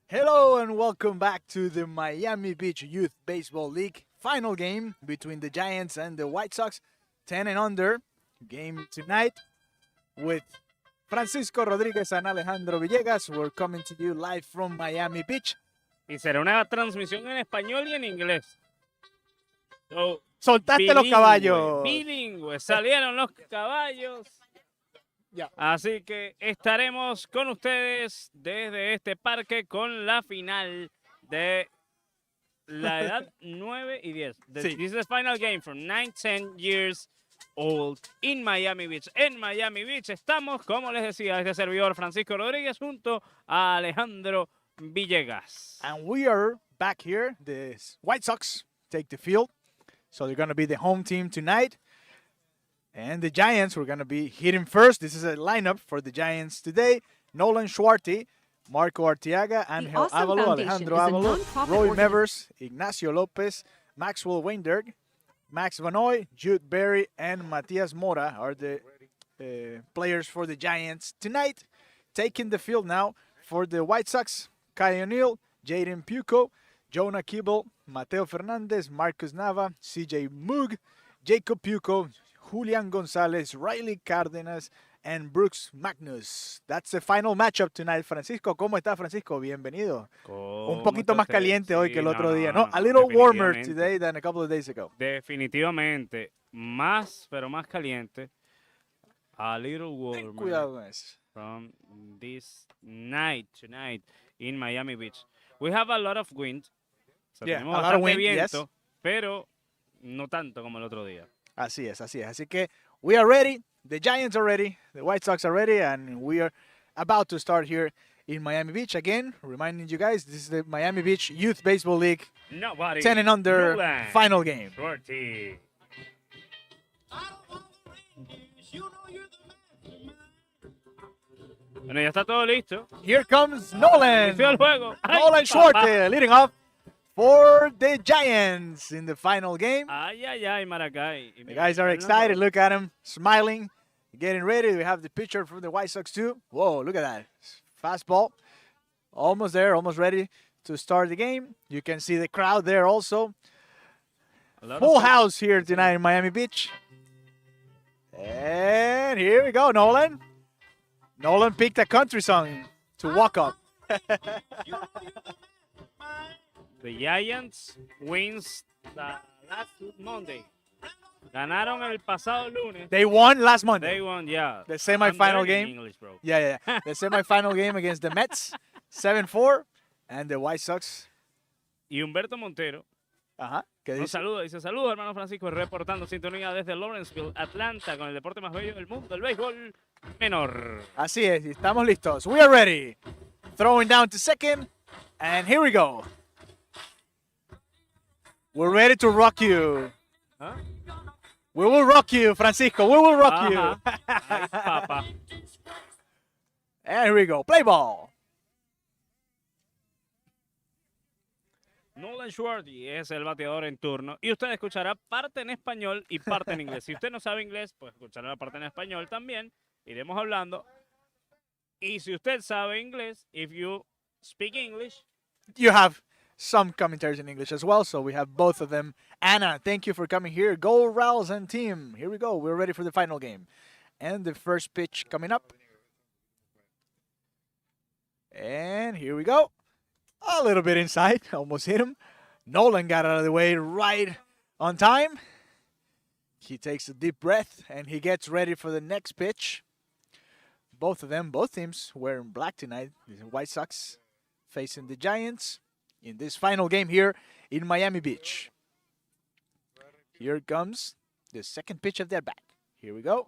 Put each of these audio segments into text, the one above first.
Hello and welcome back to the Miami Beach Youth Baseball League final game between the Giants and the White Sox, 10 and under. Game tonight with Francisco Rodriguez and Alejandro Villegas. We're coming to you live from Miami Beach. Y será una transmisión en español y en inglés. So, Soltaste los caballos. Bilingüe, salieron los caballos. Ya. Así que estaremos con ustedes desde este parque con la final de la edad 9 y 10. Sí. This is the final game from 9-10 years old in Miami Beach. En Miami Beach estamos, como les decía, este servidor Francisco Rodríguez junto a Alejandro Villegas. And we are back here. The White Sox take the field. So they're going to be the home team tonight. And the Giants, we're going to be hitting first. This is a lineup for the Giants today. Nolan Schwarty, Marco Arteaga, Angel Awesome Avalo, Foundation Alejandro is a Avalo, nonprofit Roy organi- Mevers, Ignacio Lopez, Maxwell Weinberg, Max Vanoy, Jude Berry, and Matias Mora are the players for the Giants tonight. Taking the field now for the White Sox, Kai O'Neill, Jaden Puco, Jonah Kibble, Mateo Fernandez, Marcus Nava, CJ Moog, Jacob Puco, Julian Gonzalez, Riley Cárdenas, and Brooks Magnus. That's the final matchup tonight. Francisco, ¿cómo está Francisco? Bienvenido. Un poquito más caliente hoy que el otro día, ¿no? A little warmer today than a couple of days ago. Definitivamente, más, pero más caliente. A little Ten warmer cuidado con eso. from this night, tonight, in Miami Beach. We have a lot of wind. O sea, Yeah, tenemos a lot of bastante wind, yes. viento, pero no tanto como el otro día. Así es, así es. Así que we are ready. The Giants are ready. The White Sox are ready. And we are about to start here in Miami Beach. Again, reminding you guys, this is the Miami Beach Youth Baseball League Nobody. 10 and under Nolan. final game. Shorty. Bueno, ya está todo listo. Here comes Nolan. Inició el juego. Ay, Nolan papá. Schwartz leading off for the Giants in the final game. Ay, ay, ay, Maracay. The guys are excited. Look at him smiling, getting ready. We have the pitcher from the White Sox too. Whoa, look at that. Fastball. Almost there, almost ready to start the game. You can see the crowd there also. A lot of Full people. house here tonight in Miami Beach. And here we go, Nolan. Nolan picked a country song to walk up. The Giants wins the last Monday. Ganaron el pasado lunes. They won last Monday. They won, yeah. The semifinal I'm learning game. English, bro. Yeah. The semifinal game against the Mets, 7-4. And the White Sox. Y Humberto Montero Ajá. ¿Qué nos dice? saluda. Dice, saludos, hermano Francisco, reportando sintonía desde Lawrenceville, Atlanta, con el deporte más bello del mundo, el béisbol menor. Así es, y estamos listos. We are ready. Throwing down to second. And here we go. We're ready to rock you. ¿Ah? We will rock you, Francisco. We will rock Ajá. you. Ay, papá. And here we go. Play ball. Nolan Schwartz es el bateador en turno y usted escuchará parte en español y parte en inglés. Si usted no sabe inglés, pues escuchará la parte en español también. Iremos hablando. Y si usted sabe inglés, if you speak English, You have some commentaries in English as well, so we have both of them. Anna, thank you for coming here. Go Rouse and team. Here we go. We're ready for the final game. And the first pitch coming up. And here we go. A little bit inside. Almost hit him. Nolan got out of the way right on time. He takes a deep breath and he gets ready for the next pitch. Both of them, both teams wearing black tonight. The White Sox facing the Giants in this final game here in Miami Beach. Here comes the second pitch of the at-bat. Here we go.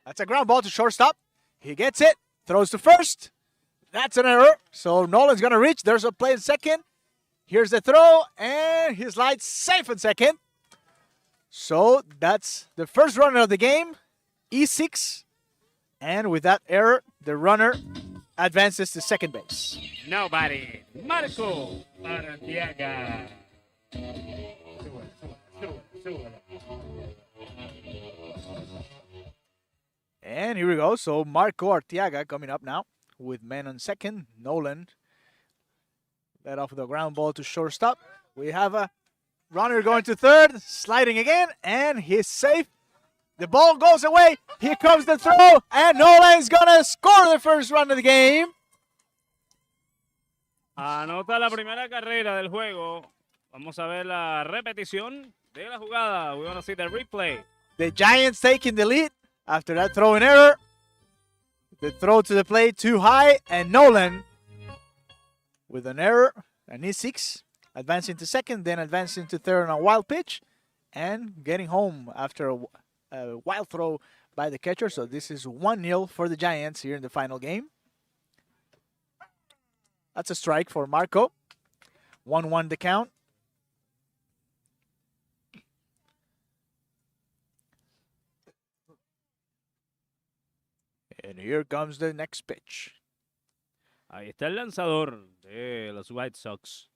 That's a ground ball to shortstop. He gets it, throws to first. That's an error. So Nolan's going to reach. There's a play in second. Here's the throw, and he slides safe in second. So that's the first runner of the game, E6. And with that error, the runner advances to second base. nobody. Marco Arteaga. And here we go. So Marco Arteaga coming up now with men on second. Nolan Let off the ground ball to shortstop. We have a runner going to third, sliding again, and he's safe. The ball goes away. Here comes the throw, and Nolan's gonna score the first run of the game. Anota la primera carrera del juego. Vamos a ver la repetición de la jugada. We want to see the replay. The Giants taking the lead after that throwing error. The throw to the plate too high, and Nolan with an error, and he's 6, advancing to second, then advancing to third on a wild pitch, and getting home after a wild throw by the catcher. So this is 1-0 for the Giants here in the final game. That's a strike for Marco. 1-1 the count. And here comes the next pitch. Ahí está el lanzador de los White Sox.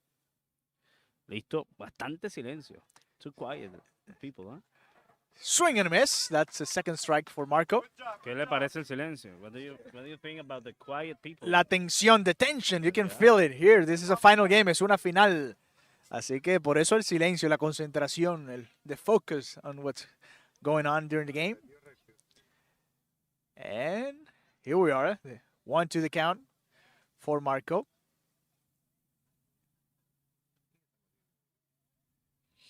Listo, bastante silencio. Too quiet, people, huh? Swing and a miss. That's a second strike for Marco. ¿Qué le parece el silencio? What do you think about the quiet people? La tensión, the tension, you can feel it here. This is a final game, es una final. Así que por eso el silencio, la concentración, the focus on what's going on during the game. And here we are, 1-2 the count for Marco.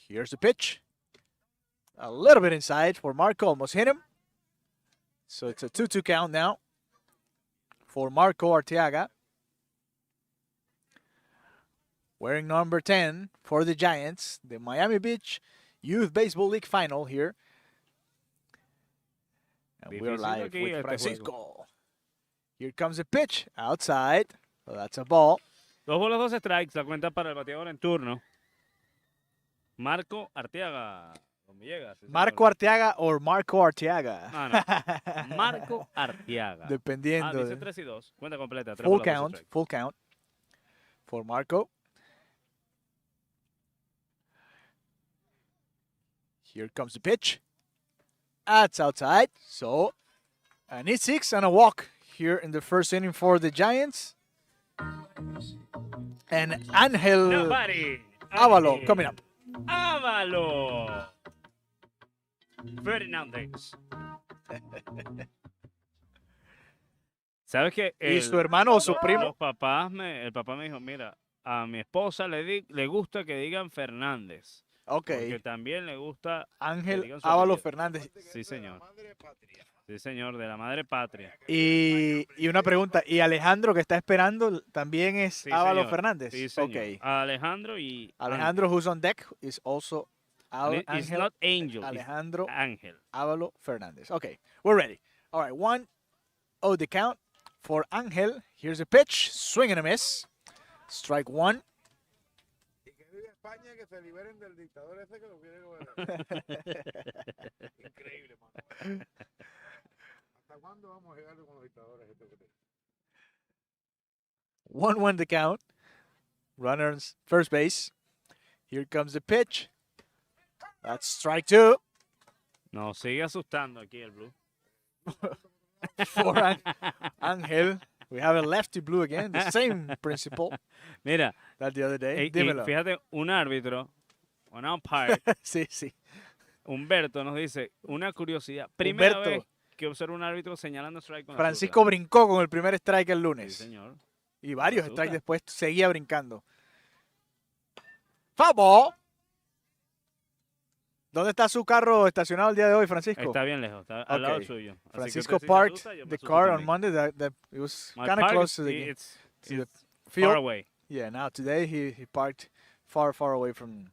Here's the pitch. A little bit inside for Marco, almost hit him. So it's a 2-2 count now for Marco Arteaga. Wearing number 10 for the Giants, the Miami Beach Youth Baseball League final here. And we're live with Francisco. Here comes a pitch outside. So that's a ball. 2 bolas, 2 strikes. La cuenta para el bateador en turno. Marco Arteaga. Villegas, Marco Arteaga or Marco Arteaga. No. Marco Arteaga. Dependiendo. Dice 3-2. Cuenta completa. Full count. Full count for Marco. Here comes the pitch. That's outside. So, an E6 and a walk here in the first inning for the Giants. And Angel Avalo coming up. Avalo Fernández. ¿Sabes qué? ¿Y su hermano o su primo? El papá me dijo, mira, a mi esposa le gusta que digan Fernández. Ok. Porque también le gusta Ángel Ávalo Fernández. Sí, señor. Sí, señor, de la madre patria. Y una pregunta, ¿y Alejandro que está esperando también es Sí, Ávalo señor. Fernández? Sí, señor. Okay. Alejandro y Alejandro, who's on deck, is also It's Ángel not Angel, Alejandro it's Ángel. Ávalo Fernández. Okay, we're ready. All right, 1-0 the count for Ángel. Here's a pitch, swing and a miss. Strike 1. España, que se liberen del dictador ese que lo quiere gobernar. Increíble, mano. ¿Hasta cuándo vamos a llegar con los dictadores? 1-1 the count. Runners first base. Here comes the pitch. That's strike 2 No, sigue asustando aquí el Blue. for Ángel. We have a lefty blue again, the same principle Mira, that the other day. y Dímelo. fíjate, un árbitro, un umpire, Sí, sí. Humberto nos dice una curiosidad. Primera Humberto. vez que observo un árbitro señalando strike con la Francisco azúcar. brincó con el primer strike el Sí, lunes. señor. Y varios Azúcar. strikes después seguía brincando. Foul ball. ¿Dónde está su carro estacionado el día de hoy, Francisco? Está bien lejos, está al lado Okay. suyo. Así que Francisco usted sí se parked asusta, yo me the asusto car on también. Monday. That it was My kind of park close is- to the it's field. far away. Yeah, now today he parked far away from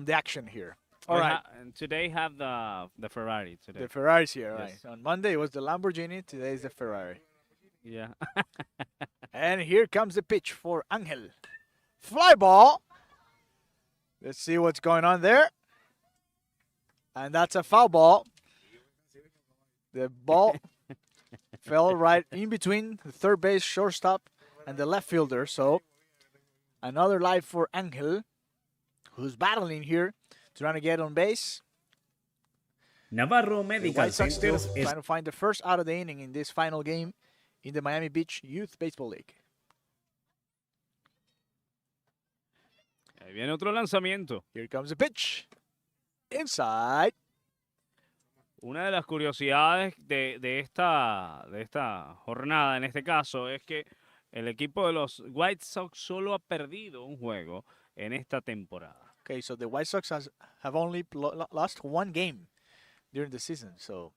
the action here. All We right, and today have the Ferrari today. the Ferrari's here. All Yes. right. On Monday it was the Lamborghini. Today is the Ferrari. Yeah. And here comes the pitch for Ángel. Fly ball. Let's see what's going on there. And that's a foul ball. The ball fell right in between the third base shortstop and the left fielder. So another life for Ángel, who's battling here, trying to get on base. Navarro The Medical White Sox still Centers es trying to find the first out of the inning in this final game in the Miami Beach Youth Baseball League. Ahí viene otro lanzamiento. Here comes the pitch. Inside. Una de las curiosidades de esta jornada, en este caso, es que el equipo de los White Sox solo ha perdido un juego en esta temporada. Okay, so the White Sox have only lost one game during the season. So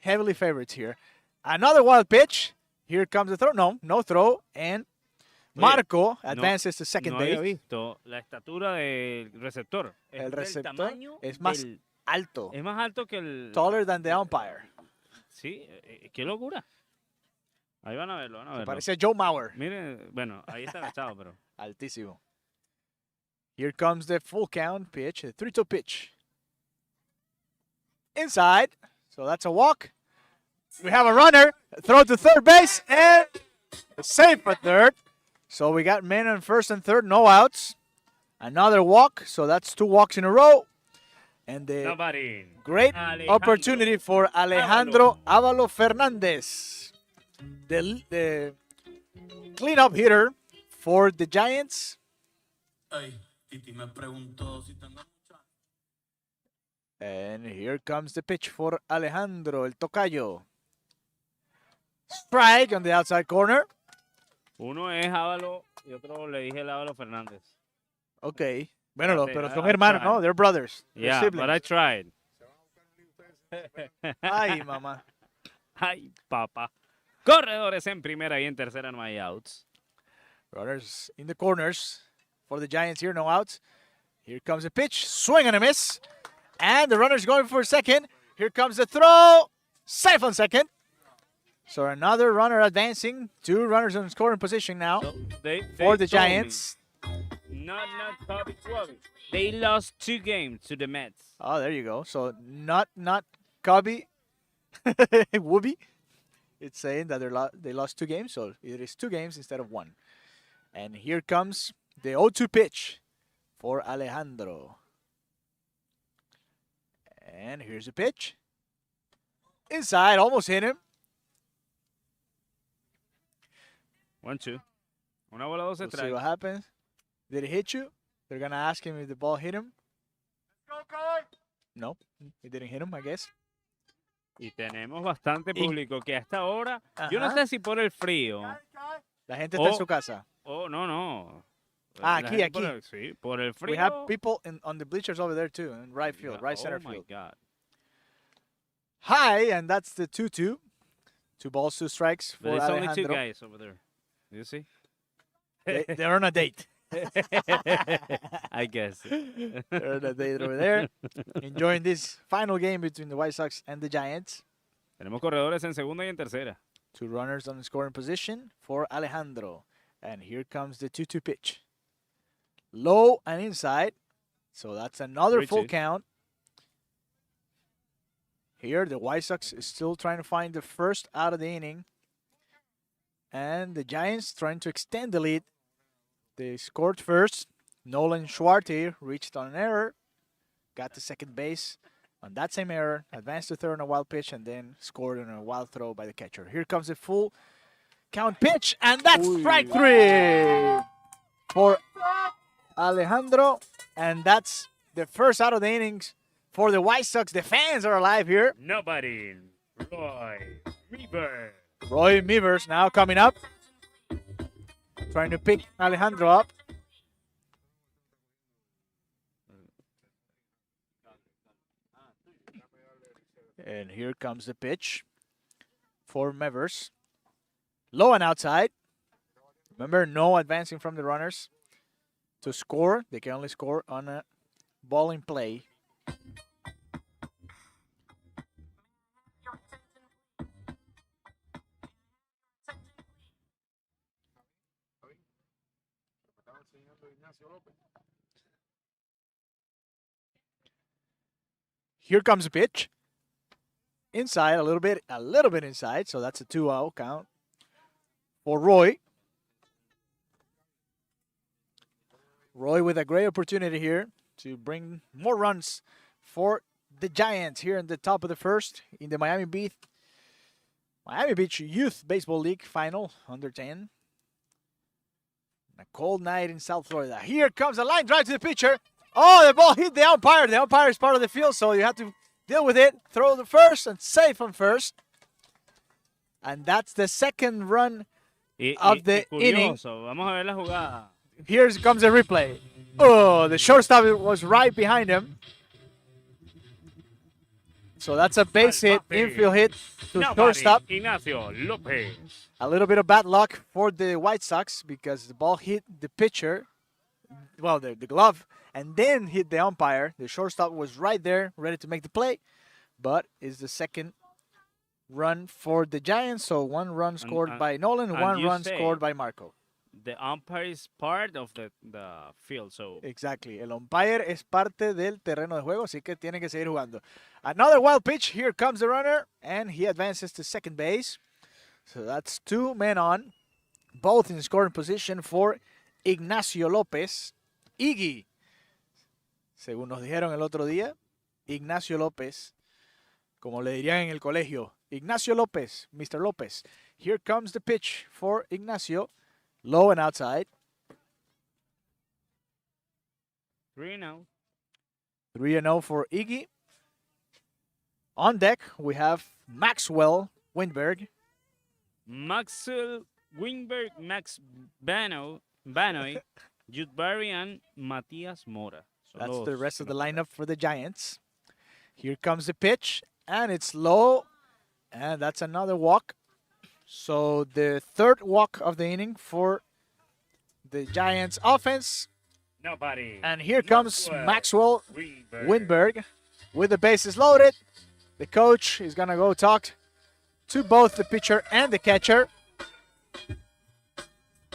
heavily favorites here. Another wild pitch. Here comes the throw. No throw. And Marco advances to second no había base. visto la estatura del receptor. Es El del receptor tamaño es más del- alto. es más alto que el... Taller than the umpire. Sí, qué locura. Ahí van a verlo, van a verlo. Parece Joe Mauer. Miren, bueno, ahí está agachado, pero... Altísimo. Here comes the full count pitch, the 3-2 pitch. Inside. So that's a walk. We have a runner. Throw to third base and safe at third. So we got men on first and third, no outs. Another walk. So that's 2 walks in a row. And the Navarín. great Alejandro opportunity for Alejandro Avalo Fernandez, the cleanup hitter for the Giants. Ay, Titi me preguntó si tengo mucha. And here comes the pitch for Alejandro, el tocayo. Strike on the outside corner. Uno es Ávalo y otro le dije el Ávalo Fernández. Okay. Bueno, Fíjate, pero son I hermanos, tried. ¿no? They're brothers. They're Yeah, siblings. but I tried. Ay, mamá. Ay, papá. Corredores en primera y en tercera, no hay outs. Runners in the corners for the Giants here, no outs. Here comes the pitch, swing and a miss. And the runner's going for second. Here comes the throw, safe on second. So another runner advancing, 2 runners in scoring position now So for the told me, Giants. Not Cubby Clubby. They lost 2 games to the Mets. Oh, there you go. So not Cubby, Whoopi. It's saying that they lost 2 games, so it is 2 games instead of 1. And here comes the 0-2 pitch for Alejandro. And here's the pitch. Inside, almost hit him. 1-2. Una bola, 2 We'll see strikes. what happens. Did it hit you? They're going to ask him if the ball hit him. No, it didn't hit him, I guess. Y tenemos bastante Y- público que hasta ahora, yo no Ajá. sé si por el frío La gente está en Oh. su casa. o no. Ah, La aquí, gente por aquí. el- sí, por el frío. We have people on the bleachers over there too, in right field, right center Oh my field. God. High, and that's the 2-2. 2 balls, 2 strikes for There's only 2 Alejandro. guys over there. You see? They're on a date. I guess. They're on a date over there, enjoying this final game between the White Sox and the Giants. Tenemos corredores en segunda y en tercera. 2 runners on the scoring position for Alejandro. And here comes the 2-2 pitch. Low and inside. So that's another full 3-2. count. Here, the White Sox is still trying to find the first out of the inning. And the Giants trying to extend the lead. They scored first. Nolan Schwarte reached on an error. Got to second base on that same error. Advanced to third on a wild pitch and then scored on a wild throw by the catcher. Here comes the full count pitch. And that's strike 3 for Alejandro. And that's the first out of the innings for the White Sox. The fans are alive here. Nobody. Roy Reaver. Roy Mivers now coming up. Trying to pick Alejandro up. And here comes the pitch for Mivers. Low and outside. Remember, no advancing from the runners. To score, they can only score on a ball in play. Me estaba enseñando Ignacio López. Here comes the pitch. Inside, a little bit inside. So that's a 2-0 count for Roy. Roy with a great opportunity here to bring more runs for the Giants here in the top of the first in the Miami Beach Youth Baseball League final under 10. A cold night in South Florida. Here comes a line drive to the pitcher. Oh, the ball hit the umpire. The umpire is part of the field, so you have to deal with it. Throw the first and safe on first. And that's the second run of the inning. curioso, vamos a ver la jugada. Here comes the replay. Oh, the shortstop was right behind him. So that's a base hit, infield hit to shortstop. Ignacio Lopez. A little bit of bad luck for the White Sox because the ball hit the pitcher, well, the glove, and then hit the umpire. The shortstop was right there, ready to make the play, but it's the second run for the Giants. So 1 run scored by Nolan, and 1 you run say- scored by Marco. The umpire is part of the field, so Exactly. El umpire es parte del terreno de juego, así que tiene que seguir jugando. Another wild pitch. Here comes the runner, and he advances to second base. So that's 2 men on, both in scoring position for Ignacio López. Iggy, según nos dijeron el otro día, Ignacio López, como le dirían en el colegio, Ignacio López, Mr. López. Here comes the pitch for Ignacio, low and outside. 3-0. 3-0 for Iggy. On deck, we have Maxwell Winberg. Maxwell Wingberg, Max Banoy, Jude Barry, and Matias Mora. Son That's los the rest of the que nos lineup for the Giants. Here comes the pitch, and it's low, and that's another walk. So the third walk of the inning for the Giants offense. toca. Nobody. And here comes Maxwell Wingberg. Winberg with the bases loaded. The coach is going to go talk to both the pitcher and the catcher.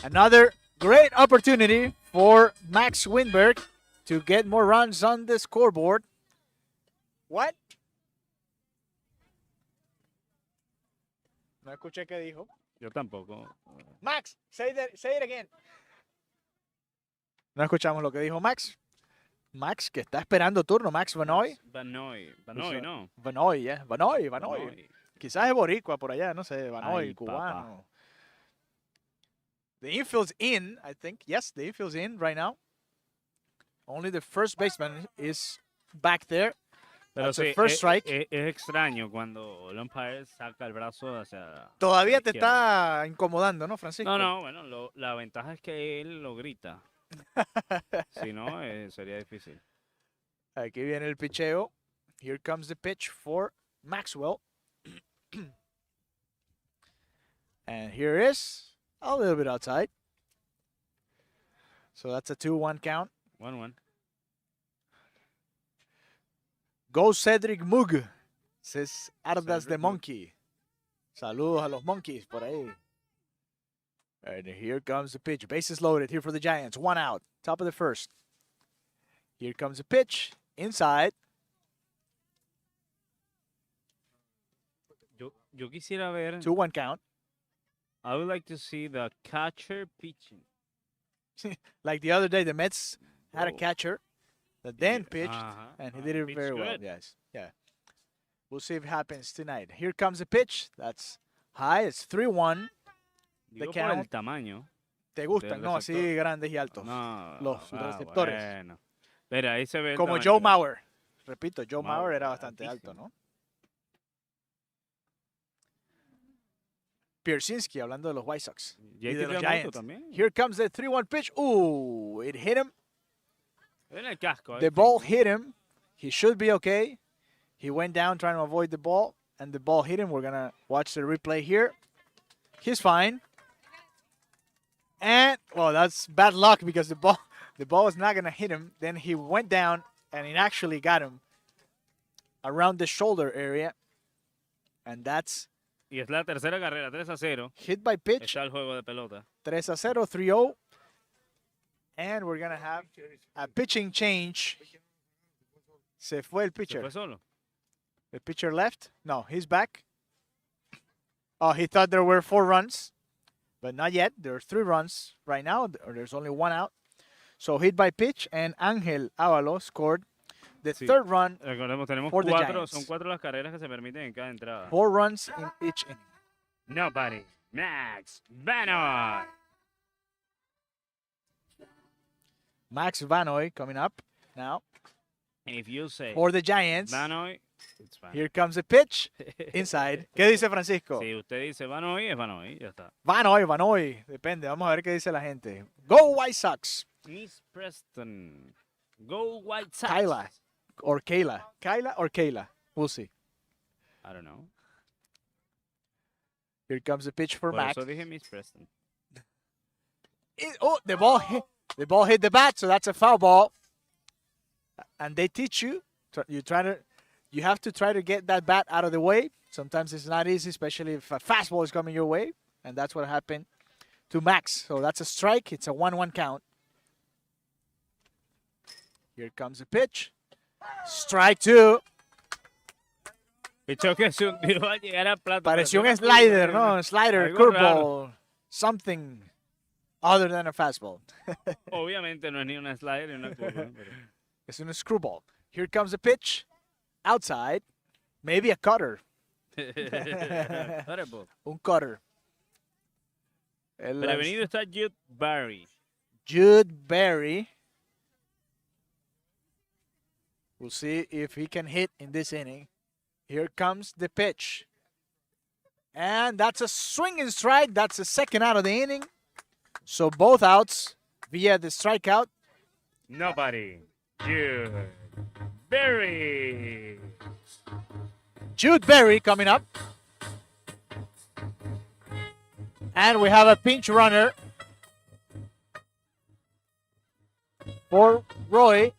Another great opportunity for Max Winberg to get more runs on the scoreboard. What? No escuché qué dijo. Yo tampoco. Max, say it again. No escuchamos lo que dijo Max. Max, que está esperando turno. Max Vanoy. Banoy, sea, no. Vanoy, yeah. Vanoy. Banoy. Quizás es boricua por allá, no sé. Vanoy, Ay, cubano. The infield's in, I think. Yes, the infield's in right now. Only the first baseman is back there. Pero That's the sí, first strike. Es extraño cuando el umpire saca el brazo hacia. Todavía la te izquierda. está incomodando, ¿no, Francisco? No, bueno, la ventaja es que él lo grita. Si no, sería difícil. Aquí viene el picheo. Here comes the pitch for Maxwell. And here is a little bit outside. So that's a 2-1 count. 1-1. Go Cedric Mug. Says Ardas Cedric the Mug. Monkey. Saludos a los monkeys por ahí. And here comes the pitch. Bases loaded here for the Giants. 1 out. Top of the first. Here comes the pitch. Inside. Yo quisiera ver. 2-1 count. I would like to see the catcher pitching. Like the other day, the Mets had a Oh. catcher that then pitched, Ajá, and he ajá, did it pitched very well. good. Yes. Yeah. We'll see if it happens tonight. Here comes the pitch. That's high. It's 3-1. Digo por count. el tamaño. ¿Te gustan, Del no? Así receptor. grandes y altos. No, Los receptores. Bueno. Mira, ahí se ve el Como tamaño, Joe mira. Mauer. Repito, Joe Mauer, Mauer era bastante alto, altísimo. ¿no? Pierzynski, hablando de los White Sox. Y de JT los Realmuto Giants. también. Here comes the 3-1 pitch. Ooh, it hit him. En el casco. The ball hit him. He should be okay. He went down trying to avoid the ball, and the ball hit him. We're going to watch the replay here. He's fine. And, well, that's bad luck because the ball was not going to hit him. Then he went down, and it actually got him around the shoulder area. And that's Y es la tercera carrera, 3-0. hit by pitch, Está el juego de pelota. 3-0, 3-0. And we're going to have a pitching change. Se fue el ¿Se pitcher. fue solo? The pitcher left. No, he's back. Oh, he thought there were 4 runs, but not yet. There are 3 runs right now. There's only 1 out. So hit by pitch, and Ángel Ábalos scored the Sí. 3rd run. Recordemos, tenemos For the 4, Giants. son 4 las carreras que se permiten en cada entrada. 4 runs in each inning. Nobody. Max Banoy. Max Vanoy coming up now And if you say for the Giants. Vanoy, it's fine. Here comes the pitch inside. ¿Qué dice Francisco? Si usted dice Vanoy, es Vanoy, ya está. Vanoy. Depende. Vamos a ver qué dice la gente. Go White Sox. Miss Preston. Go White Sox. Kayla or Kayla. Kayla or Kayla. We'll see. I don't know. Here comes the pitch for Por Max. eso dije Miss Preston. The ball hit the bat, so that's a foul ball. And they teach you. You have to try to get that bat out of the way. Sometimes it's not easy, especially if a fastball is coming your way. And that's what happened to Max. So that's a strike. It's a 1-1 count. Here comes the pitch. Strike 2. Pichó que se hundió al llegar a plato. Pareció un una slider, curva, ¿no? Un slider, algo curveball, something other than a fastball. Obviamente no es ni una slider ni una curva. pero- It's in a screwball. Here comes the pitch. Outside. Maybe a cutter. Terrible. Un cutter. El Prevenido está Jude Barry. Jude Berry. We'll see if he can hit in this inning. Here comes the pitch. And that's a swinging strike. That's the second out of the inning. So both outs via the strikeout. Nobody. Jude Barry. Jude Berry coming up. And we have a pinch runner for Roy.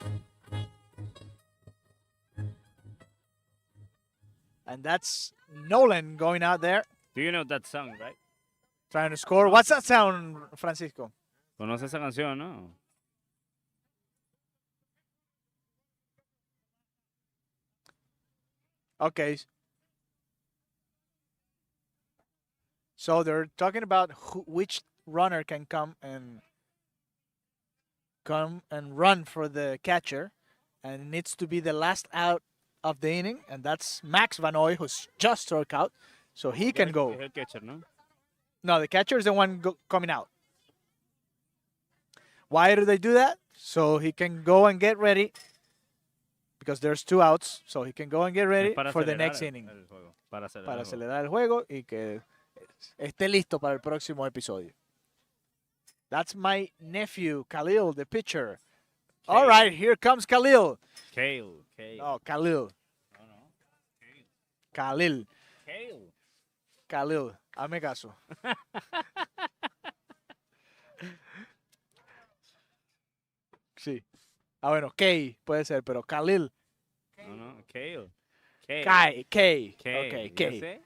And that's Nolan going out there Do you know that song, right? trying to score. What's that sound, Francisco? ¿Conoce esa canción, no? Okay. So they're talking about which runner can come and run for the catcher, and it needs to be the last out of the inning, and that's Max Vanoy, who's just struck out, so he can go. Es el catcher, ¿no? No, the catcher is the one coming out. Why do they do that? So he can go and get ready, because there's 2 outs, so he can go and get Es ready para for the acelerar next el- inning. el juego, para acelerar Para el juego. acelerar el juego y que esté listo para el próximo episodio. That's my nephew, Khalil, the pitcher. All right, here comes Khalil. Kale. Oh, Khalil. No, no. Khalil. Kale. Khalil. Hazme caso. Sí. Ah, bueno, Kay puede ser, pero Khalil. No, no. Kale. Kale. Kay. Kale. Okay, ¿Ya Kay. sé?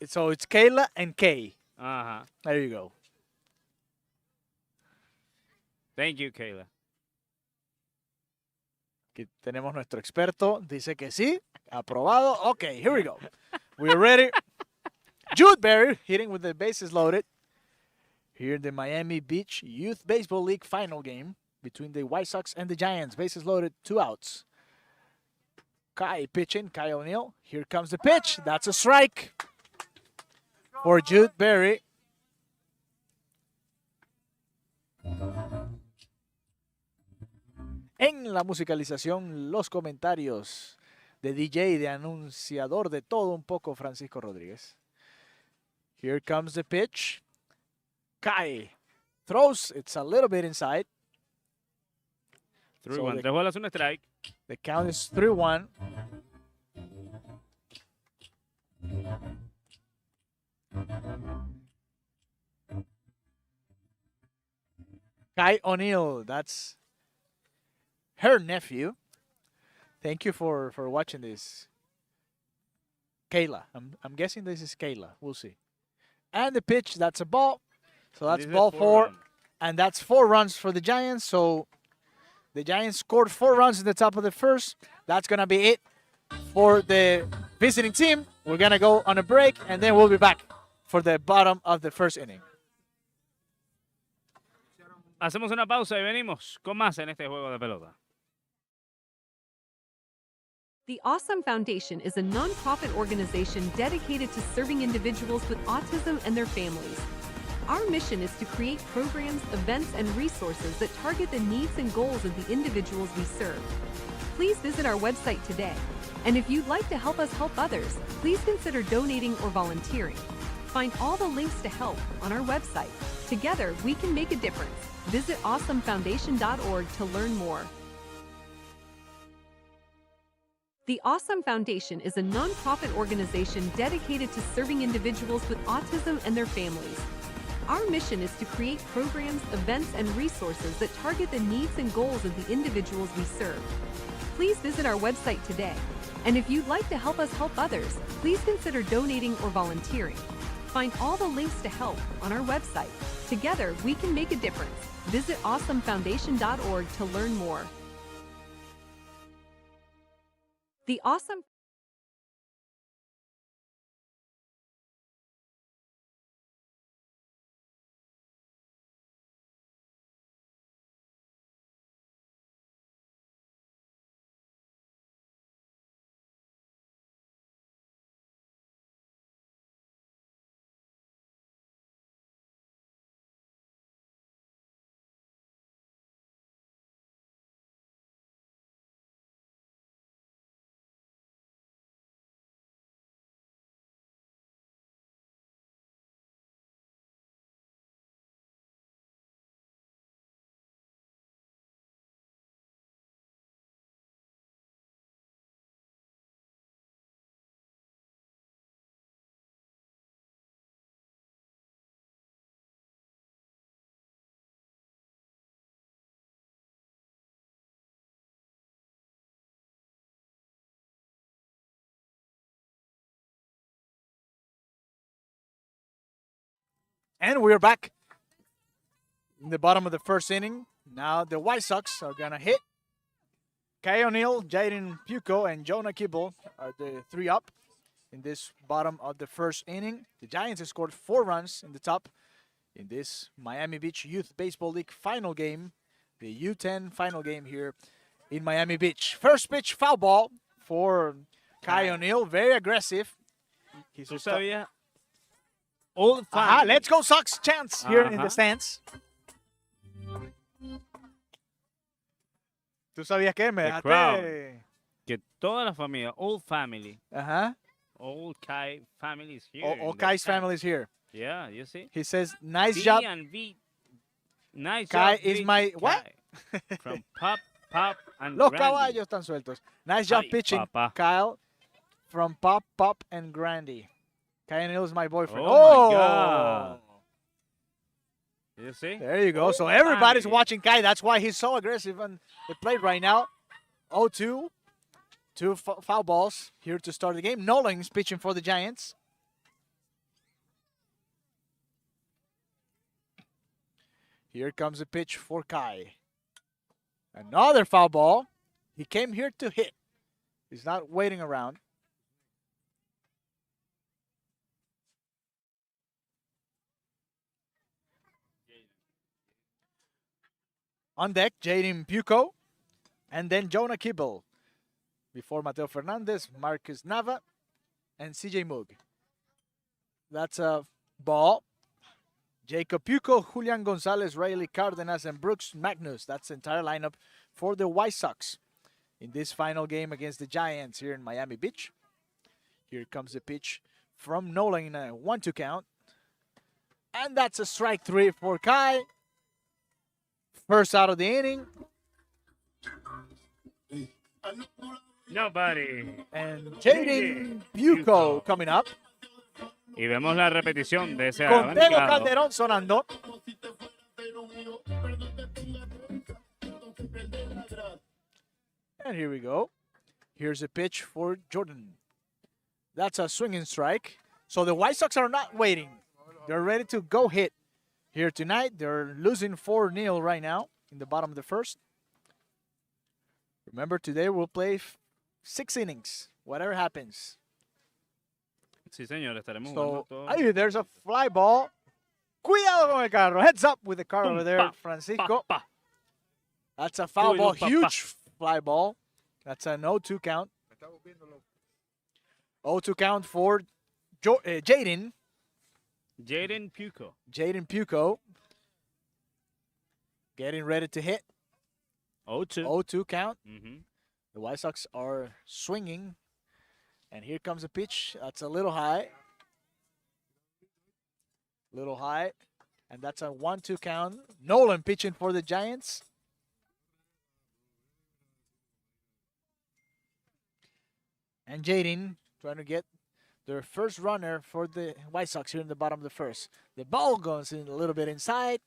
So it's Kayla and Kay. Ajá. There you go. Thank you, Kayla. Aquí tenemos nuestro experto. Dice que sí. Aprobado. Okay, here we go. We're ready. Jude Berry hitting with the bases loaded. Here in the Miami Beach Youth Baseball League final game between the White Sox and the Giants. Bases loaded, 2 outs. Kai pitching, Kai O'Neill. Here comes the pitch. That's a strike for Jude Berry. En la musicalización, los comentarios de DJ, de anunciador, de todo un poco, Francisco Rodríguez. Here comes the pitch. Kai throws. It's a little bit inside. 3-1. So the- 3 bolas, un strike. The count is 3-1. Kai O'Neill, that's her nephew. Thank you for watching this. Kayla. I'm guessing this is Kayla. We'll see. And the pitch, that's a ball. So that's This is ball 4. run. And that's 4 runs for the Giants. So the Giants scored 4 runs in the top of the first. That's going to be it for the visiting team. We're going to go on a break, and then we'll be back for the bottom of the first inning. Hacemos una pausa y venimos con más en este juego de pelota. The Awesome Foundation is a nonprofit organization dedicated to serving individuals with autism and their families. Our mission is to create programs, events, and resources that target the needs and goals of the individuals we serve. Please visit our website today. And if you'd like to help us help others, please consider donating or volunteering. Find all the links to help on our website. Together, we can make a difference. Visit awesomefoundation.org to learn more. The Awesome Foundation is a nonprofit organization dedicated to serving individuals with autism and their families. Our mission is to create programs, events, and resources that target the needs and goals of the individuals we serve. Please visit our website today. And if you'd like to help us help others, please consider donating or volunteering. Find all the links to help on our website. Together, we can make a difference. Visit awesomefoundation.org to learn more. The Awesome And we're back in the bottom of the first inning. Now the White Sox are going to hit. Kai O'Neill, Jaden Pucco, and Jonah Kibble are the three up in this bottom of the first inning. The Giants have scored 4 runs in the top in this Miami Beach Youth Baseball League final game, the U10 final game here in Miami Beach. First pitch, foul ball for Kai O'Neill, very aggressive. He's ¿Tú just sabías? Old Family. let's go Sox chance here in the stands. ¿Tú sabías qué? Me The crowd. dejaste. Que toda la familia, Old Family, Ajá. Old Kai family is here. All in the Kai's stand. family is here. Yeah, you see? He says, nice D job. and V. Nice Kai job, is V. my- what? Kai. From Pop, and Los Grandy. caballos están sueltos. Nice job Ay, pitching, papá. Kyle, from Pop, and Grandy. Kai O'Neill is my boyfriend. Oh, my God. You see? There you go. So everybody's Family. watching Kai. That's why he's so aggressive on the plate right now. 0-2. 2 foul balls here to start the game. Nolan's pitching for the Giants. Here comes a pitch for Kai. Another foul ball. He came here to hit. He's not waiting around. On deck, Jaden Pucco, and then Jonah Kibble. Before Mateo Fernandez, Marcus Nava, and CJ Moog. That's a ball. Jacob Pucco, Julian Gonzalez, Rayleigh Cardenas, and Brooks Magnus. That's the entire lineup for the White Sox in this final game against the Giants here in Miami Beach. Here comes the pitch from Nolan in a 1-2 count. And that's a strike 3 for Kai. First out of the inning. Nobody. And Jaden Pucco coming up. Y vemos la repetición de ese Con Tego abanicado. Calderón sonando. And here we go. Here's a pitch for Jordan. That's a swinging strike. So the White Sox are not waiting. They're ready to go hit here tonight. They're losing 4-0 right now in the bottom of the first. Remember, today we'll play 6 innings, whatever happens. Sí, señor, estaremos So, jugando todo. ahí, there's a fly ball. Cuidado con el carro. Heads up with the car Pum, over there, pa, Francisco. Pa, pa. That's a foul ball. Cuidado, pa, Huge fly ball. That's an 0-2 count. 0-2 count for Jaden. Jaden Puco. Jaden Puco getting ready to hit. 0-2. 0-2 count. Mm-hmm. The White Sox are swinging. And here comes a pitch. That's a little high. Little high. And that's a 1-2 count. Nolan pitching for the Giants. And Jaden trying to get their first runner for the White Sox here in the bottom of the first. The ball goes in a little bit inside.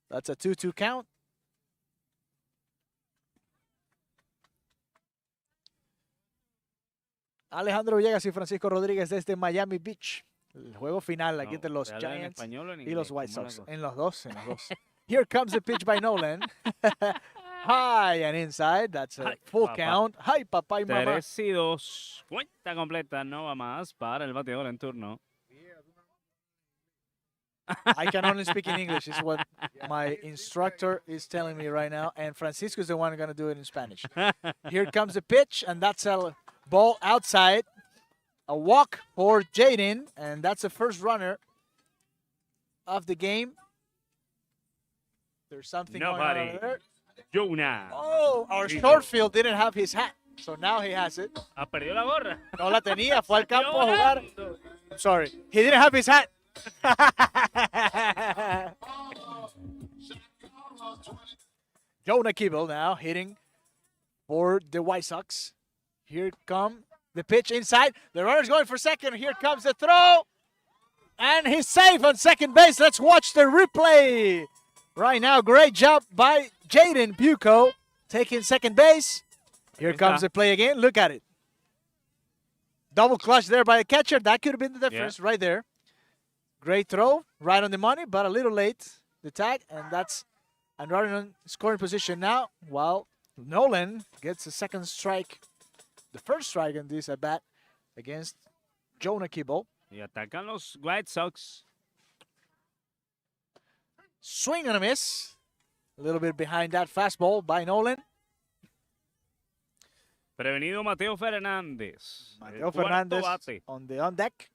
That's a 2-2 count. Alejandro Villegas y Francisco Rodríguez desde Miami Beach. El juego final aquí entre los ¿te hablan en Giants español o en y los inglés? White ¿Cómo Sox. las dos? En los dos, en los dos. Here comes the pitch by Nolan. High and inside. That's a Hi, full papá. count. Hi, papá y mamá. 3-2. Cuenta completa, no va más para el bateador en turno. I can only speak in English. Is what my instructor is telling me right now. And Francisco is the one going to do it in Spanish. Here comes the pitch, and that's a ball outside. A walk for Jaden, and that's the first runner of the game. There's something going on Nobody. over there. Jonah. Oh, our Rico. short field didn't have his hat, so now he has it. Perdió la gorra. No la tenía, fue al campo a jugar. Llorando. Sorry, he didn't have his hat. Jonah Kibble now hitting for the White Sox. Here come the pitch inside. The runner's going for second. Here comes the throw. And he's safe on second base. Let's watch the replay. Right now, great job by Jaden Puco taking second base. Here Ahí comes está. the play again. Look at it. Double clutch there by the catcher. That could have been the difference right there. Great throw, right on the money, but a little late. The tag, and that's a runner in scoring position now. While Nolan gets a second strike, the first strike in this at bat against Jonah Kibble. Y atacan los White Sox. Swing and a miss. A little bit behind that fastball by Nolan. Prevenido Mateo Fernández. El Mateo cuarto Fernandez bate. on deck.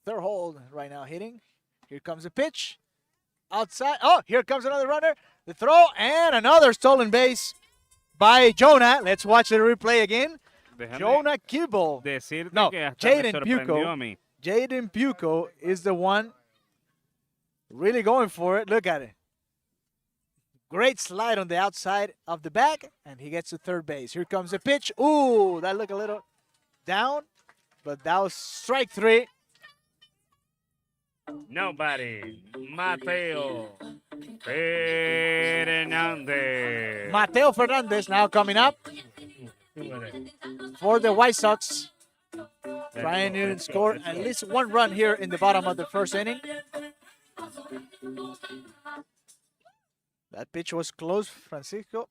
Third hold right now hitting. Here comes the pitch. Outside. Oh, here comes another runner. The throw and another stolen base by Jonah. Let's watch the replay again. Déjame Jonah Kibble. decirte No, que hasta me Jaden sorprendió Puco. a mí. Jaden Puco is the one really going for it. Look at it. Great slide on the outside of the bag, and he gets to third base. Here comes the pitch. Ooh, that looked a little down, but that was strike three. Nobody. Mateo Fernández. Mateo Fernandez now coming up for the White Sox, trying to score at least one run here in the bottom of the first inning. That pitch was close, Francisco.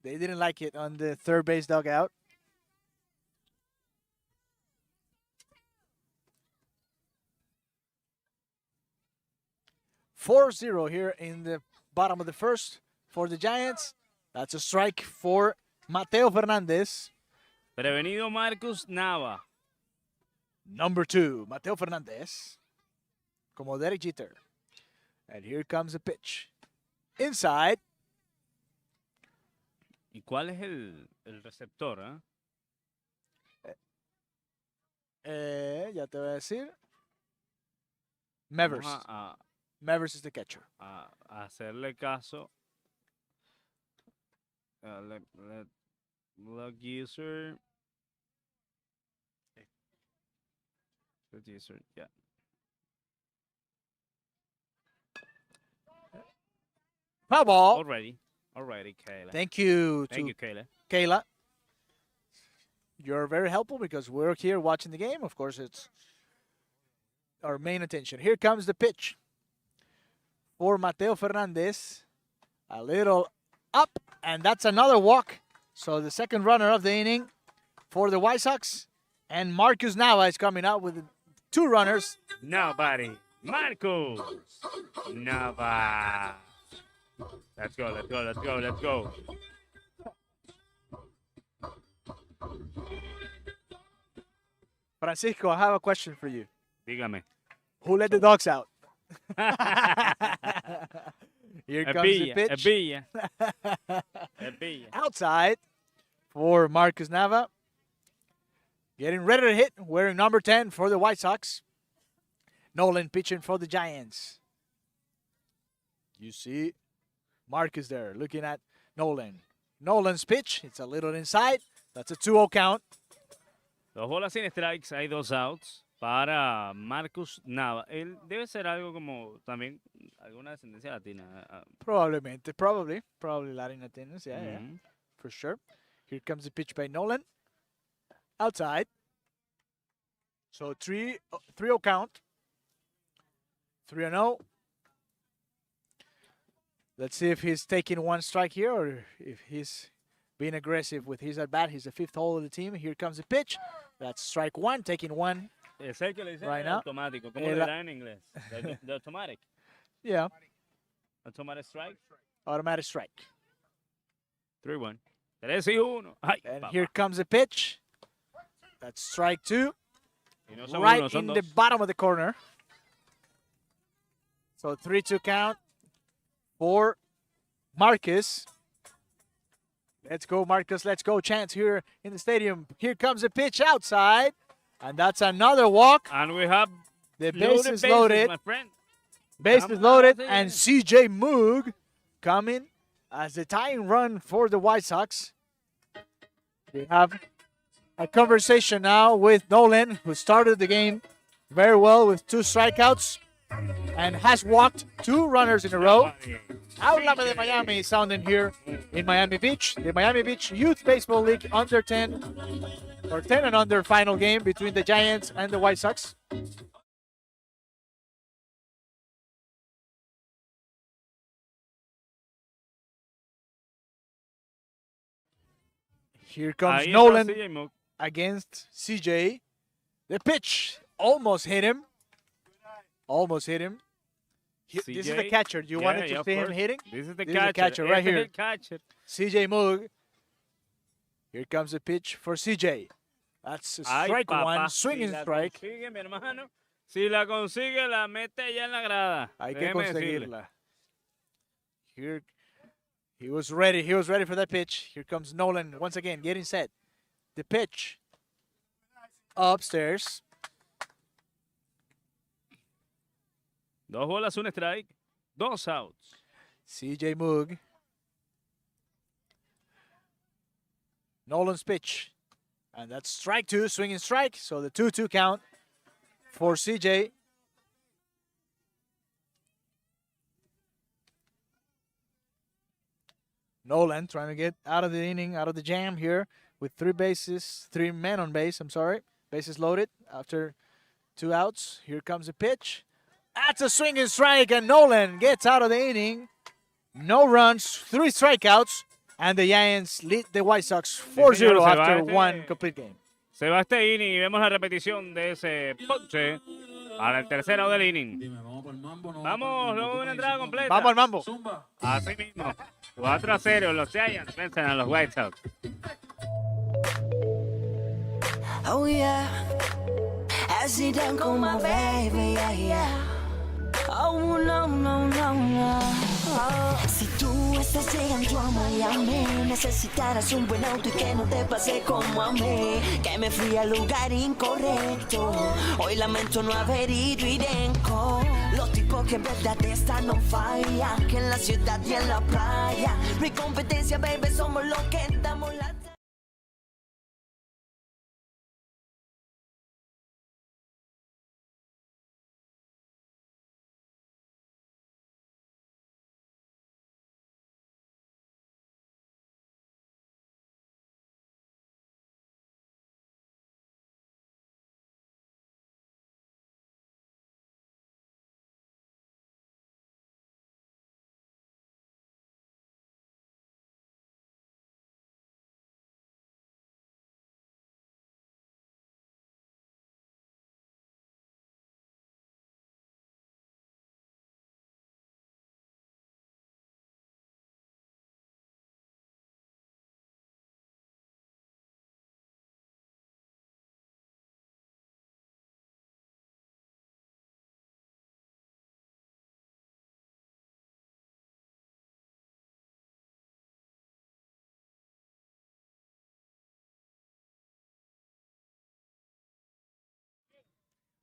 They didn't like it on the third base dugout. "4-0 here in the bottom of the first for the Giants. That's a strike for Mateo Fernandez. Prevenido Marcus Nava. Number 2, Mateo Fernandez. Como Derek Jeter. And here comes the pitch. Inside. ¿Y cuál es el receptor? Ya te voy a decir. Mevers. Vamos a Mevers is the catcher. hacerle caso. Look user. Good user, yeah. Foul ball. Already, Kayla. Thank you to Thank you, Kayla. Kayla. You're very helpful because we're here watching the game. Of course, it's our main attention. Here comes the pitch for Mateo Fernandez. A little up, and that's another walk. So the second runner of the inning for the White Sox. And Marcus Nava is coming out with 2 runners. Nobody. Marco Nava. Let's go, let's go, let's go, let's go. Francisco, I have a question for you. Dígame. Who let the dogs out? Here comes the Espilla, pitch. espilla. Espilla. Outside for Marcus Nava. Getting ready to hit, wearing number 10 for the White Sox. Nolan pitching for the Giants. You see Marcus there looking at Nolan. Nolan's pitch, it's a little inside. That's a 2-0 count. 2 bolas sin strikes, hay 2 outs para Marcus Nava. Él debe ser algo como también alguna descendencia latina. Probably Latin Latinos, yeah, Ujú. for sure. Here comes the pitch by Nolan. Outside. So 3-0 count. 3-0. Let's see if he's taking 1 strike here or if he's being aggressive with his at-bat. He's the 5th hole of the team. Here comes the pitch. That's strike 1, taking 1. Es el que le dicen Right el now. automático. ¿Cómo El- le dirán en inglés? The automatic. Yeah, Automatic strike. automatic strike. 3-1. 3-1. Ay, And papá. here comes the pitch. That's strike 2. Y no son Right uno, son in the 2. bottom of the corner. So 3-2 count for Marcus. Let's go, Marcus. Let's go. Chance here in the stadium. Here comes a pitch outside. And that's another walk. And we have The loaded base is bases, loaded. my friend. Base is Vamos, loaded. sí. And CJ Moog coming as the tying run for the White Sox. We have a conversation now with Nolan, who started the game very well with 2 strikeouts and has walked 2 runners in a row. Háblame de Miami sounding here in Miami Beach. The Miami Beach Youth Baseball League under 10 or 10 and under final game between the Giants and the White Sox. Here comes Ahí está Nolan CJ Moog. against CJ. The pitch almost hit him. Almost hit him. This is the CJ. catcher. You Yeah, wanted yeah, to of see him course. hitting? This is the This is the catcher. catcher right Este es here. el catcher. CJ Moog. Here comes the pitch for CJ. That's a Ay, strike papá, 1, swinging si la strike. consigue, mi hermano. Si la consigue, la mete ya en la grada. Hay que Déjeme decirle. conseguirla. Here, he was ready. He was ready for that pitch. Here comes Nolan once again, getting set. The pitch upstairs. 2 bolas, 1 strike, 2 outs. CJ Moog. Nolan's pitch. And that's strike 2, swinging strike. So the 2-2 count for CJ. Nolan trying to get out of the inning, out of the jam here with 3 men on base, I'm sorry. Bases loaded after 2 outs. Here comes the pitch. That's a swinging strike, and Nolan gets out of the inning. No runs, 3 strikeouts, and the Giants lead the White Sox 4-0 señor, se va after este- 1 complete game. Se va este inning y vemos la repetición de ese ponche para el tercero del inning. Dime, vamos por el mambo, no Vamos, luego de una entrada completa. Vamos al mambo. Zumba. Así mismo. 4-0, los Giants vencen a los White Sox. Oh yeah, I sit down con my baby, yeah, yeah. Oh no, no, no, no. Oh. Si tú estás llegando a Miami, necesitarás un buen auto y que no te pase como a mí, que me fui al lugar incorrecto. Hoy lamento no haber ido irenco. Los tipos que en verdad están no falla, que en la ciudad y en la playa. Mi competencia, baby, somos los que damos la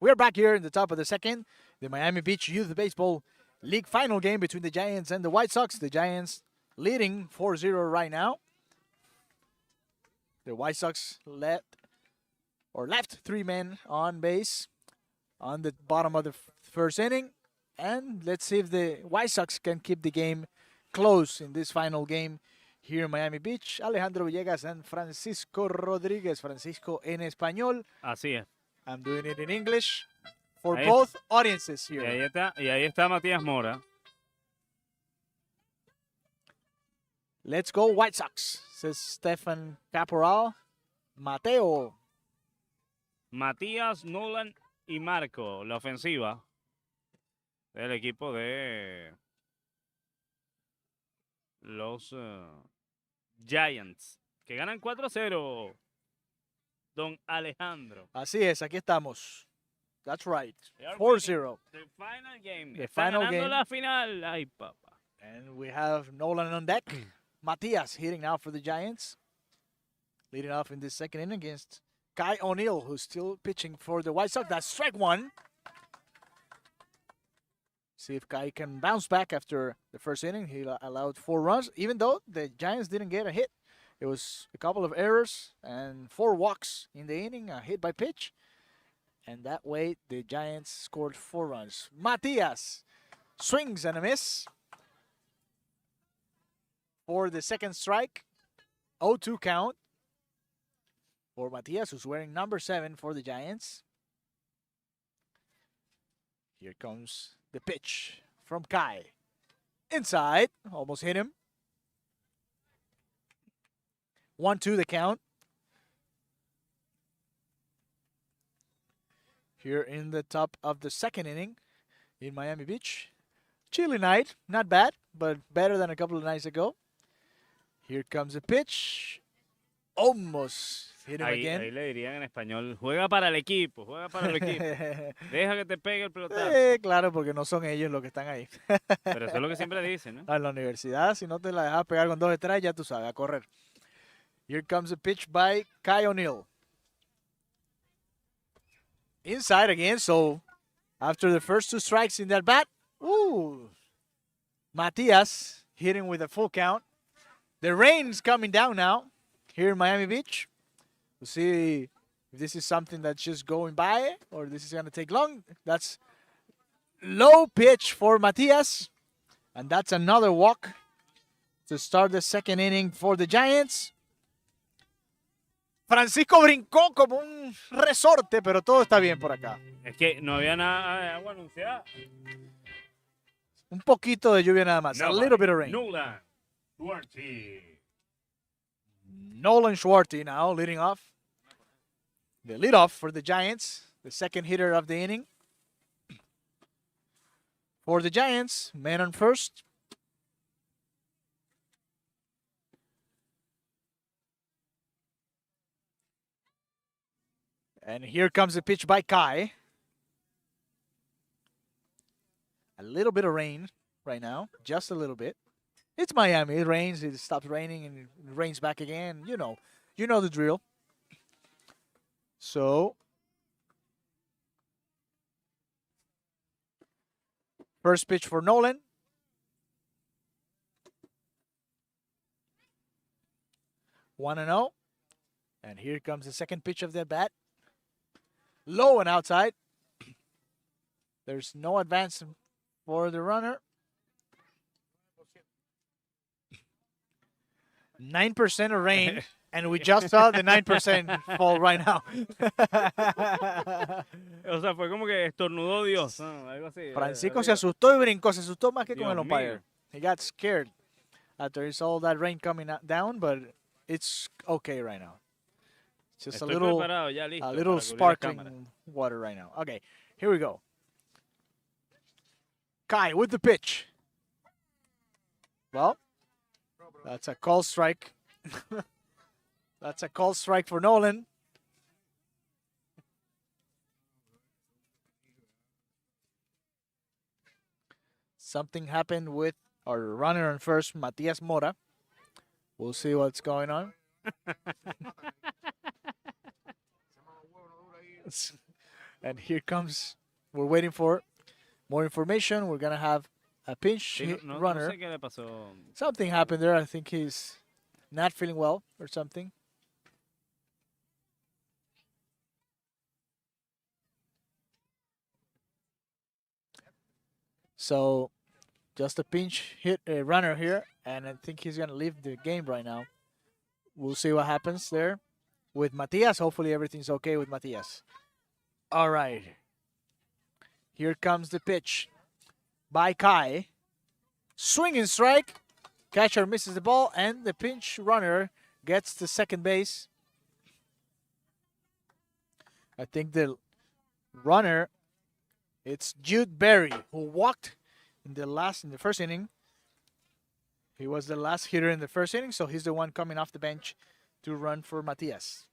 We're back here in the top of the second. The Miami Beach Youth Baseball League final game between the Giants and the White Sox. The Giants leading 4-0 right now. The White Sox left 3 men on base on the bottom of the first inning. And let's see if the White Sox can keep the game close in this final game here in Miami Beach. Alejandro Villegas and Francisco Rodriguez. Francisco en español. Así es. I'm doing it in English for Ahí both audiences Y here. ahí está Matías Mora. Let's go White Sox, says Stefan Caporal. Mateo. Matías, Nolan y Marco, la ofensiva del equipo de los Giants, que ganan 4-0. Don Alejandro. Así es, aquí estamos. That's right. They are 4-0. The final game. The Está final ganando game. la final. Ay, papá. And we have Nolan on deck. Matias hitting now for the Giants. Leading off in this second inning against Kai O'Neill, who's still pitching for the White Sox. That's strike one. See if Kai can bounce back after the first inning. He allowed 4 runs, even though the Giants didn't get a hit. It was a couple of errors and 4 walks in the inning, a hit by pitch. And that way, the Giants scored 4 runs. Matias swings and a miss for the second strike. 0-2 count for Matias, who's wearing number 7 for the Giants. Here comes the pitch from Kai. Inside, almost hit him. 1-2 the count. Here in the top of the second inning in Miami Beach. Chilly night, not bad, but better than a couple of nights ago. Here comes a pitch. Almost hit him Ahí again. le dirían en español, juega para el equipo, juega para el equipo. Deja que te pegue el pelotazo. Claro, porque no son ellos los que están ahí. Pero eso es lo que siempre dicen, ¿no? En la universidad, si no te la dejas pegar con 2 strikes, ya tú sabes, a correr. Here comes a pitch by Kai O'Neill. Inside again, so after the first 2 strikes in that bat, Matias hitting with a full count. The rain's coming down now here in Miami Beach. We'll see if this is something that's just going by or this is going to take long. That's low pitch for Matias. And that's another walk to start the second inning for the Giants. Francisco brincó como un resorte, pero todo está bien por acá. Es que no había nada de agua anunciada. Un poquito de lluvia nada más. A little bit of rain. Nolan Duarte. Nolan Schwarty now leading off. The leadoff for the Giants. The second hitter of the inning. For the Giants, man on first. And here comes the pitch by Kai. A little bit of rain right now, just a little bit. It's Miami. It rains, it stops raining, and it rains back again. You know the drill. So, first pitch for Nolan. One and 0. And here comes the second pitch of the bat. Low and outside. There's no advance for the runner. 9% of rain, and we just saw the 9% fall right now. O sea, fue como que estornudó Dios, ¿no? Algo así. Francisco se asustó y brincó. Se asustó más que con Dios el umpire. mío. He got scared after he saw that rain coming down, but it's okay right now. Just Estoy a little preparado, ya listo, a little para cubrir las cámaras. sparkling water right now. Okay, here we go. Kai with the pitch. Well, that's a call strike. That's a call strike for Nolan. Something happened with our runner on first, Matias Mora. We'll see what's going on. And here comes, we're waiting for more information. We're going to have a pinch Sí, hit no runner. sé qué le pasó. Something happened there. I think he's not feeling well or something. So just a pinch hit runner here, and I think he's going to leave the game right now. We'll see what happens there with Matias. Hopefully everything's okay with Matias. All right. Here comes the pitch by Kai. Swinging strike. Catcher misses the ball, and the pinch runner gets to second base. I think the runner, it's Jude Berry, who walked in the first inning. He was the last hitter in the first inning, so he's the one coming off the bench to run for Matias.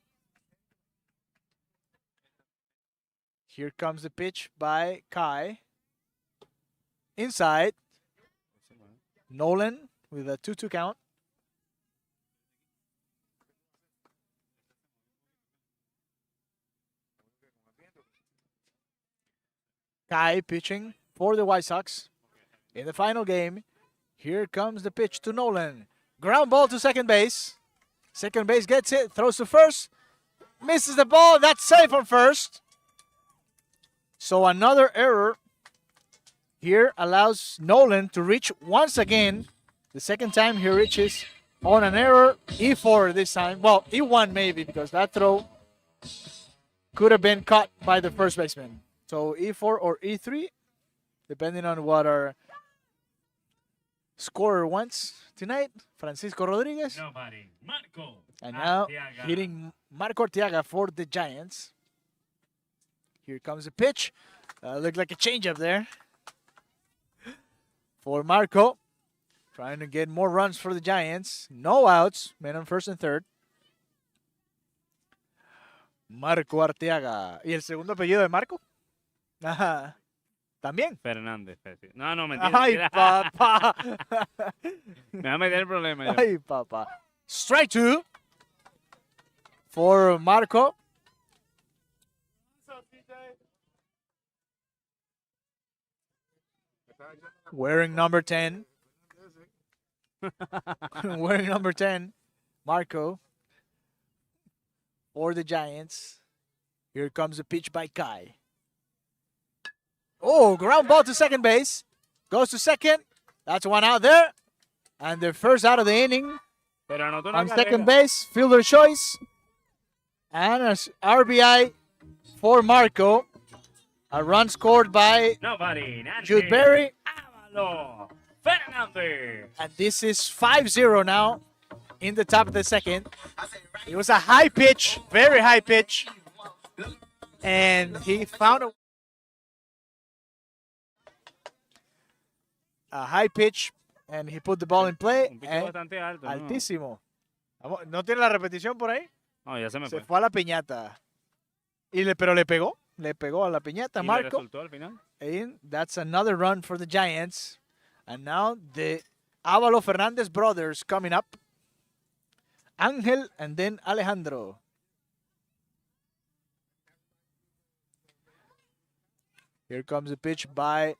Here comes the pitch by Kai. Inside. Nolan with a 2-2 count. Kai pitching for the White Sox in the final game. Here comes the pitch to Nolan. Ground ball to second base. Second base gets it, throws to first. Misses the ball. That's safe on first. So another error here allows Nolan to reach once again. The second time he reaches on an error. E4 this time. Well, E1 maybe, because that throw could have been caught by the first baseman. So E4 or E3, depending on what our scorer wants tonight. Francisco Rodriguez. Nobody. Marco. And now Arteaga. hitting Marco Arteaga for the Giants. Here comes the pitch. Looked like a changeup there for Marco. Trying to get more runs for the Giants. No outs. Men on first and third. Marco Arteaga. ¿Y el segundo apellido de Marco? Ajá. También. Fernández. No, no, mentira. Ay, papá. Me va a meter el problema. yo. Ay, papá. Strike two for Marco. Wearing number 10. Wearing number 10. Marco for the Giants. Here comes the pitch by Kai. Oh, ground ball to second base. Goes to second. That's one out there. And the first out of the inning. Pero anotó una On carrera. second base, fielder choice. And as RBI for Marco. A run scored by Nobody. Nadie. Jude Berry. Ávalo. Fernández. And this is 5-0 now in the top of the second. It was a high pitch, very high pitch. And he found a high pitch, and he put the ball in play. Un pico And bastante alto. ¿no? altísimo. ¿No tiene la repetición por ahí? No, ya se me Se fue. fue a la piñata. Pero le pegó. Le pegó a la piñata, ¿Y le Marco. resultó al final? And that's another run for the Giants. And now the Ávalo Fernandez brothers coming up. Ángel and then Alejandro. Here comes the pitch by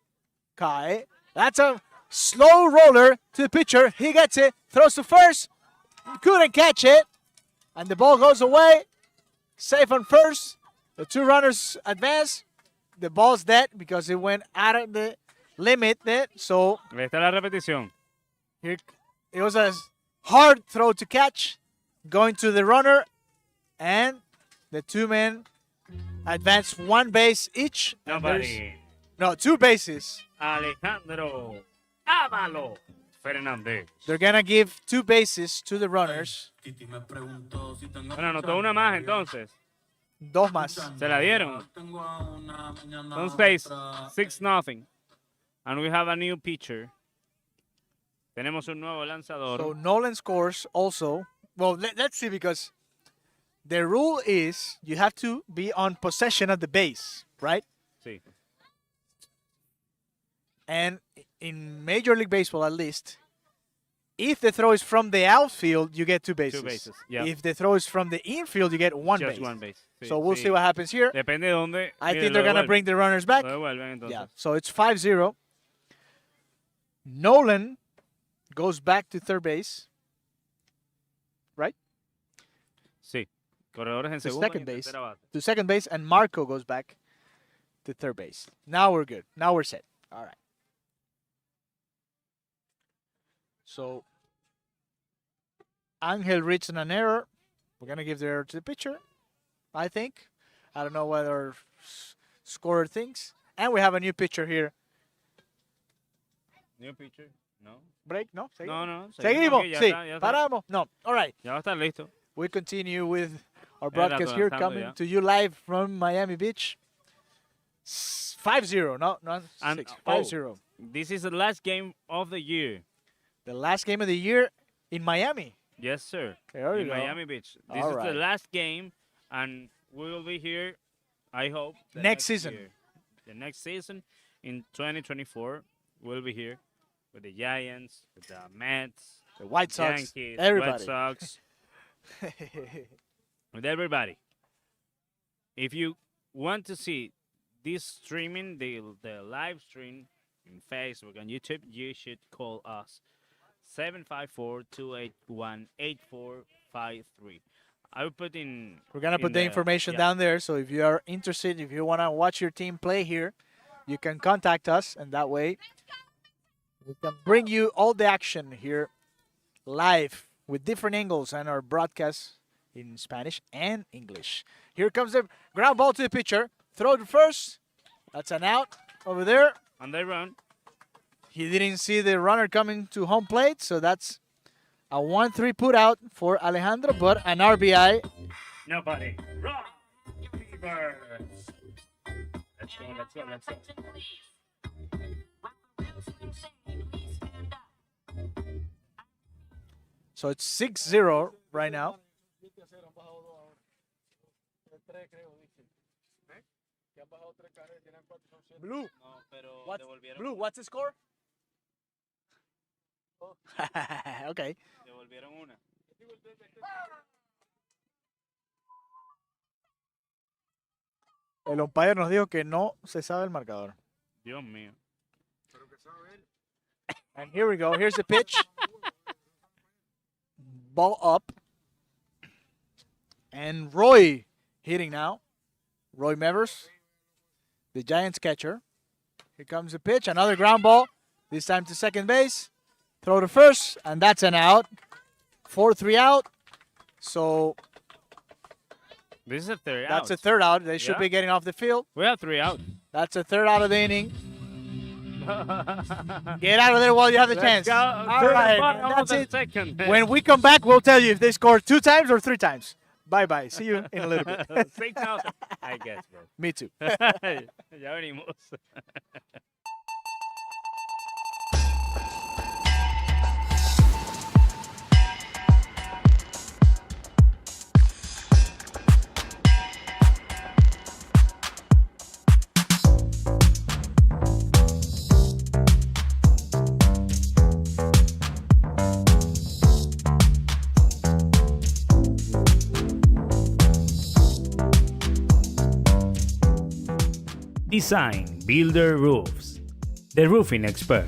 Kai. That's a slow roller to the pitcher. He gets it, throws to first. Couldn't catch it. And the ball goes away. Safe on first. The two runners advance. The ball's dead because it went out of the limit there. So Ahí está la repetición. here it was a hard throw to catch. Going to the runner. And the two men advance one base each. And there's- Nobody. No, two bases. Alejandro. Ávalo. Fernández. They're going to give two bases to the runners. Titi me preguntó si tengo Bueno, anotó una más entonces. Dos más. Se la dieron. Tengo a una mañana Son 6. otra. 6-0. And we have a new pitcher. Tenemos un nuevo lanzador. So Nolan scores also. Well, let's see, because the rule is you have to be on possession of the base, right? Sí. And in Major League Baseball, at least, If the throw is from the outfield, you get two bases. Two bases. Yeah. If the throw is from the infield, you get one Just base. one base. Sí, So we'll sí. see what happens here. Depende de dónde. I mire, think lo they're going to devuelven. bring the runners back. Lo devuelven entonces. Yeah. So it's 5-0. Nolan goes back to third base. Right? Sí. Corredores en To segunda y second en base. tercera base. To second base, and Marco goes back to third base. Now we're good. Now we're set. All right. So Angel reached an error. We're going to give the error to the pitcher, I think. I don't know whether scorer thinks. And we have a new pitcher here. New pitcher. No. Break? No? No, no. Seguimos. aquí, ya Sí. está, ya está. Paramos. No. All right. Ya va a estar listo. We continue with our Era broadcast here, lanzando coming ya. to you live from Miami Beach. 5-0. No, not And- 6. oh. 5-0. This is the last game of the year. The last game of the year in Miami. Yes, sir. There you in go. Miami Beach. This All is right. the last game, and we will be here, I hope. the Next season. year. The next season in 2024, we'll be here with the Giants, with the Mets, The White Sox. Yankees, Everybody. Red Sox, with everybody. If you want to see this streaming, the live stream in Facebook and YouTube, you should call us 754-281-8453. I will put in. We're going to in put the information yeah. down there. So if you are interested, if you want to watch your team play here, you can contact us. And that way, we can bring you all the action here live with different angles and our broadcasts in Spanish and English. Here comes the ground ball to the pitcher. Throw to first. That's an out over there. And they run. He didn't see the runner coming to home plate. So that's a 1-3 put out for Alejandro, but an RBI. Nobody. Run. Fever. Let's go, let's go, let's go. So it's 6-0 right now. Blue. What's, Blue, what's the score? Okay. Devolvieron una. El umpire nos dijo que no se sabe el marcador. Dios mío. And here we go. Here's the pitch. Ball up. And Roy hitting now. Roy Mevers, the Giants catcher. Here comes the pitch. Another ground ball. This time to second base. Throw to first. And that's an out. 4-3 out. So This is a third out. that's a third out. They should Yeah. be getting off the field. We have 3 out. That's a third out of the inning. Get out of there while you have the Let's chance. go All to the right. bottom of That's the it. second. When we come back, we'll tell you if they scored 2 times or 3 times. Bye-bye. See you in a little bit. 6,000. I guess, bro. Me too. Ya venimos. Design Builder Roofs. The roofing expert.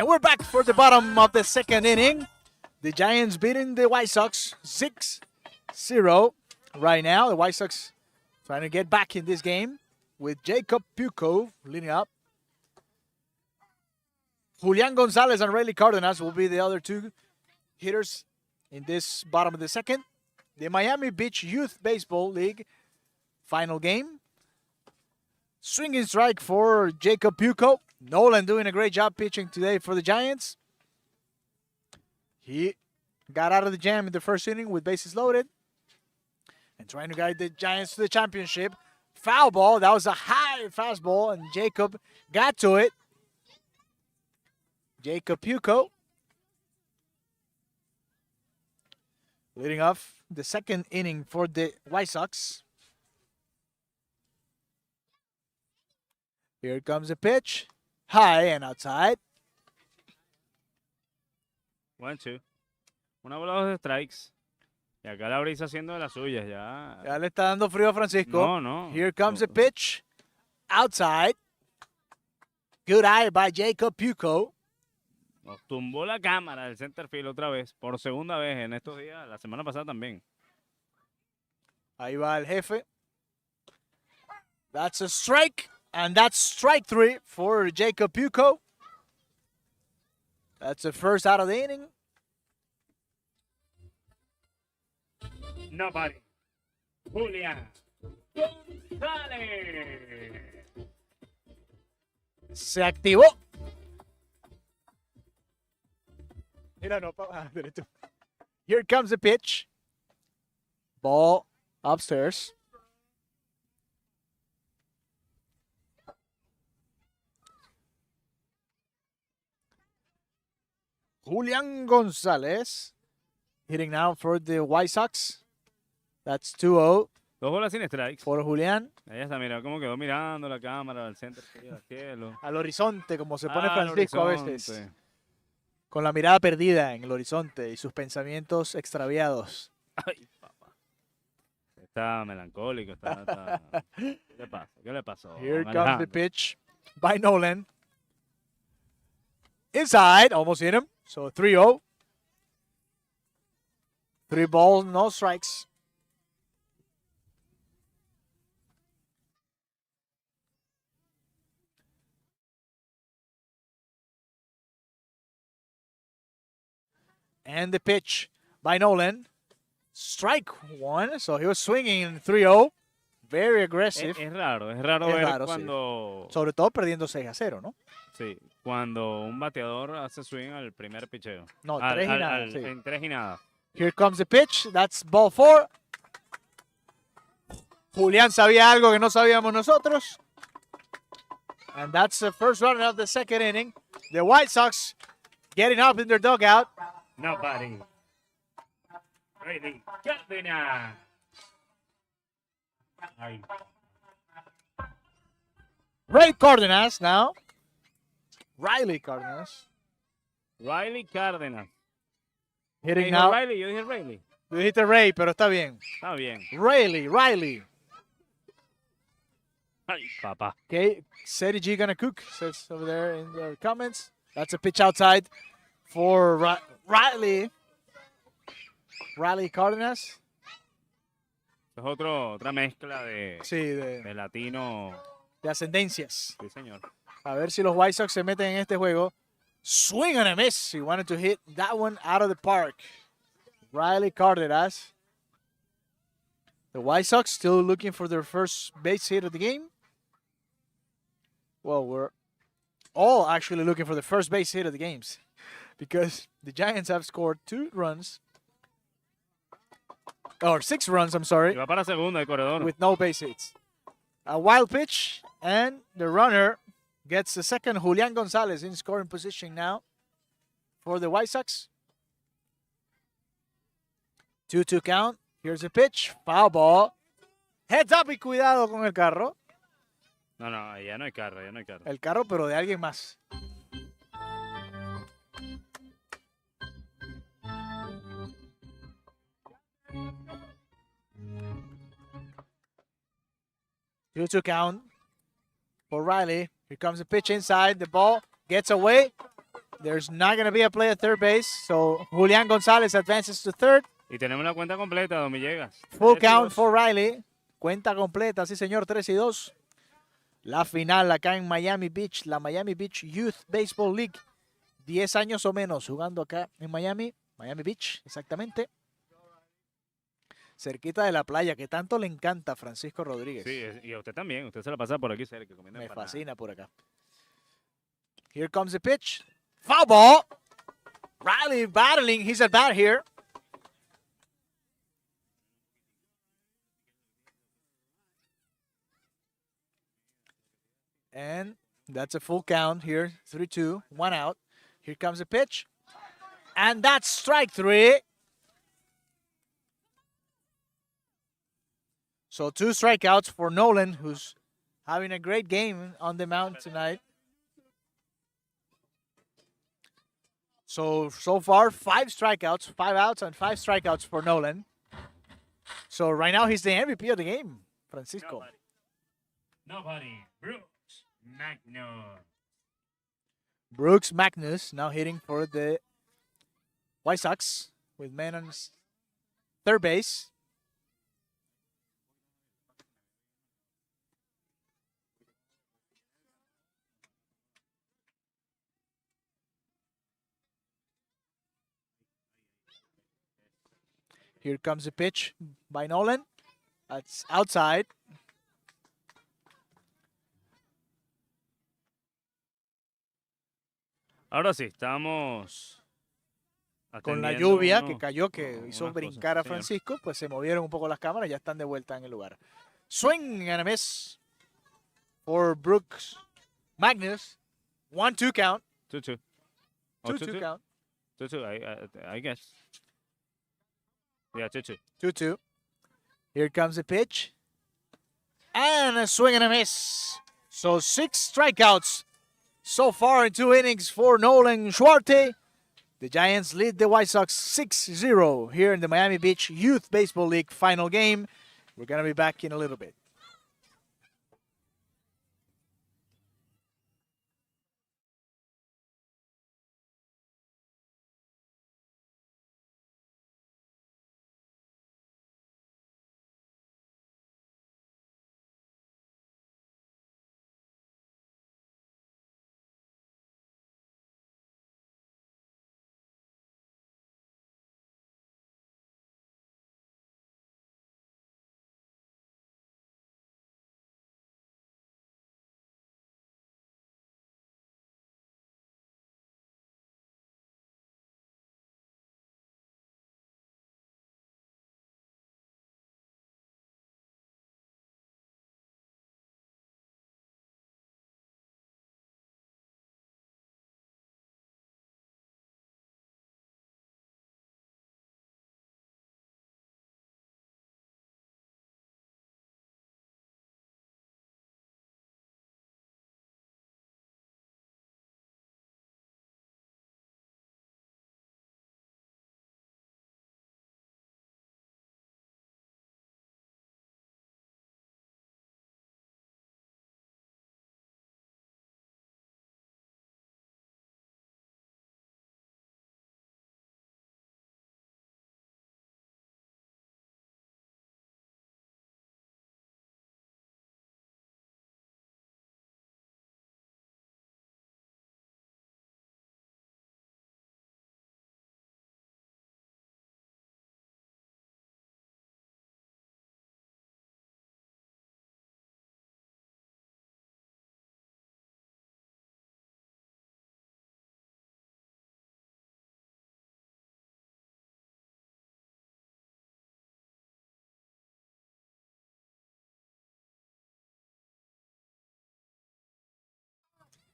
And we're back for the bottom of the second inning. The Giants beating the White Sox 6-0 right now. The White Sox trying to get back in this game with Jacob Pucko leading up. Julian Gonzalez and Rayleigh Cardenas will be the other two hitters in this bottom of the second. The Miami Beach Youth Baseball League final game. Swinging strike for Jacob Pucko. Nolan doing a great job pitching today for the Giants. He got out of the jam in the first inning with bases loaded and trying to guide the Giants to the championship. Foul ball. That was a high fastball, and Jacob got to it. Jacob Pucko leading off the second inning for the White Sox. Here comes a pitch. High and outside. 1-2. Una bola, 2 strikes. Y acá la brisa haciendo de las suyas. Ya. Ya le está dando frío a Francisco. No. Here comes a pitch. Outside. Good eye by Jacob Pucko. Nos tumbó la cámara del center field otra vez. Por segunda vez en estos días. La semana pasada también. Ahí va el jefe. That's a strike. And that's strike 3 for Jacob Pucko. That's the first out of the inning. Nobody. Julian Gonzalez. Se activó. Mira, no, derecho. Here comes the pitch. Ball upstairs. Julian Gonzalez hitting now for the White Sox. That's 2-0 2 bolas sin strikes. for Julián. Ahí está, mira cómo quedó mirando la cámara del center field al cielo. Al horizonte, como se pone Al Francisco a horizonte. veces. Con la mirada perdida en el horizonte y sus pensamientos extraviados. Ay, papá. Está melancólico. ¿Qué le pasa? ¿Qué le pasó? Here don comes the Alejandro? pitch by Nolan. Inside, almost hit him. So 3-0. 3 balls, no strikes. And the pitch by Nolan. Strike 1. So he was swinging in 3-0. Very aggressive. Es raro Es ver raro, sí. cuando, Sobre todo perdiendo 6-0, ¿no? sí, cuando un bateador hace swing al primer picheo. No, 3 y nada. sí. En 3 y nada. Here comes the pitch. That's ball 4. Julián sabía algo que no sabíamos nosotros. And that's the first run of the second inning. The White Sox getting up in their dugout. Nobody. Rayleigh Cardenas. Ay, Ray Cardenas now. Riley Cardenas. Riley Cárdenas. Hitting Dijo now. Riley, yo dije Riley. Tú dijiste Ray, pero está bien. Está bien. Riley. Ay, papá. Okay, Seti G gonna cook, says over there in the comments. That's a pitch outside for Riley Cardenas. Es otra mezcla de Sí, de latino. ascendencias. Sí, señor. A ver si los White Sox se meten en este juego. Swing and a miss. He wanted to hit that one out of the park. Riley Cardenas. The White Sox still looking for their first base hit of the game. Well, we're all actually looking for the first base hit of the games because the Giants have scored 2 runs. Or 6 runs, I'm sorry, Y va para segunda el corredor. with no base hits. A wild pitch, and the runner gets the second. Julian Gonzalez in scoring position now for the White Sox. 2-2 count. Here's a pitch. Foul ball. Heads up y cuidado con el carro. No, ya no hay carro. El carro, pero de alguien más. Two count for Riley. Here comes the pitch inside. The ball gets away. There's not going to be a play at third base, so Julian Gonzalez advances to third. Y tenemos la cuenta completa, don Villegas. Full 3 y count 2. for Riley. Cuenta completa, sí señor, 3-2. La final acá en Miami Beach, la Miami Beach Youth Baseball League. 10 años o menos jugando acá en Miami Beach, exactamente. Cerquita de la playa, que tanto le encanta a Francisco Rodríguez. Sí, y a usted también. Usted se la pasa por aquí cerca. comiendo Me empanadas. fascina por acá. Here comes the pitch. Foul ball. Riley battling his at bat here. And that's a full count here. 3-2, 1 out. Here comes the pitch. And that's strike 3. So 2 strikeouts for Nolan, who's having a great game on the mound tonight. So far, 5 strikeouts, 5 outs, and 5 strikeouts for Nolan. So right now, he's the MVP of the game, Francisco. Nobody. Brooks Magnus. Brooks Magnus now hitting for the White Sox with men on third base. Here comes the pitch by Nolan. That's outside. Ahora sí, estamos Con la atendiendo lluvia que unos- cayó, que unas hizo cosas, brincar a señor. Francisco, pues se movieron un poco las cámaras, ya están de vuelta en el lugar. Swing and a miss for Brooks Magnus. 1-2 count. 2-2. Oh, 2-2 count. 2-2, I guess. Yeah, 2-2. 2-2. Here comes the pitch. And a swing and a miss. So 6 strikeouts so far in 2 innings for Nolan Schwarte. The Giants lead the White Sox 6-0 here in the Miami Beach Youth Baseball League final game. We're going to be back in a little bit.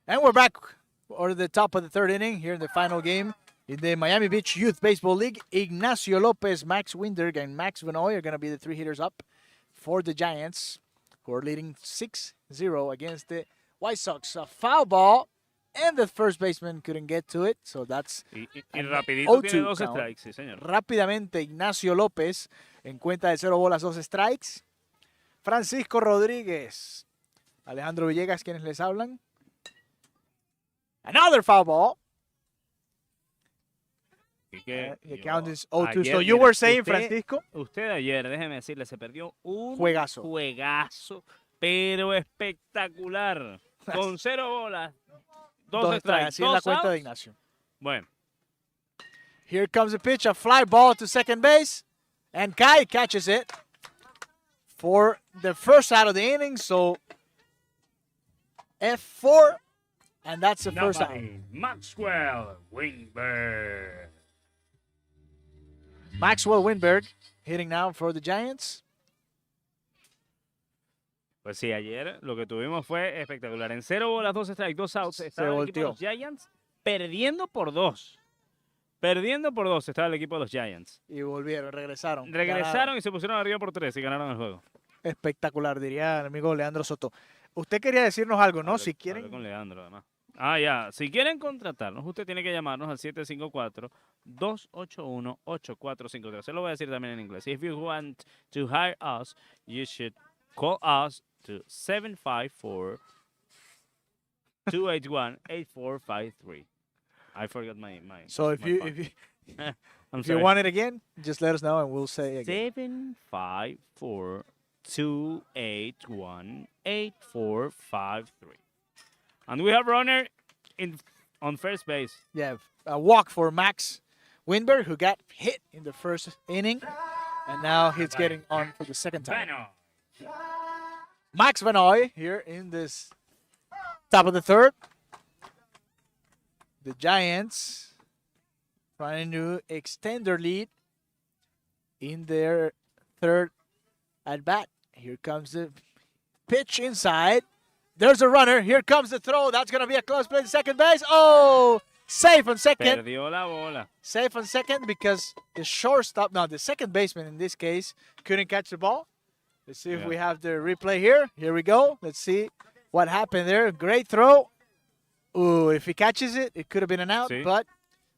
And we're back for the top of the 3rd inning here in the final game in the Miami Beach Youth Baseball League. Ignacio Lopez, Max Winderg, and Max Vanoy are going to be the 3 hitters up for the Giants, who are leading 6-0 against the White Sox. A foul ball, and the first baseman couldn't get to it, so that's Y an rapidito tiene 0-2 2 count. strikes, sí, señor. Rápidamente Ignacio López en cuenta de 0 bolas, 2 strikes. Francisco Rodríguez, Alejandro Villegas, quienes les hablan. Another foul ball. que The yo count is 0-2. So ayer, you mira, were saying, usted- Francisco, Usted ayer, déjeme decirle, se perdió un Juegazo. juegazo, pero espectacular. Con 0 bolas, 2 dos strikes. strikes, Así es la 2 cuenta de outs. Ignacio. Bueno, Here comes a pitch, a fly ball to second base, and Kai catches it for the first out of the inning. So F4, and that's the first out. Nobody. Maxwell Wingberg. Maxwell Winberg hitting now for the Giants. pues sí, ayer lo que tuvimos fue espectacular. En 0 bolas, 2 strikes, 2 outs, estaba el equipo de los Giants perdiendo por 2. Perdiendo por 2 estaba el equipo de los Giants. Y volvieron, regresaron. Regresaron Ganaron. y se pusieron arriba por 3 y ganaron el juego. Espectacular, diría el amigo Leandro Soto. Usted quería decirnos algo, ¿no? Hablé- Si hablé quieren. con Leandro, además. Ah, ya. Si quieren contratarnos, usted tiene que llamarnos al 754-281-8453. Se lo voy a decir también en inglés. If you want to hire us, you should call us to 754-281-8453. I forgot my So if my you phone. if you, I'm if you sorry. want it again, just let us know and we'll say it again. 754-281-8453. And we have runner on first base. Yeah, a walk for Max Winberg, who got hit in the first inning, and now he's getting on for the second time. Vano. Max Vanoy here in this top of the third. The Giants trying to extend their lead in their third at bat. Here comes the pitch inside. There's a runner. Here comes the throw. That's going to be a close play to second base. Oh, safe on second. Perdió la bola. Safe on second because the shortstop, no, the second baseman in this case, couldn't catch the ball. Let's see if Yeah. we have the replay here. Here we go. Let's see what happened there. Great throw. Ooh, if he catches it, it could have been an out, Sí. but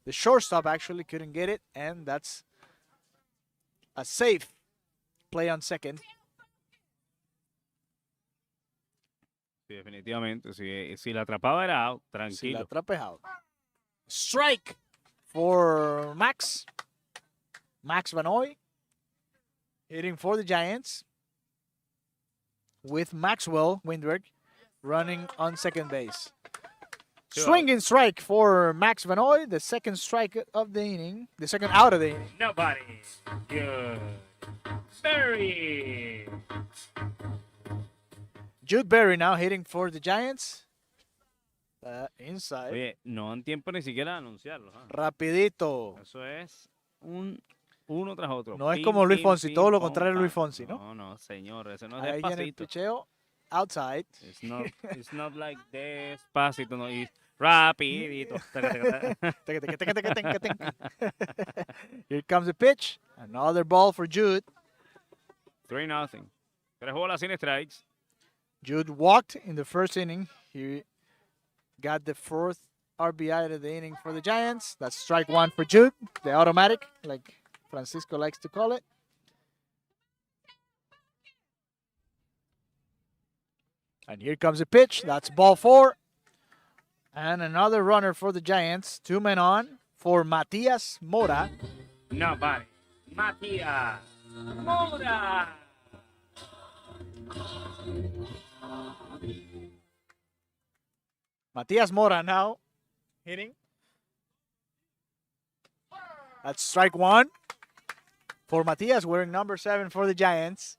the shortstop actually couldn't get it, and that's a safe play on second. Sí, definitivamente. Si la atrapaba era out, Si la tranquilo. atrapa es out. Strike for Max. Max Vanoy hitting for the Giants with Maxwell Windberg running on second base. Two Swinging strike for Max Vanoy, the second strike of the inning, the second out of the inning. Nobody. Good. Berry. Jude Berry now hitting for the Giants. Inside. Oye, no dan tiempo ni siquiera de anunciarlo. ¿ah? Rapidito. Eso es uno tras otro. No es Pim, como Luis pim, Fonsi, pim, todo lo pum, contrario a Luis pam. Fonsi, ¿no? No, no, señor, ese no es Ahí viene el despacito. picheo. Outside. It's not like despacito, no, it's rapidito. Here comes the pitch. Another ball for Jude. 3-0. 3 bolas sin strikes. Jude walked in the first inning. He got the fourth RBI of the inning for the Giants. That's strike one for Jude, the automatic, like Francisco likes to call it. And here comes the pitch. That's ball 4. And another runner for the Giants. 2 men on for Matias Mora. Nobody. Matías Mora. Matias Mora now hitting. That's strike 1 for Matias, wearing number 7 for the Giants.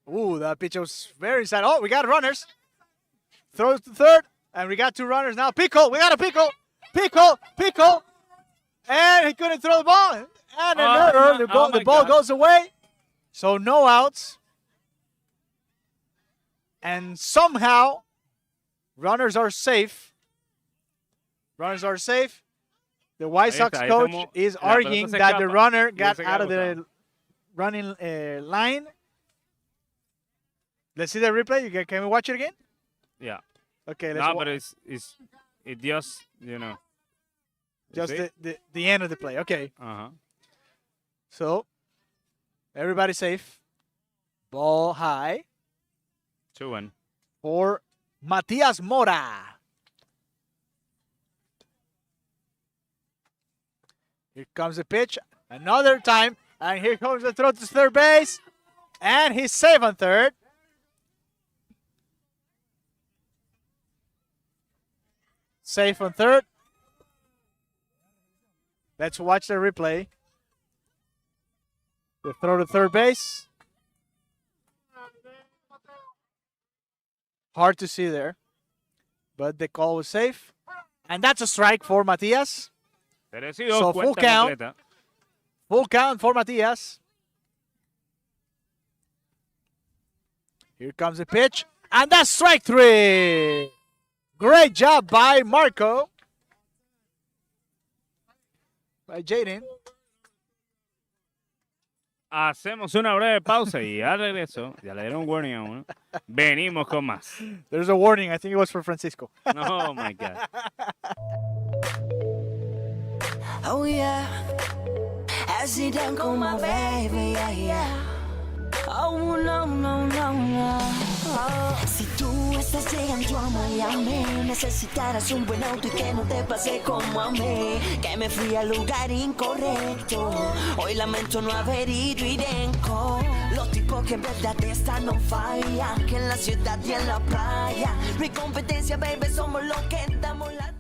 Ooh, that pitch was very inside. Oh, we got runners. Throws to third, and we got 2 runners now. Pickle, we got a pickle. Pickle. And he couldn't throw the ball. And another, oh the my ball God. goes away. So no outs. And somehow, runners are safe. The White Ahí Sox está, ahí coach estamos. is La pelota arguing se that the escapa runner y él got se out queda of the botado. running line. Let's see the replay. Can we watch it again? Yeah. Okay, let's No, watch. but it just, you know. You Just see? the end of the play. Okay, Uh-huh. so everybody safe. Ball high 2-1. for Matias Mora. Here comes the pitch. Another time. And here comes the throw to third base. And he's safe on third. Safe on third. Let's watch the replay. The throw to third base. Hard to see there. But the call was safe. And that's a strike for Matias. Merecido, So, full cuenta count. completa. Full count for Matias. Here comes the pitch. And that's strike three. Great job by Marco. By Jaden. Hacemos una breve pausa y al regreso, ya le dieron warning a uno, venimos con más. There's a warning. I think it was for Francisco. Oh my God. Oh yeah, I sit down con my baby, yeah, yeah. Oh no, no, no, no. Oh. Si tú estás llegando a Miami, necesitarás un buen auto y que no te pase como a mí, que me fui al lugar incorrecto. Hoy lamento no haber ido irenco. Los tipos que en verdad están no fallan, que en la ciudad y en la playa no hay competencia, baby, somos los que damos la.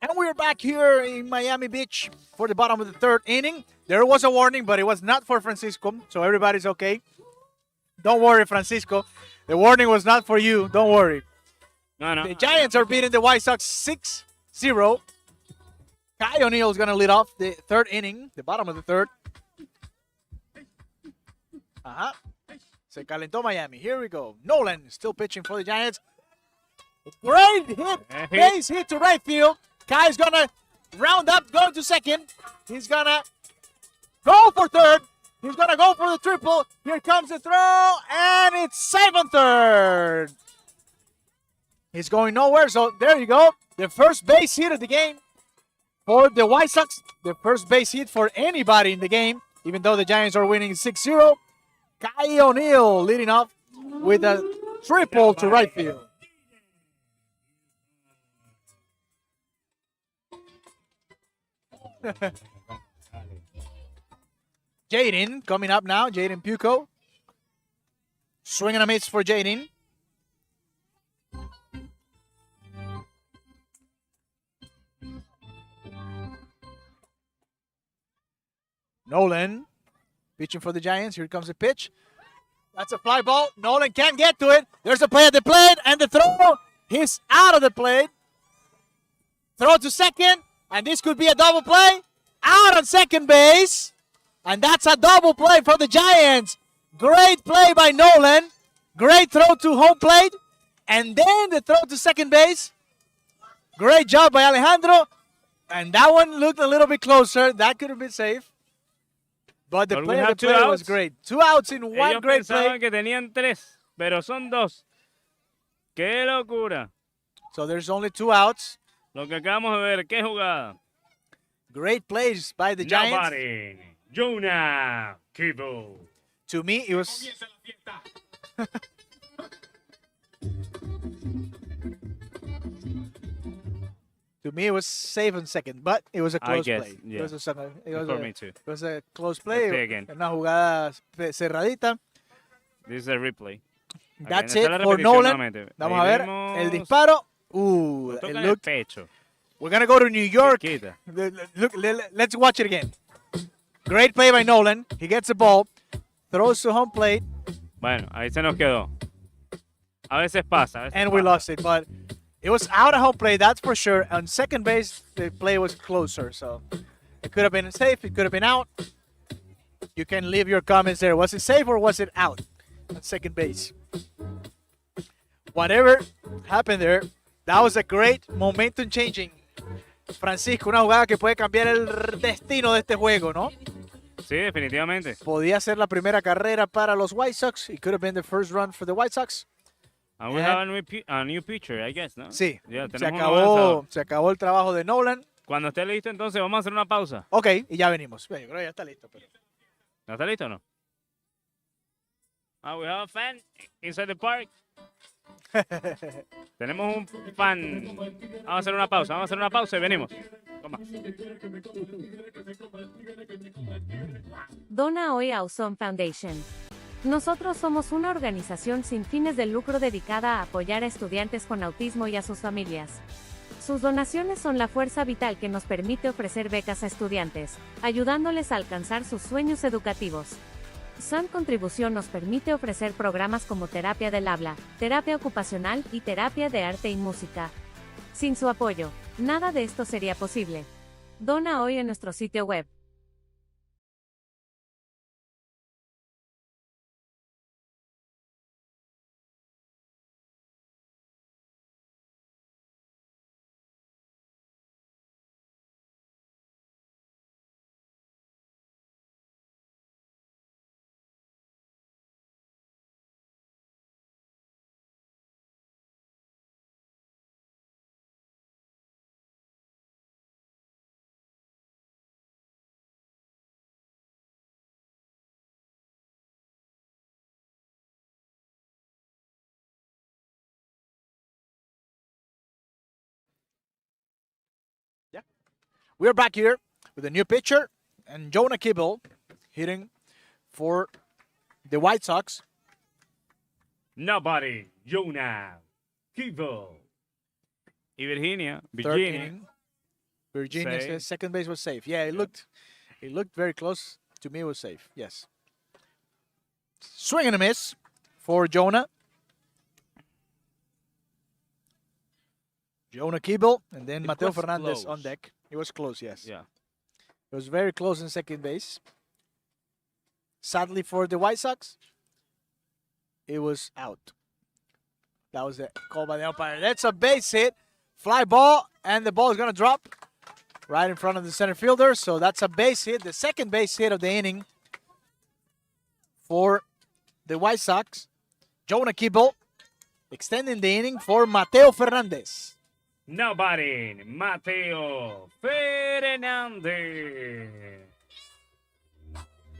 And we're back here in Miami Beach for the bottom of the third inning. There was a warning, but it was not for Francisco, so everybody's okay. Don't worry, Francisco. The warning was not for you. Don't worry. No, no. The Giants are beating the White Sox 6-0. Kai O'Neill is going to lead off the third inning, the bottom of the third. Se calentó Miami. Here we go. Nolan still pitching for the Giants. Great hit. Base hit to right field. Kai's going to round up, going to second. He's going to go for third. He's going to go for the triple. Here comes the throw, and it's safe on third. He's going nowhere, so there you go. The first base hit of the game for the White Sox. The first base hit for anybody in the game, even though the Giants are winning 6-0. Kai O'Neill leading off with a triple to right field. Jaden coming up now. Jaden Puco. Swing and a miss for Jaden. Nolan pitching for the Giants. Here comes the pitch. That's a fly ball. Nolan can't get to it. There's a play at the plate, and the throw He's out of the plate. Throw to second, and this could be a double play. Out on second base, and that's a double play for the Giants. Great play by Nolan. Great throw to home plate, and then the throw to second base. Great job by Alejandro, and that one looked a little bit closer. That could have been safe. But the But we play, have the two play was outs. great. 2 outs in one Ellos great pensaban play. que tenían 3, pero son 2. ¡Qué locura! So there's only 2 outs. Lo que acabamos de ver, qué jugada. Great plays by the Giants. Nobody. Jonah Kibble. To me, it was safe on second, but it was a I close guess, play. yeah. It was For a, me too. it was a close Let's play play. again. Una jugada cerradita. This is a replay. That's Again, it está la for repetición Nolan. nuevamente. Vamos Ahí a ver vemos- el disparo. Lo It toca en el looked. pecho. We're gonna go to New York. Quita. Let's watch it again. Great play by Nolan. He gets the ball, throws to home plate, Bueno, ahí se nos quedó. A veces pasa. A veces and we pasa. lost it. But it was out of home plate, that's for sure. On second base, the play was closer, so it could have been safe. It could have been out. You can leave your comments there. Was it safe or was it out on second base? Whatever happened there, that was a great momentum changing. Francisco, una jugada que puede cambiar el destino de este juego, ¿no? Sí, definitivamente. Podía ser la primera carrera para los White Sox. It could have been the first run for the White Sox. And we have a new pitcher, I guess, ¿no? Sí, Ya, se tenemos un nuevo lanzador. acabó el trabajo de Nolan. Cuando esté listo, entonces vamos a hacer una pausa. Ok, y ya venimos. Yo creo que ya está listo. Pero... ¿No está listo o no? We have a fan inside the park. Tenemos un fan. Vamos a hacer una pausa y venimos. Toma. Dona hoy a Awesome Foundation. Nosotros somos una organización sin fines de lucro dedicada a apoyar a estudiantes con autismo y a sus familias. Sus donaciones son la fuerza vital que nos permite ofrecer becas a estudiantes, ayudándoles a alcanzar sus sueños educativos. Sun Contribución nos permite ofrecer programas como terapia del habla, terapia ocupacional y terapia de arte y música. Sin su apoyo, nada de esto sería posible. Dona hoy en nuestro sitio web. We're back here with a new pitcher and Jonah Kibble hitting for the White Sox. Nobody. Jonah Kibble. Y Virginia. Third inning. Virginia Safe. says second base was safe. Yeah, it looked very close. To me, it was safe. Yes. Swing and a miss for Jonah. Jonah Kibble and then It Mateo was Fernandez on close. deck. It was close, yes. Yeah. It was very close in second base. Sadly for the White Sox, it was out. That was it. Called by the umpire. That's a base hit. Fly ball, and the ball is going to drop right in front of the center fielder. So that's a base hit, the second base hit of the inning for the White Sox. Jonah Kibble extending the inning for Mateo Fernandez. Nobody. Mateo Fernández.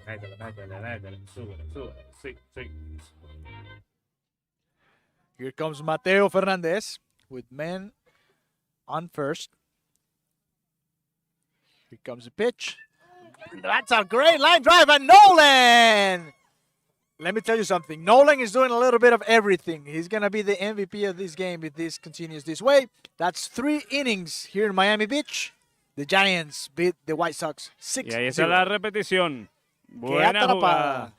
Métele. Súbele. Sí. Here comes Mateo Fernandez with men on first. Here comes the pitch. That's a great line drive by Nolan. Let me tell you something. Nolan is doing a little bit of everything. He's going to be the MVP of this game if this continues this way. That's 3 innings here in Miami Beach. The Giants beat the White Sox 6-0. Y ahí está la repetición. Qué Buena atrapada. jugada.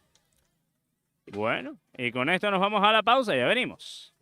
Bueno, y con esto nos vamos a la pausa y ya venimos.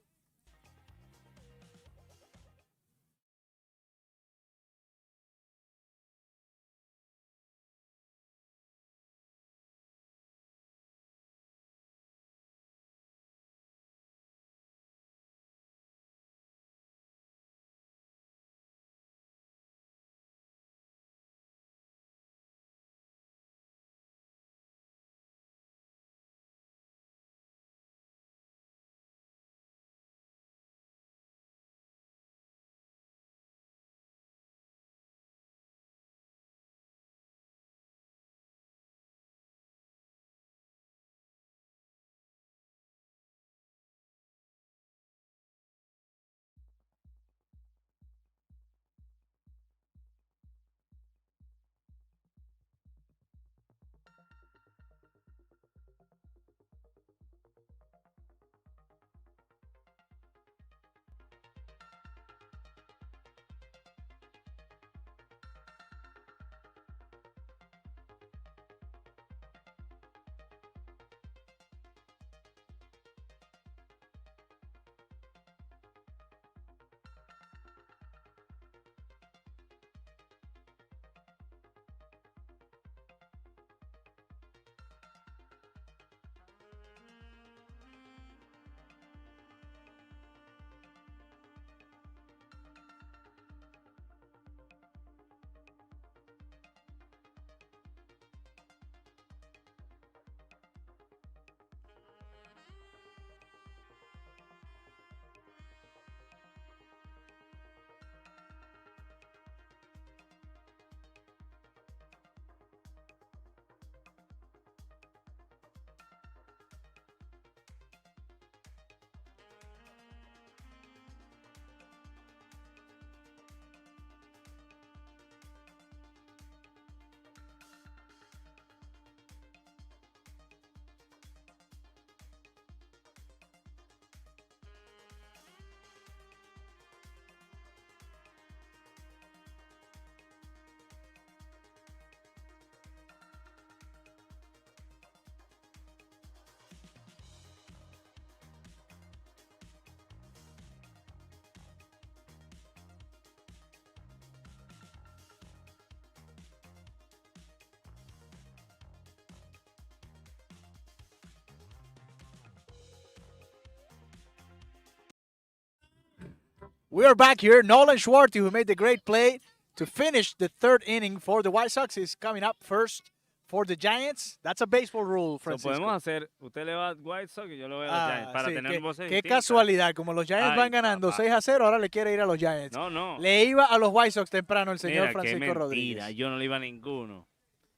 We are back here. Nolan Schwartz, who made the great play to finish the third inning for the White Sox, is coming up first for the Giants. That's a baseball rule, Lo Francisco. podemos hacer. Usted le va a White Sox y yo le voy a los Giants. Para sí, tener voces qué distintas. casualidad. Como los Giants Ay, van ganando papá. 6-0, ahora le quiere ir a los Giants. No, no. Le iba a los White Sox temprano el señor Mira, qué Francisco mentira. Rodríguez. Yo no le iba a ninguno.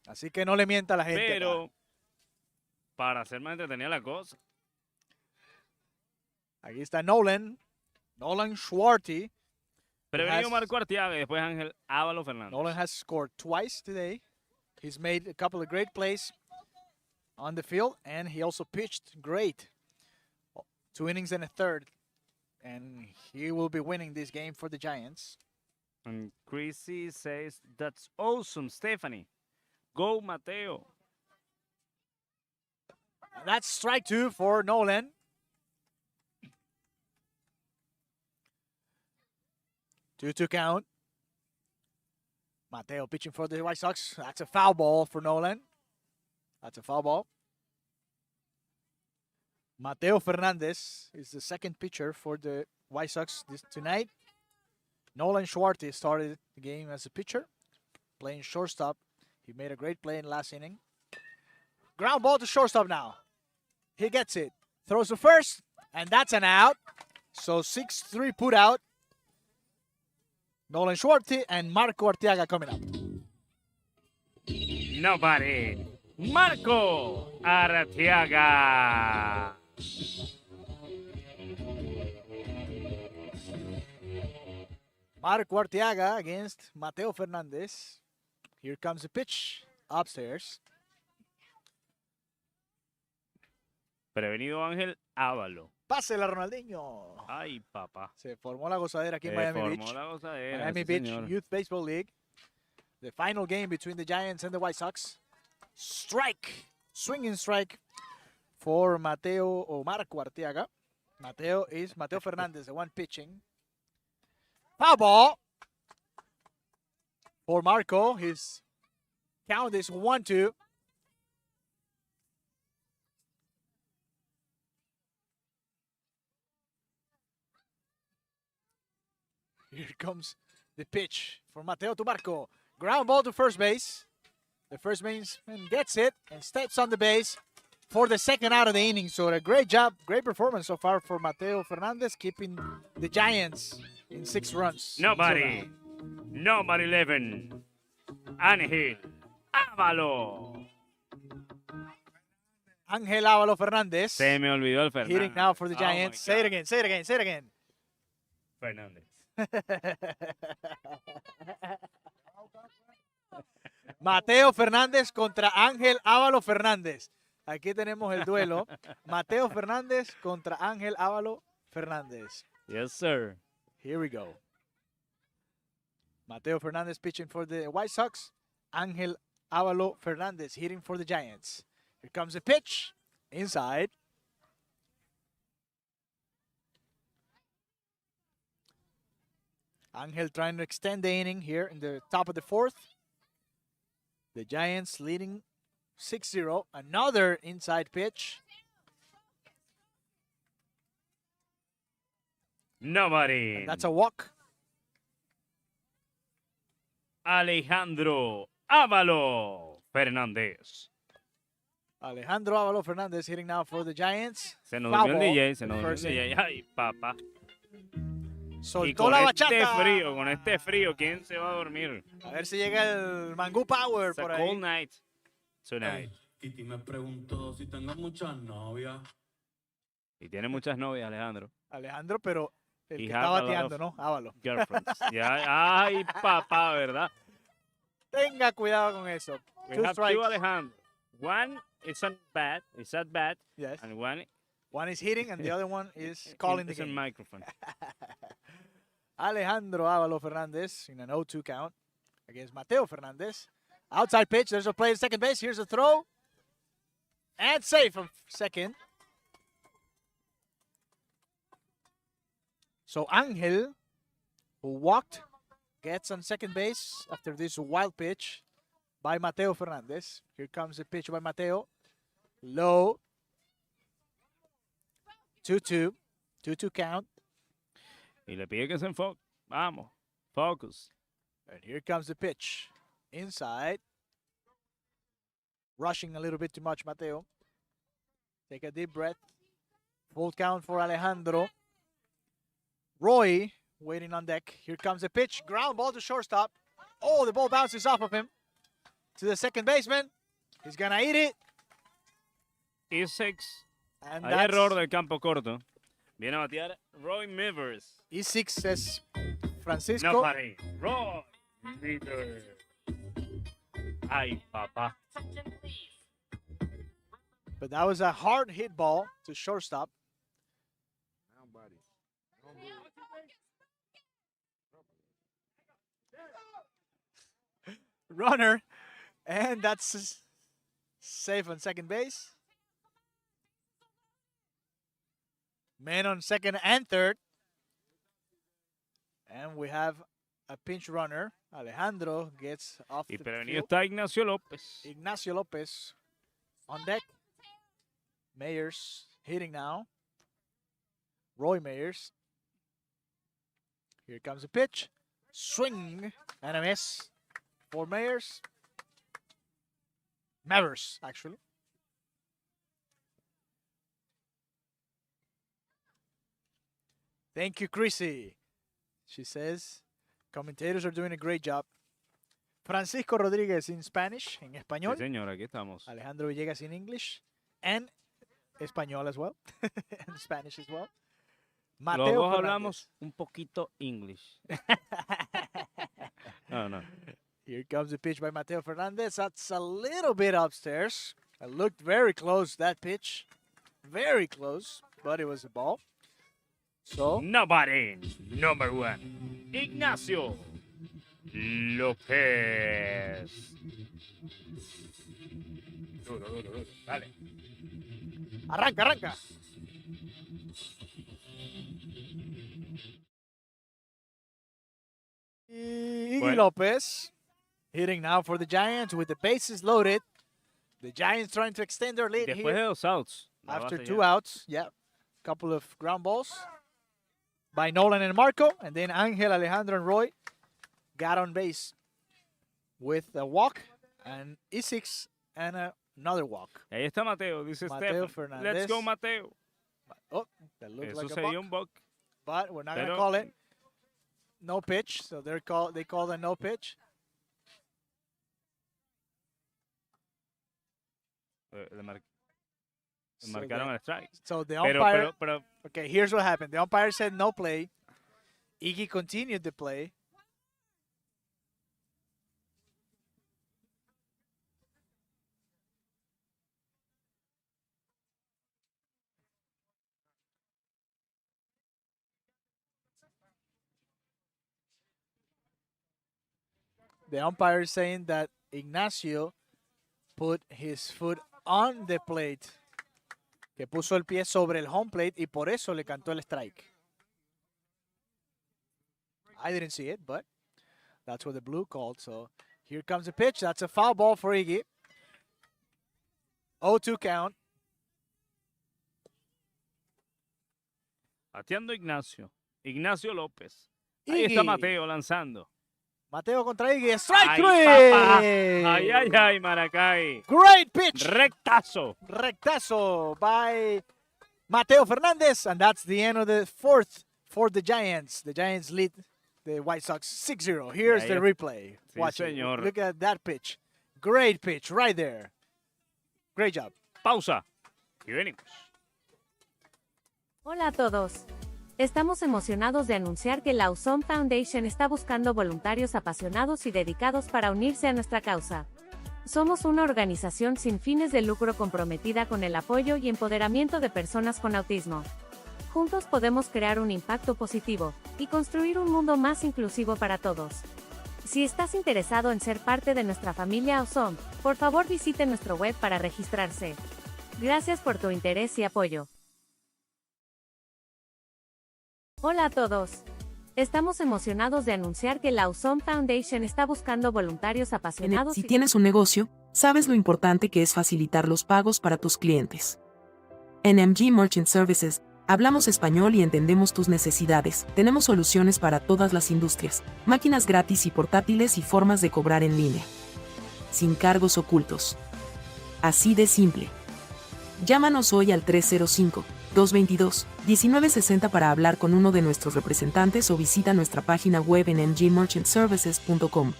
Así que no le mienta a la gente. Pero, para hacer más entretenida la cosa. Aquí está Nolan Schwartz. Prevenido Marco Arteaga y después Ángel Ávalo Fernández. Nolan has scored twice today. He's made a couple of great plays on the field, and he also pitched great. 2 innings and a third, and he will be winning this game for the Giants. And Chrissy says, that's awesome, Stephanie. Go, Mateo. That's strike 2 for Nolan. Two count. Mateo pitching for the White Sox. That's a foul ball for Nolan. That's a foul ball. Mateo Fernandez is the second pitcher for the White Sox tonight. Nolan Schwartz started the game as a pitcher, playing shortstop. He made a great play in the last inning. Ground ball to shortstop now. He gets it. Throws to first, and that's an out. So 6-3 put out. Nolan Schwartz and Marco Arteaga coming up. Nobody. Marco Arteaga. Marco Arteaga against Mateo Fernandez. Here comes the pitch upstairs. Prevenido Ángel Ávalo. Pásela, Ronaldinho. Ay, papá. Se formó la gozadera aquí en Se Miami formó Beach. la gozadera, Miami sí, Beach señor. Youth Baseball League. The final game between the Giants and the White Sox. Strike. Swinging strike for Mateo or Marco Arteaga. Mateo Fernandez, the one pitching. Foul ball for Marco. His count is 1-2. Here comes the pitch for Mateo to Marco. Ground ball to first base. The first baseman gets it and steps on the base for the second out of the inning. So a great job, great performance so far for Mateo Fernandez, keeping the Giants in 6 runs. Nobody. Number 11. Ángel Ávalo. Ángel Ávalo Fernandez Se me olvidó el Fernández. hitting now for the Oh Giants. my Say it God. again, say it again, say it again. Fernández. Mateo Fernández contra Ángel Ávalo Fernández. Aquí tenemos el duelo. Mateo Fernández contra Ángel Ávalo Fernández. Yes, sir. Here we go. Mateo Fernandez pitching for the White Sox. Ángel Ávalo Fernández hitting for the Giants. Here comes the pitch. Inside. Ángel trying to extend the inning here in the top of the 4th. The Giants leading 6-0. Another inside pitch. Nobody. And that's a walk. Alejandro Ávalo Fernández. Alejandro Ávalo Fernández hitting now for the Giants. Se nos Foul durmió el ball DJ, se in nos the durmió el first DJ. inning. Ay, papá. Y Soltó con la este bachata. con este frío, ¿quién se va a dormir? A ver si llega el Mangú Power It's a por cold ahí. night tonight. Titi me preguntó si tengo muchas novias. Y tiene muchas novias, Alejandro. Alejandro, pero el He que had está a lot bateando, of- ¿no? Ávalo. Girlfriends. Ya, ay, papá, ¿verdad? Tenga cuidado con eso. We 2 have strikes. two Alejandro. One is at bat, Yes. and one One is hitting and the other one is calling the is on game. microphone. Alejandro Ávalo Fernández in an 0-2 count against Mateo Fernández. Outside pitch. There's a play at second base. Here's a throw. And safe from second. So Ángel, who walked, gets on second base after this wild pitch by Mateo Fernández. Here comes the pitch by Mateo. Low. 2-2. 2-2 count. Y le pide que se enfoque. Vamos. Focus. And here comes the pitch. Inside. Rushing a little bit too much, Mateo. Take a deep breath. Full count for Alejandro. Roy waiting on deck. Here comes the pitch. Ground ball to shortstop. Oh, the ball bounces off of him. To the second baseman. He's going to eat it. Y 6. And Hay that's error del campo corto. Viene a batear Roy Mivers. E6 says Francisco. Nobody. Roy Mivers. Ay, papá. But that was a hard hit ball to shortstop. Nobody. Runner. And that's safe on second base. Man on second and third. And we have a pinch runner. Alejandro gets off Y the prevenido field. está Ignacio López. Ignacio Lopez on deck. Mayers hitting now. Roy Mayers. Here comes the pitch. Swing and a miss for Mayers. Mavers, actually. Thank you, Chrissy. She says, commentators are doing a great job. Francisco Rodríguez in Spanish, en Sí, español. señor, aquí estamos. Alejandro Villegas in English and español as well, and Spanish as well. Los Mateo dos Fernández. hablamos un poquito English. No. Here comes the pitch by Mateo Fernandez. That's a little bit upstairs. It looked very close, that pitch. Very close, but it was a ball. So, Nobody. Number 1. Ignacio López. Duro. Dale. arranca. Iggy Bueno. Lopez hitting now for the Giants with the bases loaded. The Giants trying to extend their lead Después here de 2 outs. la after base 2 ya. outs. Yeah, couple of ground balls by Nolan and Marco, and then Angel, Alejandro, and Roy got on base with a walk and E6 and another walk. Ahí está Mateo, dice Mateo Stefan. Let's Fernández. go, Mateo. Oh, that looked Eso like a sería buck, un buck. but we're not going to Pero- call it. No pitch, so they call it no pitch. Le So marcaron el strike. So the Pero, umpire. pero, Okay, here's what happened. The umpire said no play. Iggy continued the play. The umpire is saying that Ignacio put his foot on the plate. Que puso el pie sobre el home plate y por eso le cantó el strike. I didn't see it, but that's what the blue called. So here comes the pitch. That's a foul ball for Iggy. 0-2 count. bateando Ignacio. Ignacio López. Ahí está Iggy. Mateo lanzando. Mateo contra Iggy. Strike Ay, three. papá. Ay, Maracay. Great pitch. Rectazo. Rectazo by Mateo Fernandez. And that's the end of the fourth for the Giants. The Giants lead the White Sox 6-0. Here's ahí the es- replay. Sí, Watch it. señor. Look at that pitch. Great pitch right there. Great job. Pausa. Y venimos. Hola a todos. Estamos emocionados de anunciar que la Awesome Foundation está buscando voluntarios apasionados y dedicados para unirse a nuestra causa. Somos una organización sin fines de lucro comprometida con el apoyo y empoderamiento de personas con autismo. Juntos podemos crear un impacto positivo y construir un mundo más inclusivo para todos. Si estás interesado en ser parte de nuestra familia Awesome, por favor visite nuestro web para registrarse. Gracias por tu interés y apoyo. Hola a todos. Estamos emocionados de anunciar que la Awesome Foundation está buscando voluntarios apasionados Si y tienes un negocio, sabes lo importante que es facilitar los pagos para tus clientes. En MG Merchant Services, Hablamos español y entendemos tus necesidades. Tenemos soluciones para todas las industrias, máquinas gratis y portátiles y formas de cobrar en línea. Sin cargos ocultos. Así de simple. Llámanos hoy al 305-222-1960 para hablar con uno de nuestros representantes o visita nuestra página web en mgmerchantservices.com.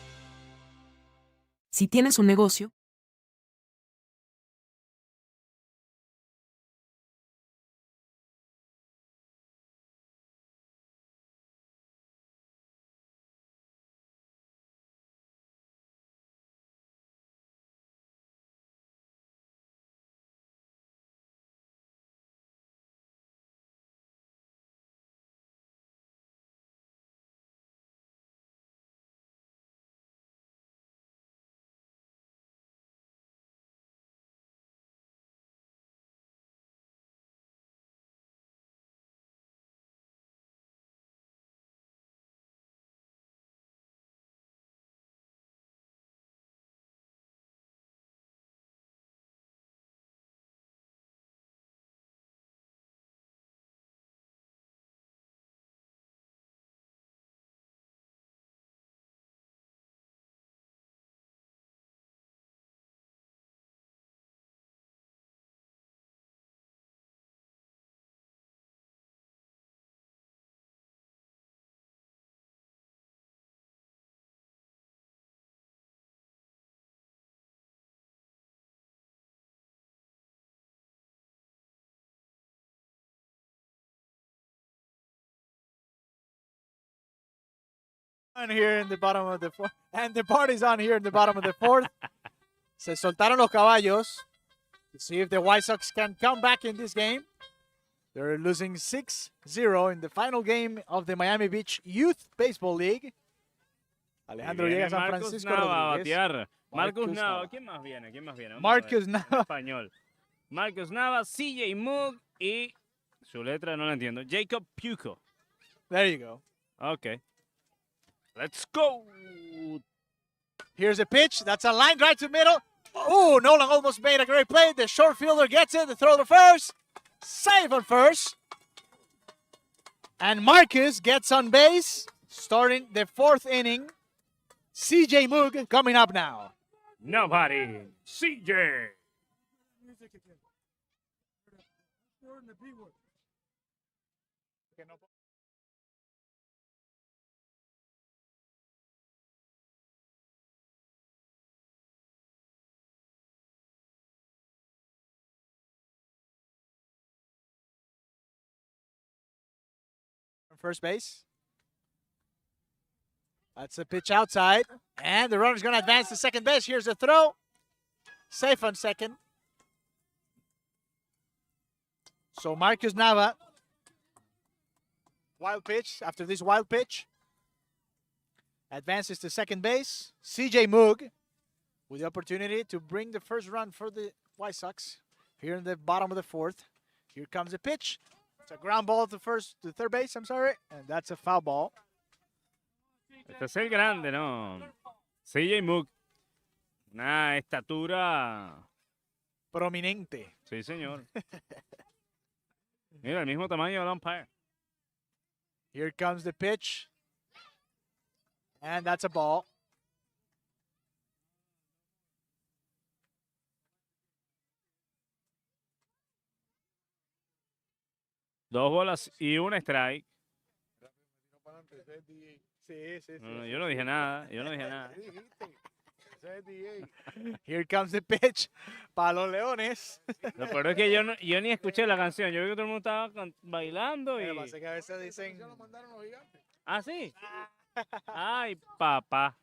Si tienes un negocio, on here in the bottom of the fourth. And the party's on here in the bottom of the fourth. Se soltaron los caballos to see if the White Sox can come back in this game. They're losing 6-0 in the final game of the Miami Beach Youth Baseball League. Alejandro llega a San Marcus Francisco Nava a Rodríguez. batear. Marcus Marcus Nava. Nava. ¿Quién más viene? ¿Quién más viene? Vamos a Marcus ver. Nava. Español. Marcus Nava, CJ Moog y su letra no la entiendo. Jacob Puco. There you go. Ok. Let's go. Here's a pitch. That's a line drive to middle. Oh, Nolan almost made a great play. The short fielder gets it. The throw to first. Save on first. And Marcus gets on base, starting the fourth inning. CJ Moog coming up now. Nobody. CJ. First base. That's a pitch outside. And the runner's going to advance to second base. Here's the throw. Safe on second. So Marcus Nava. Wild pitch. After this wild pitch. Advances to second base. CJ Moog with the opportunity to bring the first run for the White Sox. Here in the bottom of the fourth. Here comes the pitch. It's a ground ball to third base, I'm sorry. And that's a foul ball. Este es el grande, ¿no? CJ Moog. Una estatura. Prominente. Sí, señor. Mira, el mismo tamaño del umpire. Here comes the pitch. And that's a ball. Dos bolas y un strike. Sí, sí, No, yo no dije nada. Yo no dije nada. Here comes the pitch para los Leones. Lo peor es que yo ni escuché la canción. Yo vi que todo el mundo estaba bailando y... Lo que pasa es que a veces dicen... ¿Ah, sí? Ay, papá.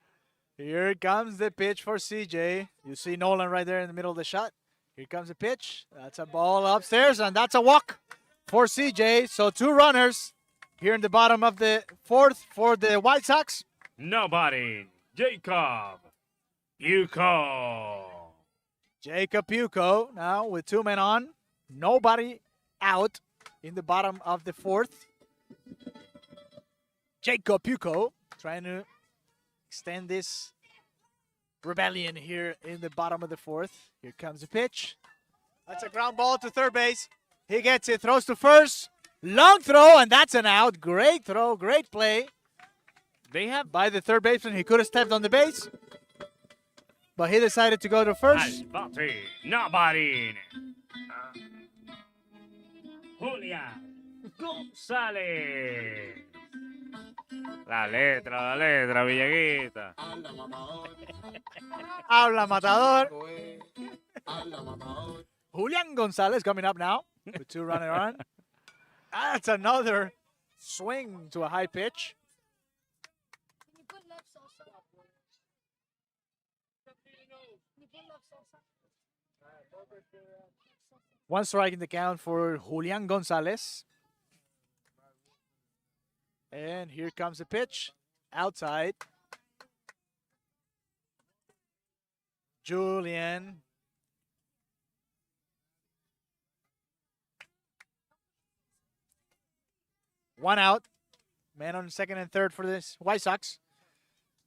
Here comes the pitch for CJ. You see Nolan right there in the middle of the shot. Here comes the pitch. That's a ball upstairs, and that's a walk for CJ. So two runners here in the bottom of the fourth for the White Sox. Nobody. Jacob. Puco. Jacob Puco now with two men on. Nobody out in the bottom of the fourth. Jacob Puco trying to extend this rebellion here in the bottom of the fourth. Here comes the pitch. That's a ground ball to third base. He gets it, throws to first. Long throw, and that's an out. Great throw, great play They have by the third baseman. He could have stepped on the base, but he decided to go to first. Al bate, nobody. Julian González. La letra, Villaguita. Habla Matador. Julian Gonzalez coming up now with 2 running on. That's another swing to a high pitch. One strike in the count for Julian Gonzalez. And here comes the pitch. Outside. Julian. One out. Man on second and third for this White Sox.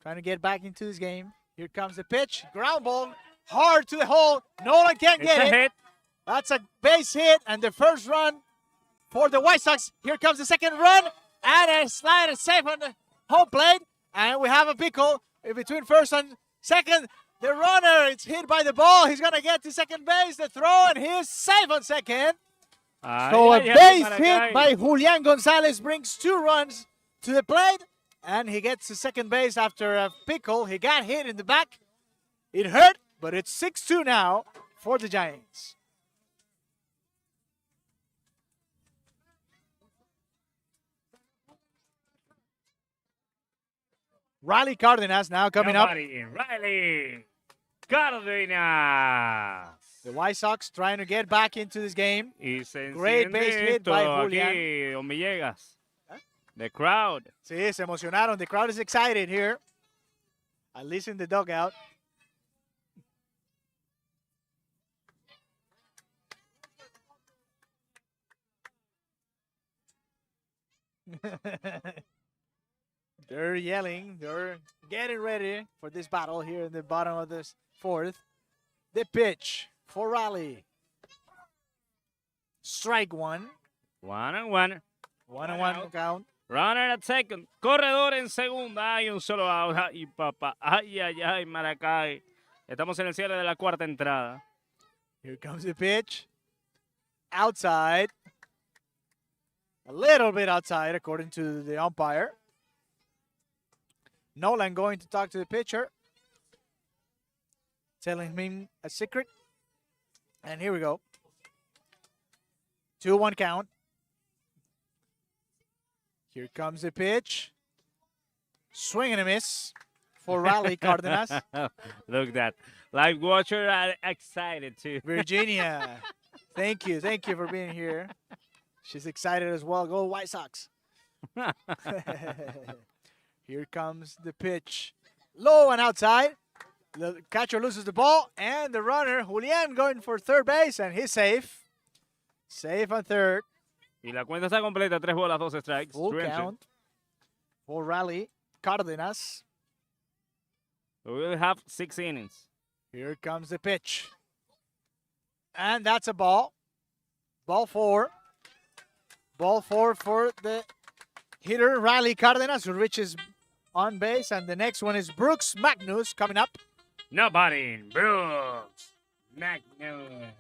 Trying to get back into this game. Here comes the pitch. Ground ball. Hard to the hole. Nolan can't It's a get it. hit. That's a base hit and the first run for the White Sox. Here comes the second run and a slide is safe on the home plate. And we have a pickle in between first and second. The runner is hit by the ball. He's going to get to second base. The throw and he's safe on second. So a base hit by Julian Gonzalez brings 2 runs to the plate. And he gets to second base after a pickle. He got hit in the back. It hurt, but it's 6-2 now for the Giants. Riley Cardenas now coming up. Riley Cardenas. The White Sox trying to get back into this game. Y se Great base enciende hit by esto Julian. aquí, don Villegas. The crowd. Sí, se emocionaron. The crowd is excited here. At least in the dugout. They're yelling. They're getting ready for this battle here in the bottom of this fourth. The pitch for Riley. Strike one. 1-1. 1-1 count. Runner at second. Corredor en segunda. Hay un solo out. Ay, papá. Ay, Maracay. Estamos en el cierre de la cuarta entrada. Here comes the pitch. Outside. A little bit outside, according to the umpire. Nolan going to talk to the pitcher. Telling him a secret. And here we go. 2-1 count. Here comes the pitch. Swing and a miss for Riley Cardenas. Look at that. Live watcher are excited too. Virginia, thank you for being here. She's excited as well. Go White Sox. Here comes the pitch. Low and outside. The catcher loses the ball. And the runner, Julian, going for third base. And he's safe. Safe on third. Y la cuenta está completa. 3 bolas, 2 strikes. Full 3-2. count for Riley Cardenas. We will have 6 innings. Here comes the pitch. And that's a ball. Ball 4. Ball 4 for the hitter, Riley Cardenas, who reaches on base. And the next one is Brooks Magnus coming up. Nobody. Brooks Magnus.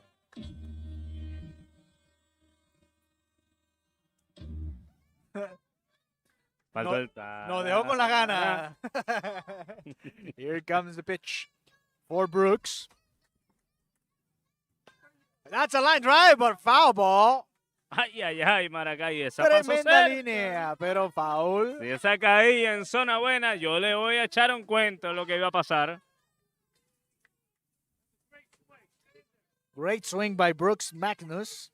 Faltó el No dejó con la gana. Here comes the pitch for Brooks. That's a line drive, but foul ball. Ay, Maracay. Esa pasó Tremenda cerca. línea, pero foul. Si esa caía en zona buena, yo le voy a echar un cuento de lo que iba a pasar. Great swing by Brooks Magnus,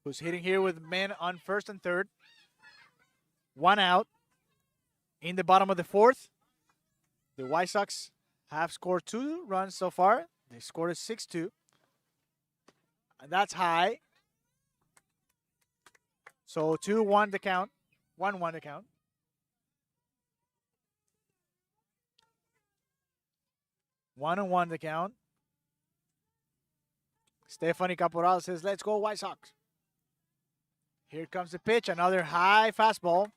who's hitting here with men on first and third. 1 out in the bottom of the fourth. The White Sox have scored 2 runs so far. They scored a 6-2. And that's high. So 2-1 the count. 1-1 the count. One and one the count. Stephanie Caporal says, let's go White Sox. Here comes the pitch. Another high fastball.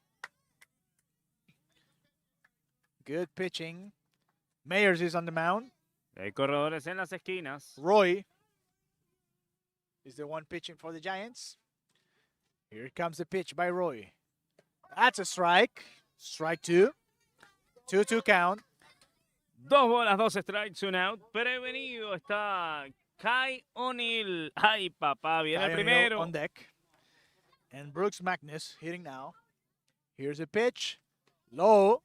Good pitching. Mayers is on the mound. Hay corredores en las esquinas. Roy is the one pitching for the Giants. Here comes the pitch by Roy. That's a strike. Strike two. 2-2 count. 2 bolas, 2 strikes, 1 out. Prevenido está Kai O'Neill. Ay, papá, viene el Kyle O'Neill primero. on deck. And Brooks Magnus hitting now. Here's a pitch. Low.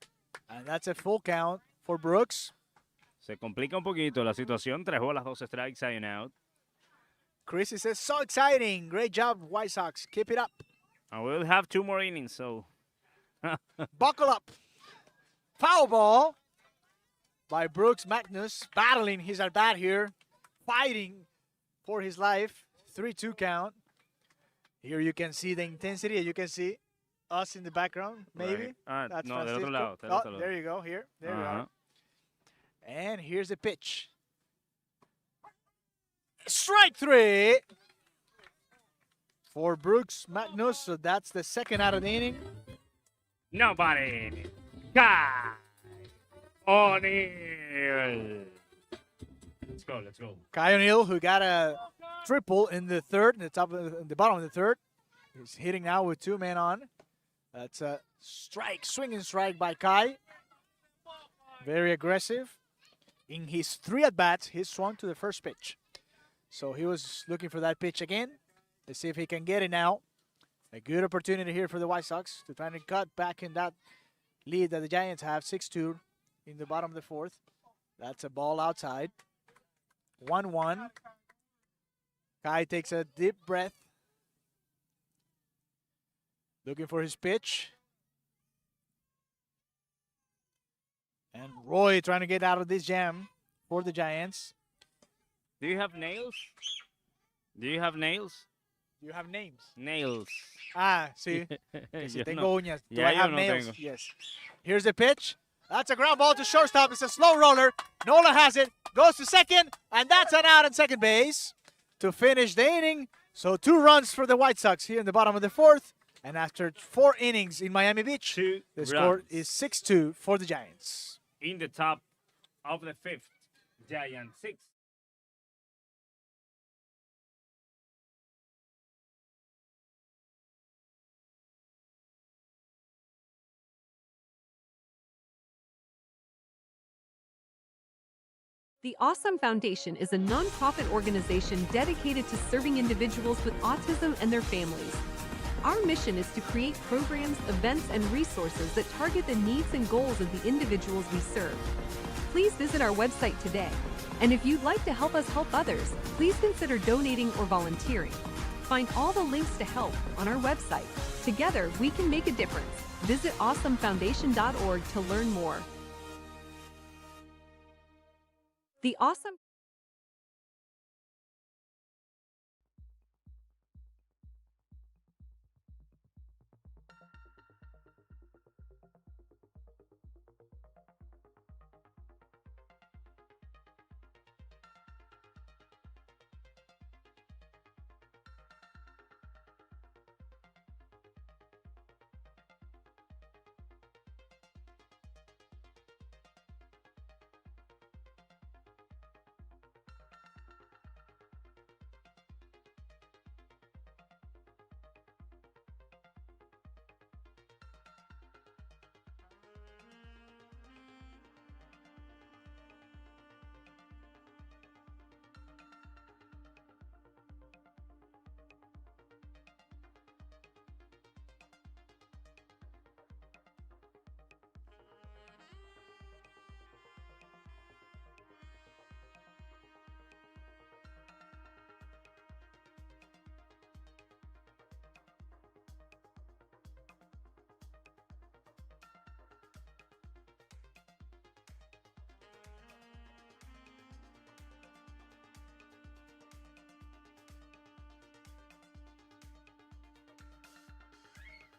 And that's a full count for Brooks. Se complica un poquito la situación. 3 bolas, 2 strikes, hay 1 out. Chrissy says, so exciting. Great job, White Sox. Keep it up. And we'll have 2 more innings, so Buckle up. Foul ball by Brooks Magnus. Battling his at-bat here. Fighting for his life. 3-2 count. Here you can see the intensity. You can see us in the background, maybe. Right. That's No, del otro Francisco. lado. Del Oh, otro lado. there you go. Here. There you Ajá. are. And here's the pitch. Strike 3 for Brooks Magnus. So that's the second out of the inning. Nobody. Kai O'Neill. Let's go, let's go. Kai O'Neill, who got a triple in the third, in the bottom of the third. He's hitting now with 2 men on. That's a strike, swinging strike by Kai. Very aggressive. In his 3 at-bats, he swung to the first pitch. So he was looking for that pitch again. Let's see if he can get it now. A good opportunity here for the White Sox to try to cut back in that lead that the Giants have, 6-2 in the bottom of the 4th. That's a ball outside. 1-1. Kai takes a deep breath. Looking for his pitch. And Roy trying to get out of this jam for the Giants. Do you have nails? Do you have nails? You have names. Nails. Ah, sí. Que si Yo tengo no. uñas. Do Ya I yo have no nails? tengo. Yes. Here's the pitch. That's a ground ball to shortstop. It's a slow roller. Nola has it. Goes to second. And that's an out on second base to finish the inning. So 2 runs for the White Sox here in the bottom of the 4th. And after 4 innings in Miami Beach, 2 the score runs. is 6-2 for the Giants. In the top of the 5th. Giant 6. The Awesome Foundation is a nonprofit organization dedicated to serving individuals with autism and their families. Our mission is to create programs, events, and resources that target the needs and goals of the individuals we serve. Please visit our website today. And if you'd like to help us help others, please consider donating or volunteering. Find all the links to help on our website. Together, we can make a difference. Visit awesomefoundation.org to learn more. The Awesome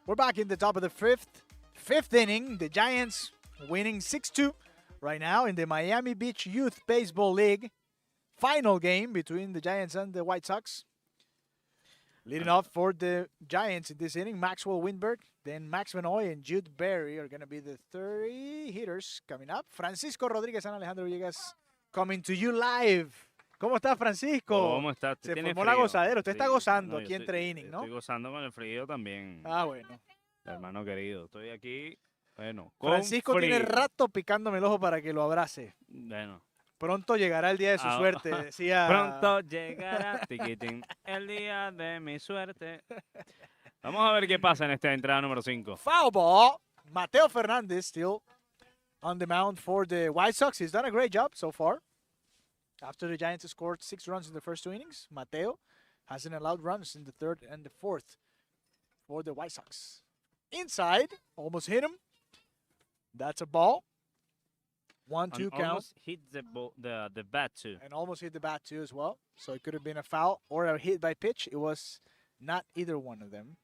We're back in the top of the fifth inning. The Giants winning 6-2 right now in the Miami Beach Youth Baseball League. Final game between the Giants and the White Sox. Leading off for the Giants in this inning, Maxwell Winberg, then Max Vanoy and Jude Berry are going to be the 30 hitters coming up. Francisco Rodríguez and Alejandro Villegas coming to you live. ¿Cómo está, Francisco? ¿Cómo está? Se ¿Tiene formó la frío? gozadera. Usted está Sí, gozando no, yo aquí estoy- entre innings, ¿no? Estoy gozando con el frío también, Ah, bueno. hermano querido. Estoy aquí, bueno, con Francisco tiene frío. rato picándome el ojo para que lo abrace. Bueno, Pronto llegará el día de su Ah, suerte, decía. pronto llegará tiquitín, el día de mi suerte. Vamos a ver qué pasa en esta entrada número 5. Foul ball. Mateo Fernandez still on the mound for the White Sox. He's done a great job so far. After the Giants scored 6 runs in the first 2 innings, Mateo hasn't allowed runs in the third and the fourth for the White Sox. Inside, almost hit him. That's a ball. 1-2 count. Almost hit the bat too. And almost hit the bat too as well. So it could have been a foul or a hit by pitch. It was not either one of them.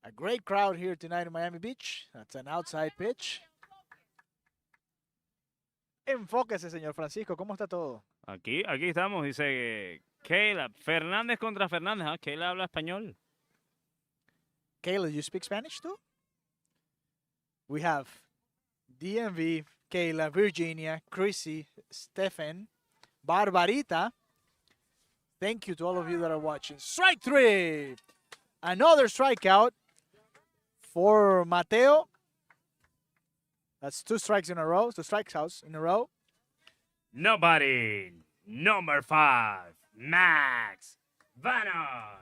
A great crowd here tonight in Miami Beach. That's an outside pitch. Enfóquese, señor Francisco. ¿Cómo está todo? Aquí estamos, dice Caleb. Fernández contra Fernández. ¿Ah? Caleb habla español. Kayla, you speak Spanish too? We have DMV, Kayla, Virginia, Chrissy, Stephen, Barbarita. Thank you to all of you that are watching. Strike 3. Another strikeout for Mateo. That's 2 strikes in a row. 2 strikeouts in a row. Nobody. Number 5. Max Vanoy.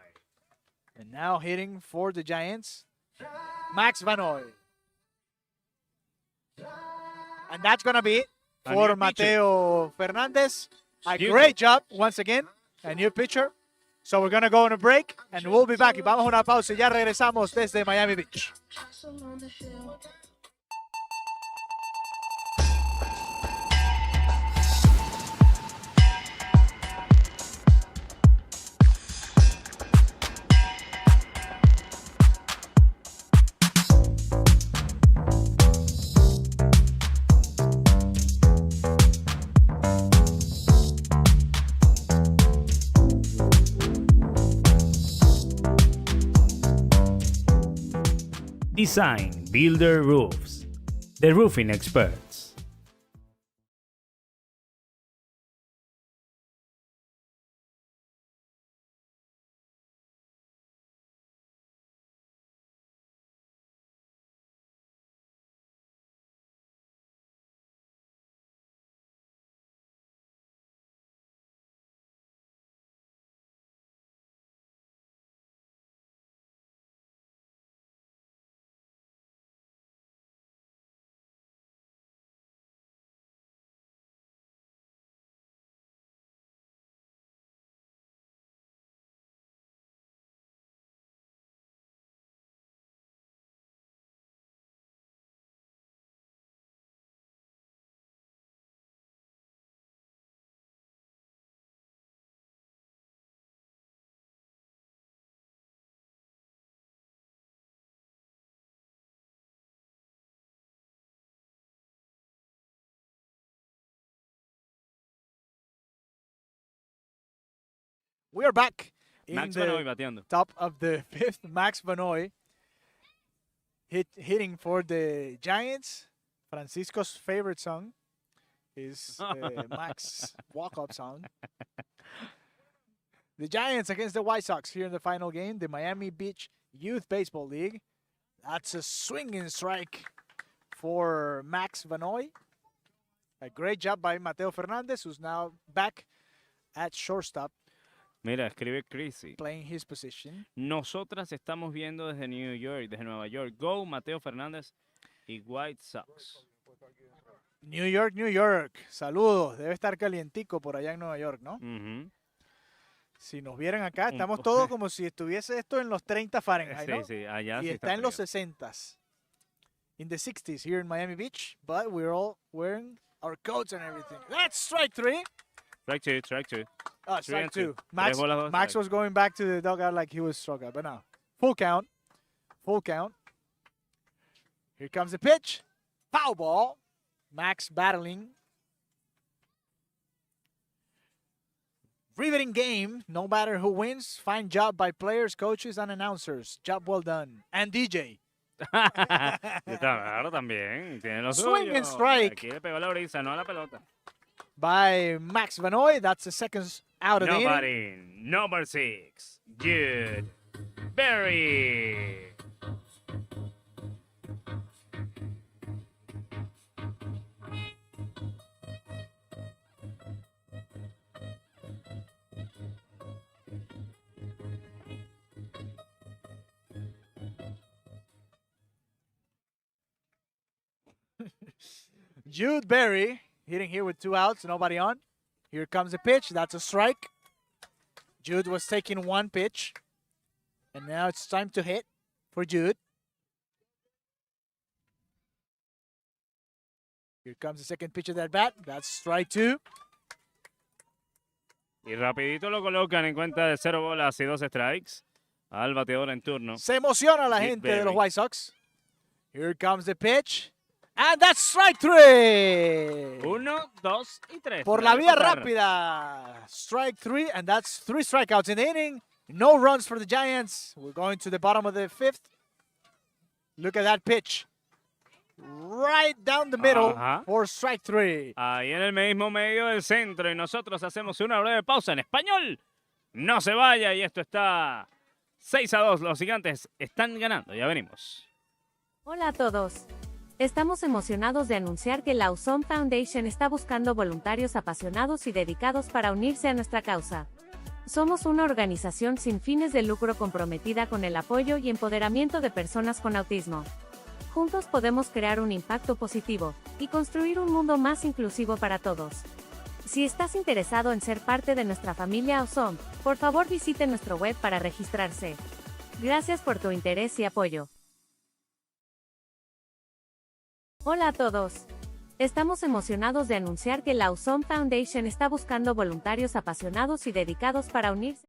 And now hitting for the Giants, Max Vanoy. And that's going to be it A for new pitcher. Mateo Fernandez. A Beautiful. great job once again. A new pitcher. So we're going to go on a break and we'll be back. Y vamos a una pausa y ya regresamos desde Miami Beach. Design Builder Roofs, the roofing experts. We are back in Max the Vanoy bateando. top of the 5th. Max Vanoy hitting for the Giants. Francisco's favorite song is Max walk-up song. The Giants against the White Sox here in the final game, the Miami Beach Youth Baseball League. That's a swinging strike for Max Vanoy. A great job by Mateo Fernandez, who's now back at shortstop Mira, escribe Chrissy. playing his position. Nosotras estamos viendo desde New York, desde Nueva York. Go Mateo Fernández y White Sox. New York, New York. Saludos. Debe estar calientico por allá en Nueva York, ¿no? Ujú. Si nos vieran acá, Un estamos po- todos como si estuviese esto en los 30 Fahrenheit, ¿no? Sí, allá Y sí está en los frío. 60s. In the 60s here in Miami Beach, but we're all wearing our coats and everything. That's strike 3. Strike two, strike two. Oh, Three strike and two. 2. Max, Tres bolas, dos Max strikes. was going back to the dugout like he was struck out, but no. Full count. Full count. Here comes the pitch. Foul ball. Max battling. Riveting game. No matter who wins. Fine job by players, coaches, and announcers. Job well done. And DJ. Claro, también. Tiene lo Swing suyo. and strike. Aquí le pegó la brisa, no a la pelota. By Max Vanoy. That's the second out of the inning. Nobody. Number 6. Jude Berry. Jude Berry hitting here with 2 outs, nobody on. Here comes the pitch. That's a strike. Jude was taking 1 pitch. And now it's time to hit for Jude. Here comes the second pitch of that bat. That's strike 2. Y rapidito lo colocan en cuenta de 0 bolas y 2 strikes al bateador en turno. Se emociona la Jude gente de los Berry. White Sox. Here comes the pitch. And that's strike 3. 1, 2 y 3. Por la vía rápida. Strike 3, and that's 3 strikeouts in the inning. No runs for the Giants. We're going to the bottom of the 5th. Look at that pitch. Right down the middle Ajá. for strike 3. Ahí en el mismo medio del centro y nosotros hacemos una breve pausa en español. No se vaya y esto está 6-2. Los gigantes están ganando. Ya venimos. Hola a todos. Estamos emocionados de anunciar que la Awesome Foundation está buscando voluntarios apasionados y dedicados para unirse a nuestra causa. Somos una organización sin fines de lucro comprometida con el apoyo y empoderamiento de personas con autismo. Juntos podemos crear un impacto positivo y construir un mundo más inclusivo para todos. Si estás interesado en ser parte de nuestra familia Awesome, por favor visite nuestro web para registrarse. Gracias por tu interés y apoyo. Hola a todos. Estamos emocionados de anunciar que la Awesome Foundation está buscando voluntarios apasionados y dedicados para unirse.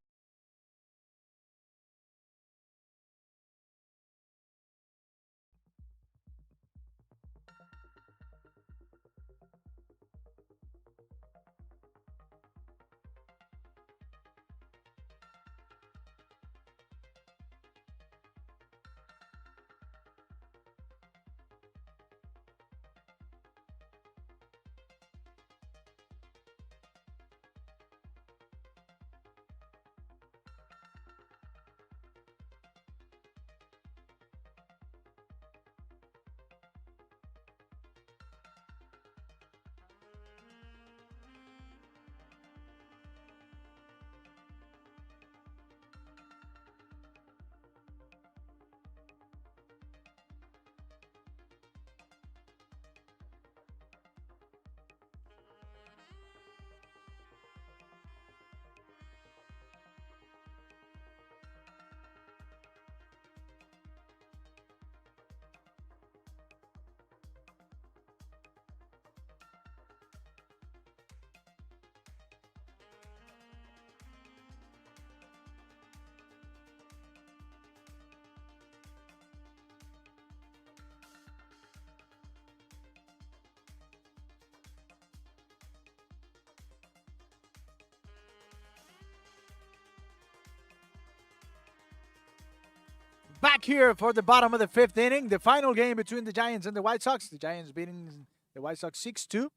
Back here for the bottom of the 5th inning. The final game between the Giants and the White Sox. The Giants beating the White Sox 6-2.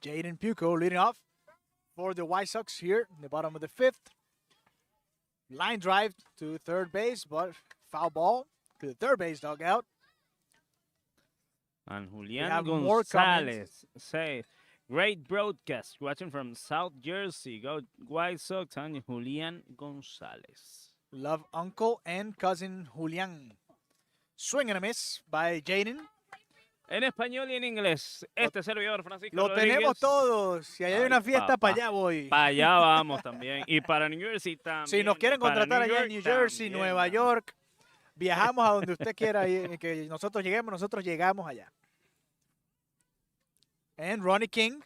Jaden Pucco leading off for the White Sox here in the bottom of the 5th. Line drive to third base, but foul ball to the third base dugout. And We Julian have more Gonzalez say, great broadcast. Watching from South Jersey. Go White Sox and Julian Gonzalez. Love uncle and cousin Julian. Swing and a miss by Jaden. En español y en inglés. Este servidor, Francisco Lo Rodríguez. tenemos todos. Si hay Ay, una fiesta, papá. para allá voy. Para allá vamos también. Y para New Jersey también. Si nos quieren Para contratar allá York en New Jersey, también, Nueva vamos. York, viajamos a donde usted quiera y que nosotros lleguemos, nosotros llegamos allá. And Ronnie King,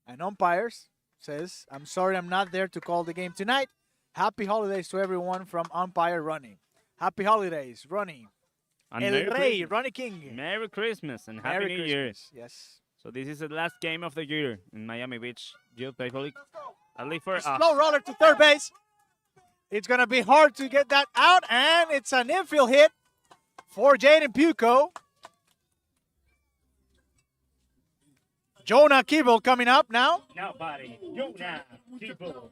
an umpire, says, I'm sorry I'm not there to call the game tonight. Happy holidays to everyone from umpire Ronnie. Happy holidays, Ronnie. And El Merry Rey, Christmas. Ronnie King. Merry Christmas and Happy Merry New Year. Christmas. Yes. So this is the last game of the year in Miami Beach. Jude Payholic. At least for Slow roller to third base. It's going to be hard to get that out, and it's an infield hit for Jaden Puco. Jonah Keeble coming up now. Nobody. Jonah Keeble.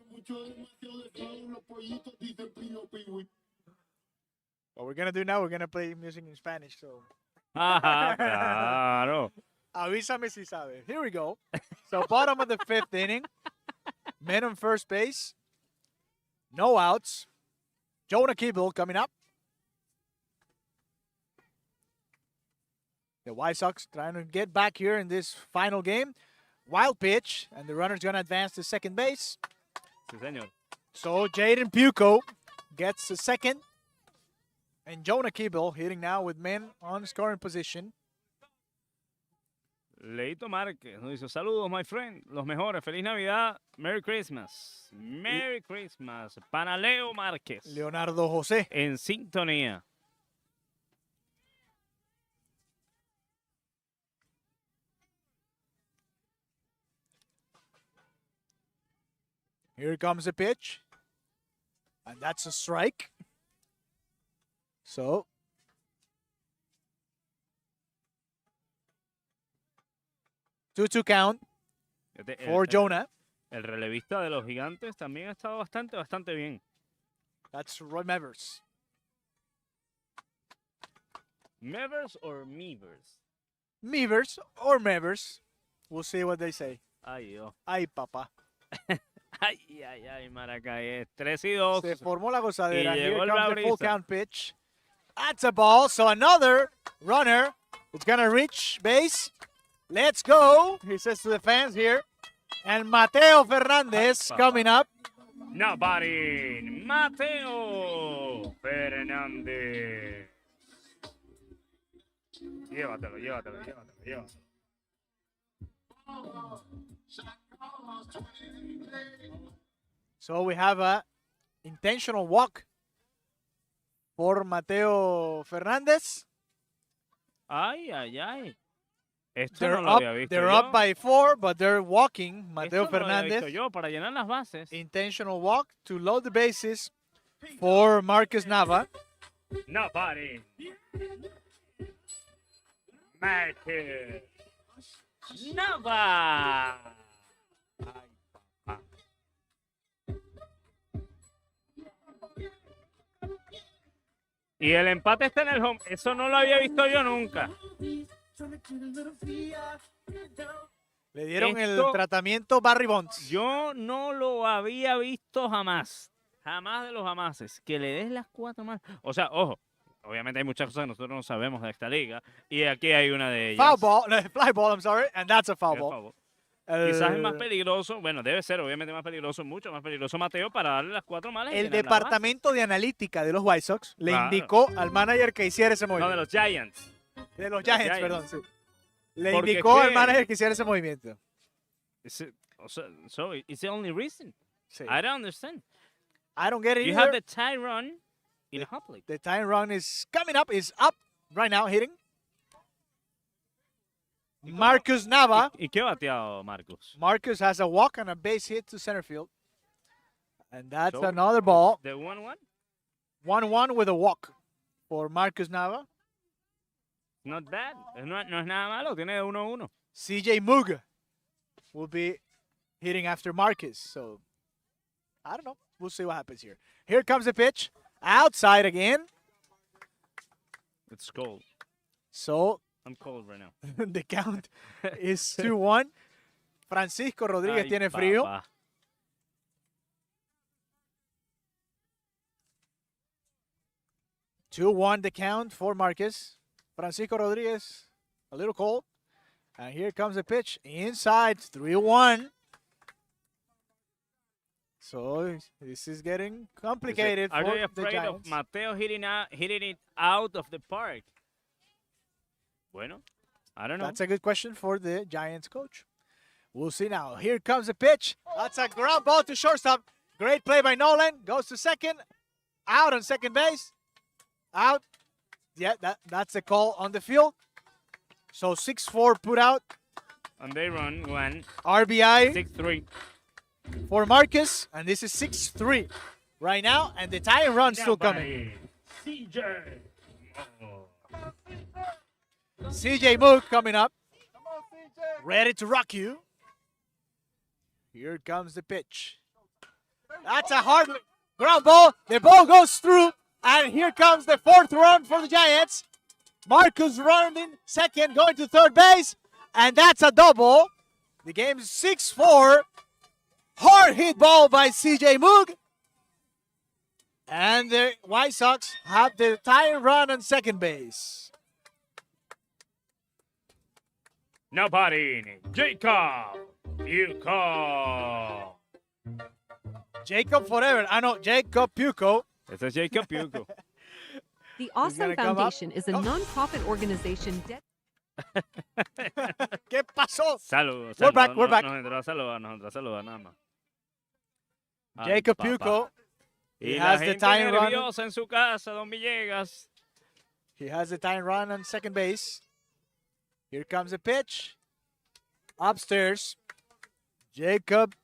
What we're going to do now, we're going to play music in Spanish. So, Ajá, claro. avísame si sabe. Here we go. So, bottom of the fifth inning. Men on first base. No outs. Jonah Keeble coming up. The White Sox trying to get back here in this final game. Wild pitch, and the runner's going to advance to second base. Sí, señor. So Jaden Puco gets the second. And Jonah Keeble hitting now with men on scoring position. Leito Márquez nos dice, saludos, my friend. Los mejores. Feliz Navidad. Merry Christmas. Merry Christmas. Para Leo Márquez. Leonardo José. En sintonía. Here comes the pitch. And that's a strike. So 2-2 count for Jonah. El relevista de los Gigantes también ha estado bastante bien. That's Roy Mevers. Mevers or Mevers? Mevers or Mevers. We'll see what they say. Ay, Dios. Ay, papá. Ay, Maracay. 3-2. Se formó la gozadera. Y Here llegó el comes the full brisa. count pitch. That's a ball. So another runner is going to reach base. Let's go, he says to the fans here. And Mateo Fernandez coming up. Nobody. Mateo Fernández. Llévatelo. So we have a intentional walk for Mateo Fernandez. Ay. Esto They're no lo up, había visto they're yo. up by 4, but they're walking. Mateo Esto no lo había visto Fernandez. yo para llenar las bases. Intentional walk to load the bases for Marcus Nava. Nobody. Marcus. Nava. Y el empate está en el home. Eso no lo había visto yo nunca. Le dieron el Esto- tratamiento Barry Bonds. Yo no lo había visto jamás. Jamás de los jamases. Que le des las 4 más. O sea, ojo. Obviamente hay muchas cosas que nosotros no sabemos de esta liga. Y aquí hay una de ellas. Foul ball, no, fly ball, I'm sorry, and that's a foul Es ball. favor. Quizás es más El- peligroso. Bueno, debe ser obviamente más peligroso. Mucho más peligroso Mateo para darle las 4 malas. y El llenar la departamento de analítica de los White Sox le Claro. indicó al manager que hiciera ese base. No, de movimiento. los Giants. De los Giants, Giants. perdón, sí. Le Porque indicó es al que- manager que hiciera ese movimiento. So it's the only reason. Sí. I don't understand. I don't get it You either. have the tie run in a hop league. The time run is coming up, is up right now, hitting. Marcus Nava. ¿Y qué bateado, Marcus? Marcus has a walk and a base hit to center field. And that's So, another ball. The 1-1? 1-1 with a walk for Marcus Nava. Not bad. No es nada malo. Tiene de 1-1. CJ Moog will be hitting after Marcus. So, I don't know. We'll see what happens here. Here comes the pitch. Outside again. It's cold. So, I'm cold right now. the count is 2-1. Francisco Rodríguez Ay, tiene frío. papá. 2-1 the count for Marcus. Francisco Rodríguez, a little cold. And here comes the pitch. Inside, 3-1. So this is getting complicated Are for they the afraid of Giants. Mateo hitting it out of the park? Bueno, I don't know. That's a good question for the Giants coach. We'll see now. Here comes the pitch. That's a ground ball to shortstop. Great play by Nolan. Goes to second. Out on second base. Out. Yeah, that's the call on the field. So 6-4 put out. And they run 1, RBI 6-3. for Marcus, and this is 6-3 right now, and the tying run still coming. Nobody. CJ. Oh. CJ Moog coming up, ready to rock you. Here comes the pitch. That's a hard ground ball. The ball goes through, and here comes the 4th run for the Giants. Marcus running second, going to third base, and that's a double. The game's 6-4. Hard hit ball by CJ Moog. And the White Sox have the tying run on second base. Now batting, Jacob Puco. Jacob forever. I know, Jacob Puco. Este es Jacob Puco. The gonna Awesome come up. Foundation is a Oh. non-profit organization ¿Qué pasó? Saludos. We're back, we're back. Nos entró a saludar nada más. Ay, Jacob papá. Puco. Y He la has the gente tying run. nerviosa en su casa, Don Villegas. He has the tying run on second base. Here comes the pitch. Upstairs, Jacob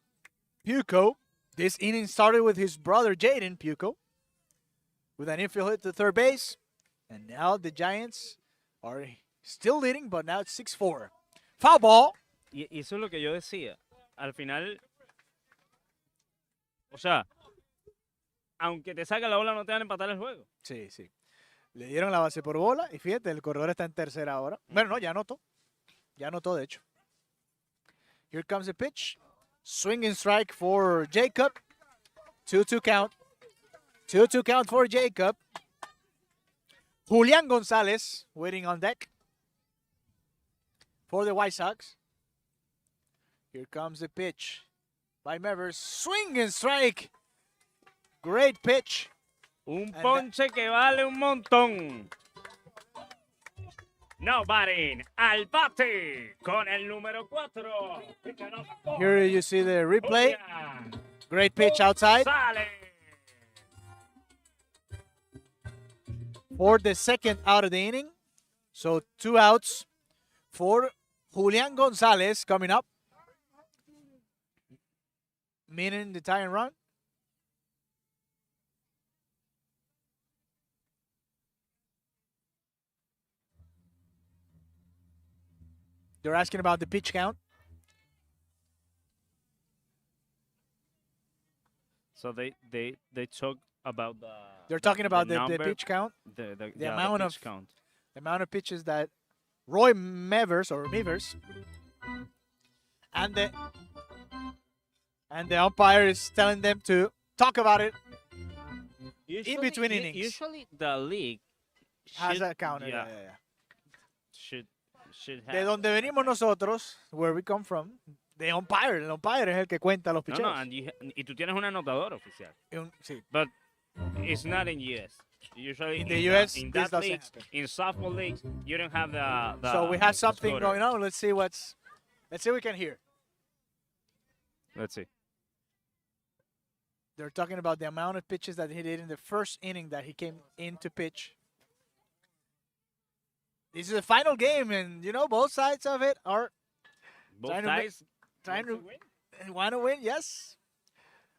Puco. This inning started with his brother Jaden Puco with an infield hit to third base. And now the Giants are still leading, but now it's 6-4. Foul ball. Y eso es lo que yo decía. Al final, o sea, aunque te saca la bola, no te van a empatar el juego. Sí, sí. Le dieron la base por bola y fíjate, el corredor está en tercera ahora. Bueno, no, ya anotó. Ya anotó, de hecho. Here comes the pitch. Swing and strike for Jacob. 2-2 count. 2-2 count for Jacob. Julian Gonzalez waiting on deck for the White Sox. Here comes the pitch by Mevers. Swing and strike. Great pitch. Un And ponche que vale un montón. Now batting, al bate, con el número 4. Here you see the replay. Great pitch outside Sale. for the second out of the inning. So 2 outs for Julian Gonzalez coming up. Meaning the tying run. They're asking about the pitch count. So they talk about the. They're talking about the number, pitch count, the amount pitch of- count. the amount of pitches that Roy Mevers and the umpire is telling them to talk about it. between innings. Usually the league Has should- a counter. yeah, Yeah. should have. De donde venimos nosotros, where we come from, el umpire es el que cuenta los No, picheos. no, y tú tienes un anotador oficial. Sí. But it's not in US. Usually In the US, in this that doesn't leagues, happen. in softball leagues, you don't have the So we have something scorer. going on. Let's see what we can hear. Let's see. They're talking about the amount of pitches that he did in the first inning that he came in to pitch. This is the final game, and both sides of it are Both Trying to make- sides trying want to win. want to win. Yes.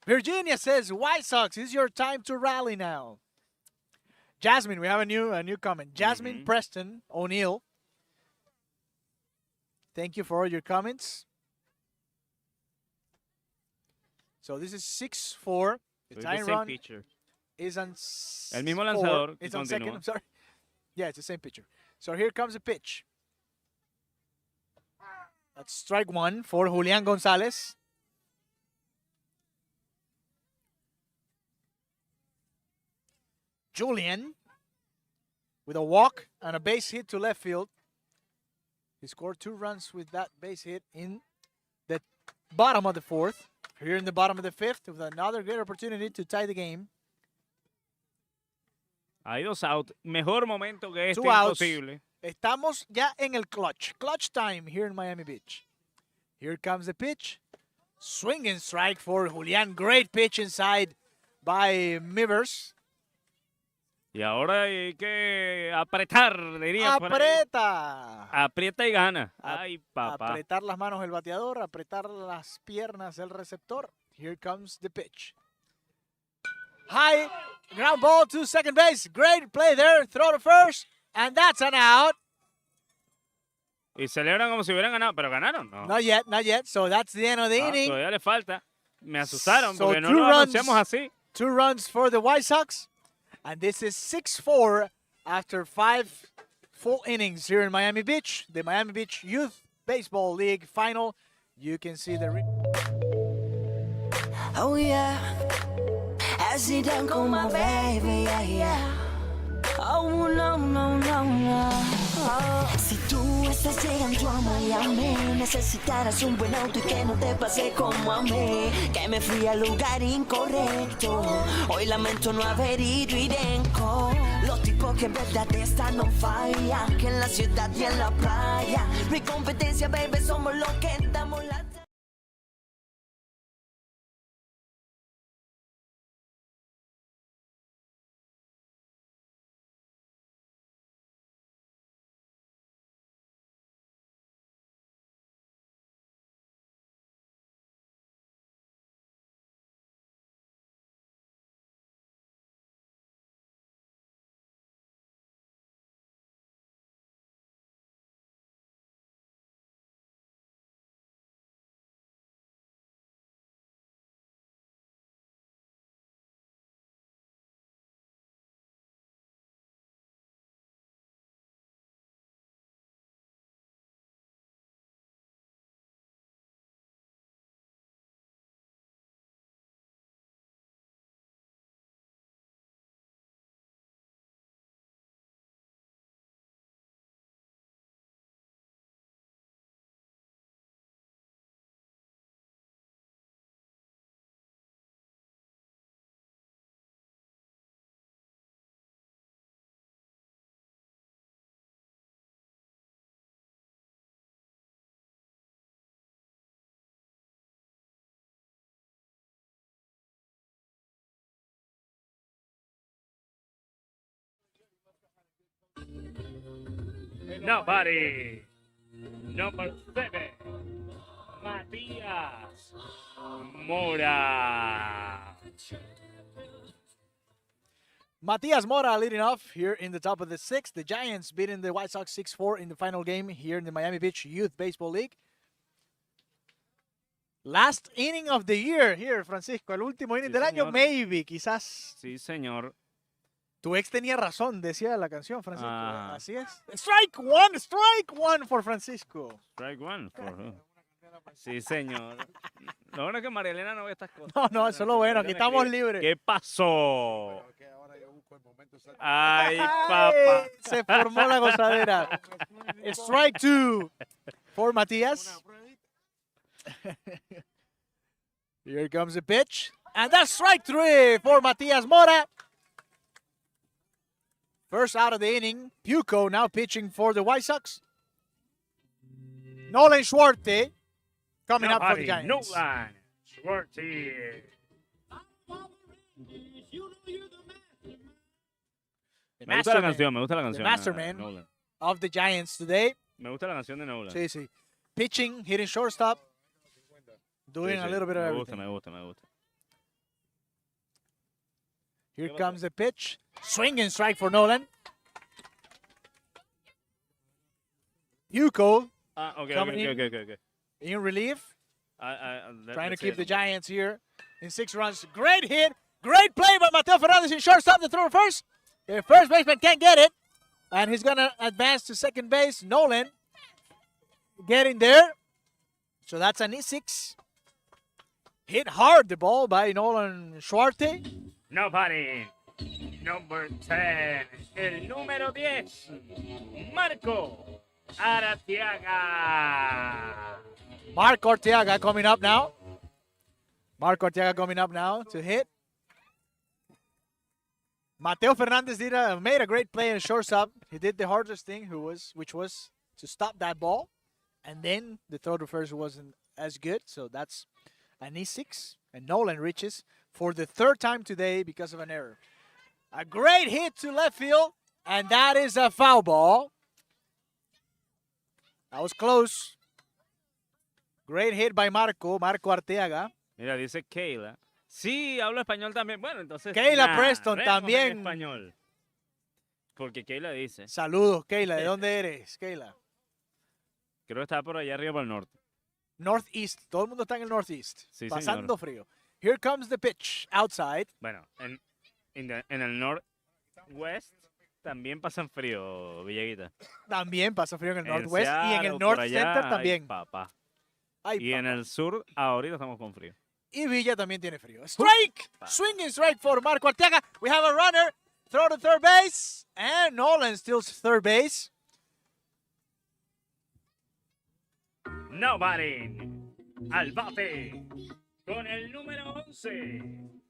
Virginia says, "White Sox, it's your time to rally now." Jasmine, we have a new comment. Jasmine Mhm. Preston O'Neill. Thank you for all your comments. So this is 6-4. The With tying the same run pitcher. is on El mismo 4. lanzador que It's on second. continúa. I'm sorry. Yeah, it's the same pitcher. So here comes the pitch. That's strike 1 for Julian Gonzalez. Julian with a walk and a base hit to left field. He scored 2 runs with that base hit in the bottom of the 4th. Here in the bottom of the 5th with another great opportunity to tie the game. Hay 2 out. Mejor momento que este 2 outs. imposible. Estamos ya en el clutch. Clutch time here in Miami Beach. Here comes the pitch. Swing and strike for Julian. Great pitch inside by Mivers. Y ahora hay que apretar, diría por ahí. Aprieta. Aprieta y gana. Ap- Ay, papá. Apretar las manos el bateador, apretar las piernas el receptor. Here comes the pitch. High ground ball to second base. Great play there. Throw to first. And that's an out. Y celebran como si hubieran ganado, pero ganaron, no. Not yet, not yet. So that's the end of the inning. Todavía le falta. Me asustaron So porque no 2 lo runs. anunciamos así. 2 runs for the White Sox. And this is 6-4 after 5 full innings here in Miami Beach. The Miami Beach Youth Baseball League final. You can see the... Oh yeah, I sit down con my baby, yeah, yeah. Oh no, no, no, no. Oh. Si tú estás llegando a Miami, necesitarás un buen auto y que no te pase como a mí, que me fui al lugar incorrecto. Hoy lamento no haber ido irenco. Los tipos que en verdad están no falla, que en la ciudad y en la playa. No hay competencia, baby, somos los que damos la... Nobody. Number 7. Matías Mora. Matias Mora leading off here in the top of the 6th. The Giants beating the White Sox 6-4 in the final game here in the Miami Beach Youth Baseball League. Last inning of the year here, Francisco. El último inning Sí, del año, señor. maybe, quizás. Sí, señor. Tu ex tenía razón, decía la canción, Francisco. Ah. Así es. Strike one for Francisco. Strike one. Sí, señor. Lo bueno es que María Elena no ve estas cosas. No, eso es lo bueno, aquí estamos libres. ¿Qué pasó? Pero es que ahora yo busco el momento exacto. Ay, papá. Se formó la gozadera. Strike 2 for Matías. Here comes the pitch. And that's strike 3 for Matias Mora. First out of the inning. Puco now pitching for the White Sox. Nolan Schwartz coming up for the Giants. Nolan Schwartz. The Me gusta la masterman canción, me gusta la canción. masterman. Nolan. of the Giants today. Me gusta la canción de Nolan. Sí, sí. Pitching, hitting shortstop. Doing Sí, a sí. little bit of Me everything. gusta, me gusta. Here comes the pitch. Swing and strike for Nolan. Puco Ah, ok. in relief. Trying to keep the Giants. Giants here in 6 runs. Great hit. Great play by Mateo Fernandez in shortstop. The throw to first. The first baseman can't get it. And he's going to advance to second base. Nolan getting there. So that's an E6. Hit hard the ball by Nolan Schwartz. Nobody. Number 10. El número 10. Marco Aratiaga. Mark Arteaga coming up now. To hit. Mateo Fernandez made a great play in shortstop. He did the hardest thing, which was to stop that ball. And then the throw to first wasn't as good. So that's an E6. And Nolan reaches for the 3rd time today because of an error. A great hit to left field. And that is a foul ball. That was close. Great hit by Marco Arteaga. Mira, dice Kayla. Sí, hablo español también. Bueno, entonces. Kayla Preston narremos en también. español. Porque Kayla dice. Saludos, Kayla. ¿De dónde eres, Kayla? Creo que está por allá arriba por el norte. Northeast. Todo el mundo está en el Northeast. Sí, pasando señor. frío. Here comes the pitch. Outside. Bueno, en el Northwest también pasan frío, Villeguita. También pasa frío en el En Northwest. Y en Seattle, el por North allá, Center ay, también. papá. Ay, Y en papá. el sur, ahorita estamos con frío. Y Villa también tiene frío. Strike! Swinging strike for Marco Arteaga. We have a runner. Throw to third base. And Nolan steals third base. Nobody. Al bate. Con el número 11.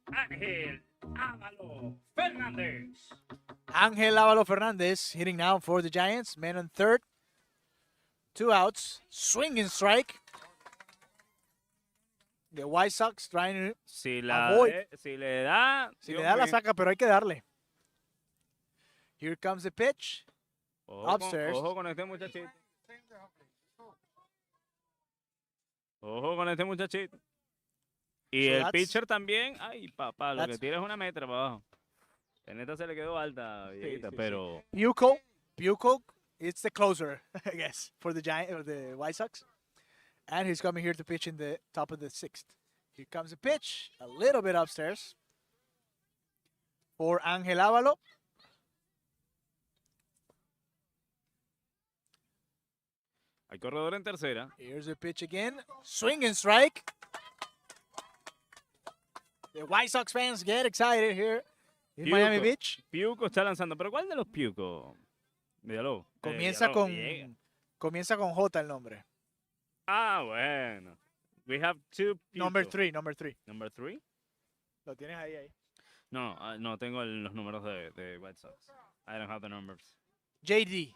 Ángel Ávalo Fernández. Ángel Ávalo Fernández hitting now for the Giants. Man on third. 2 outs. Swinging strike. The White Sox trying to... Si Avoid. si le da. Si Dios le da la mío. saca, pero hay que darle. Here comes the pitch. Ojo Upstairs. Ojo con este muchachito. Ojo con este muchachito. Y So el that's- pitcher también. Ay, papá, lo que that's- tira es una metra para abajo. En esta se le quedó alta, Villeguita, sí, sí. pero. Bucco, it's the closer, I guess, for the Giant or the White Sox. And he's coming here to pitch in the top of the 6th. Here comes the pitch, a little bit upstairs for Ángel Ávalo. Hay corredor en tercera. Here's the pitch again, swing and strike. The White Sox fans get excited here in Miami Bucco. Beach. Piuco está lanzando. ¿Pero cuál de los Piuco? Míralo. Comienza Míralo, con Villegas. comienza con J el nombre. Ah, bueno. We have two Piuco. Number 3, number 3. Number 3? Lo tienes ahí. No, no tengo los números de White Sox. I don't have the numbers. JD.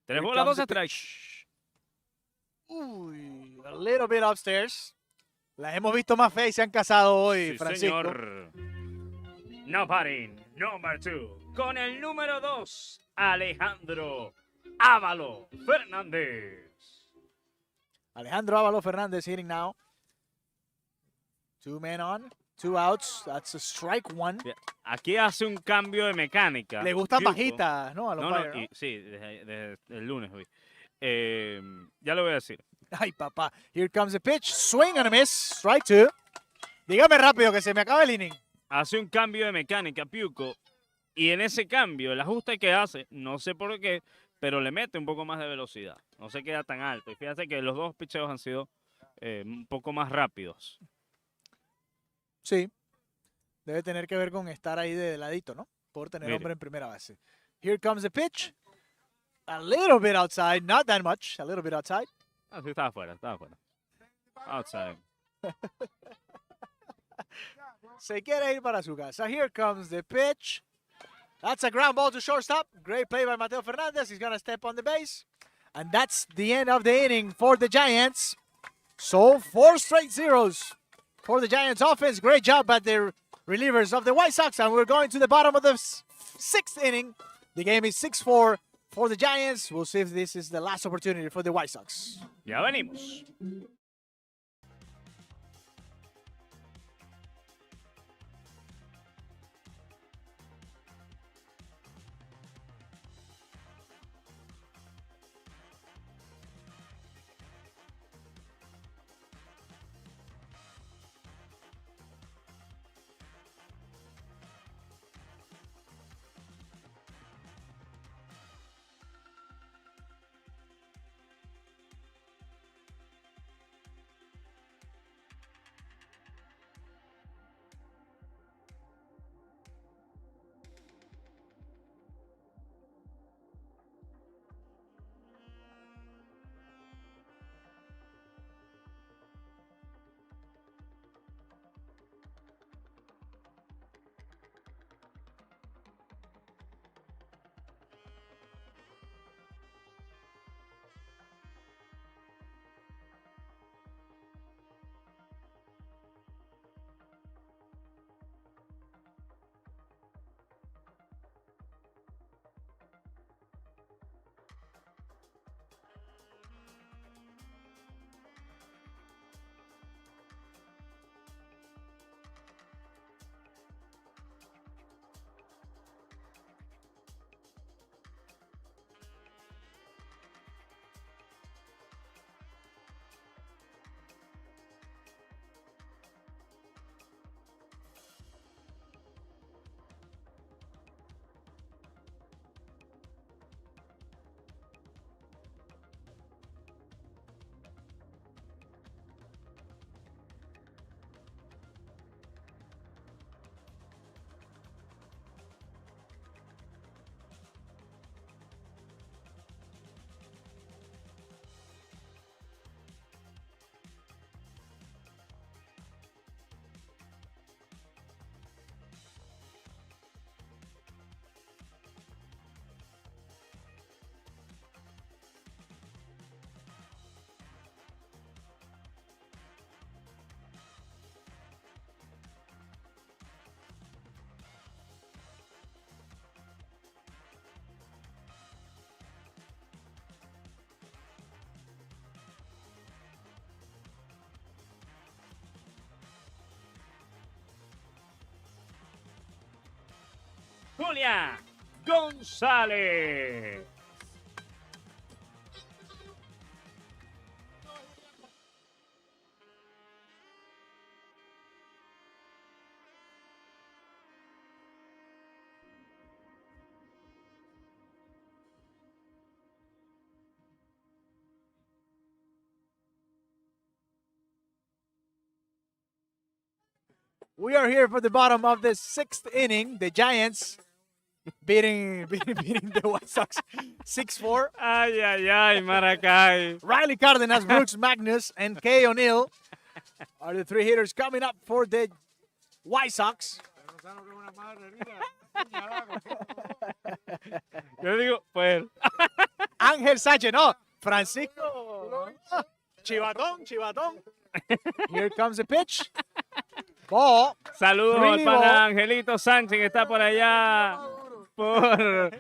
Tenemos Here las comes dos the strikes. Uy, a little bit upstairs. Las hemos visto más feas y se han casado hoy, Sí, Francisco. señor. Nobody. Number 2. Con el número 2, Alejandro Ávalo Fernández. Alejandro Ávalo Fernández hitting now. 2 men on, 2 outs. That's a strike 1. Aquí hace un cambio de mecánica. Le gustan Piuco. bajitas, ¿no? A los No, Flyers, ¿no? sí, desde el lunes hoy. Ya lo voy a decir. Ay, papá. Here comes the pitch. Swing and a miss. Strike 2. Dígame rápido que se me acaba el inning. Hace un cambio de mecánica, Piuco. Y en ese cambio, el ajuste que hace, no sé por qué, pero le mete un poco más de velocidad. No se queda tan alto. Y fíjate que los dos picheos han sido un poco más rápidos. Sí. Debe tener que ver con estar ahí de ladito, ¿no? Por tener Mire. hombre en primera base. Here comes the pitch. A little bit outside. Not that much. A little bit outside. Ah, sí, estaba afuera, estaba afuera. Outside. Se quiere ir para su casa. Here comes the pitch. That's a ground ball to shortstop. Great play by Mateo Fernandez. He's going to step on the base. And that's the end of the inning for the Giants. So 4 straight zeros for the Giants offense. Great job by the relievers of the White Sox. And we're going to the bottom of the 6th inning. The game is 6-4 for the Giants. We'll see if this is the last opportunity for the White Sox. Ya venimos. Julia González. We are here for the bottom of the 6th inning. The Giants beating the White Sox 6-4. Ay, ay, ay, Maracay. Riley Cardenas, Brooks Magnus, and Kay O'Neill are the 3 hitters coming up for the White Sox. Yo digo, pues. Ángel Sánchez, no, Francisco. Chivatón. Here comes the pitch. Ball. Saludos al 3 pana ball. Angelito Sánchez que está por allá, por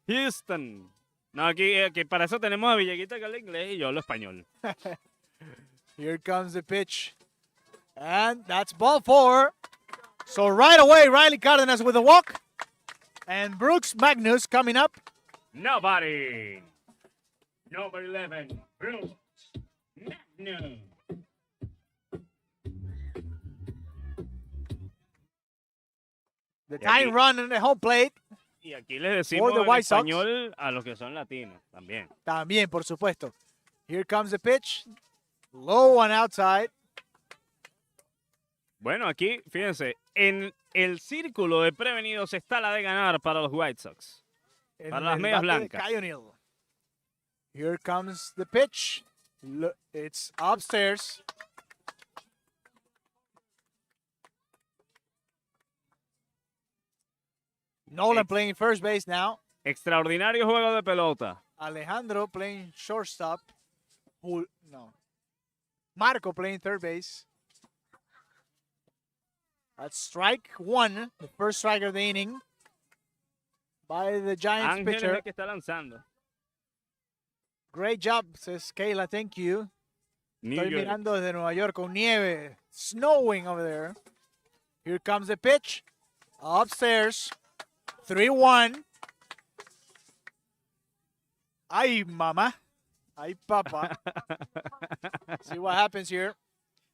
Houston. No, aquí para eso tenemos a Villeguita que habla inglés y yo hablo español. Here comes the pitch. And that's ball 4. So right away, Riley Cardenas with a walk. And Brooks Magnus coming up. Nobody. Number 11, Brooks Magnus. The tying run in the home plate. Y aquí les decimos the en White Sox. español a los que son latinos también. También, por supuesto. Here comes the pitch. Low one outside. Bueno, aquí, fíjense, en el círculo de prevenidos está la de ganar para los White Sox. En Para las el medias bate de blancas. Kay O'Neill. Here comes the pitch. It's upstairs. Nolan playing first base now. Extraordinario juego de pelota. Alejandro playing shortstop. No. Marco playing third base. That's strike 1, the first strike of the inning by the Giants Ángel es pitcher. el que está lanzando. Great job, says Kayla. Thank you. New Estoy York. mirando desde Nueva York con nieve. Snowing over there. Here comes the pitch. Upstairs. 3-1. Ay, mama. Ay, papa. See what happens here.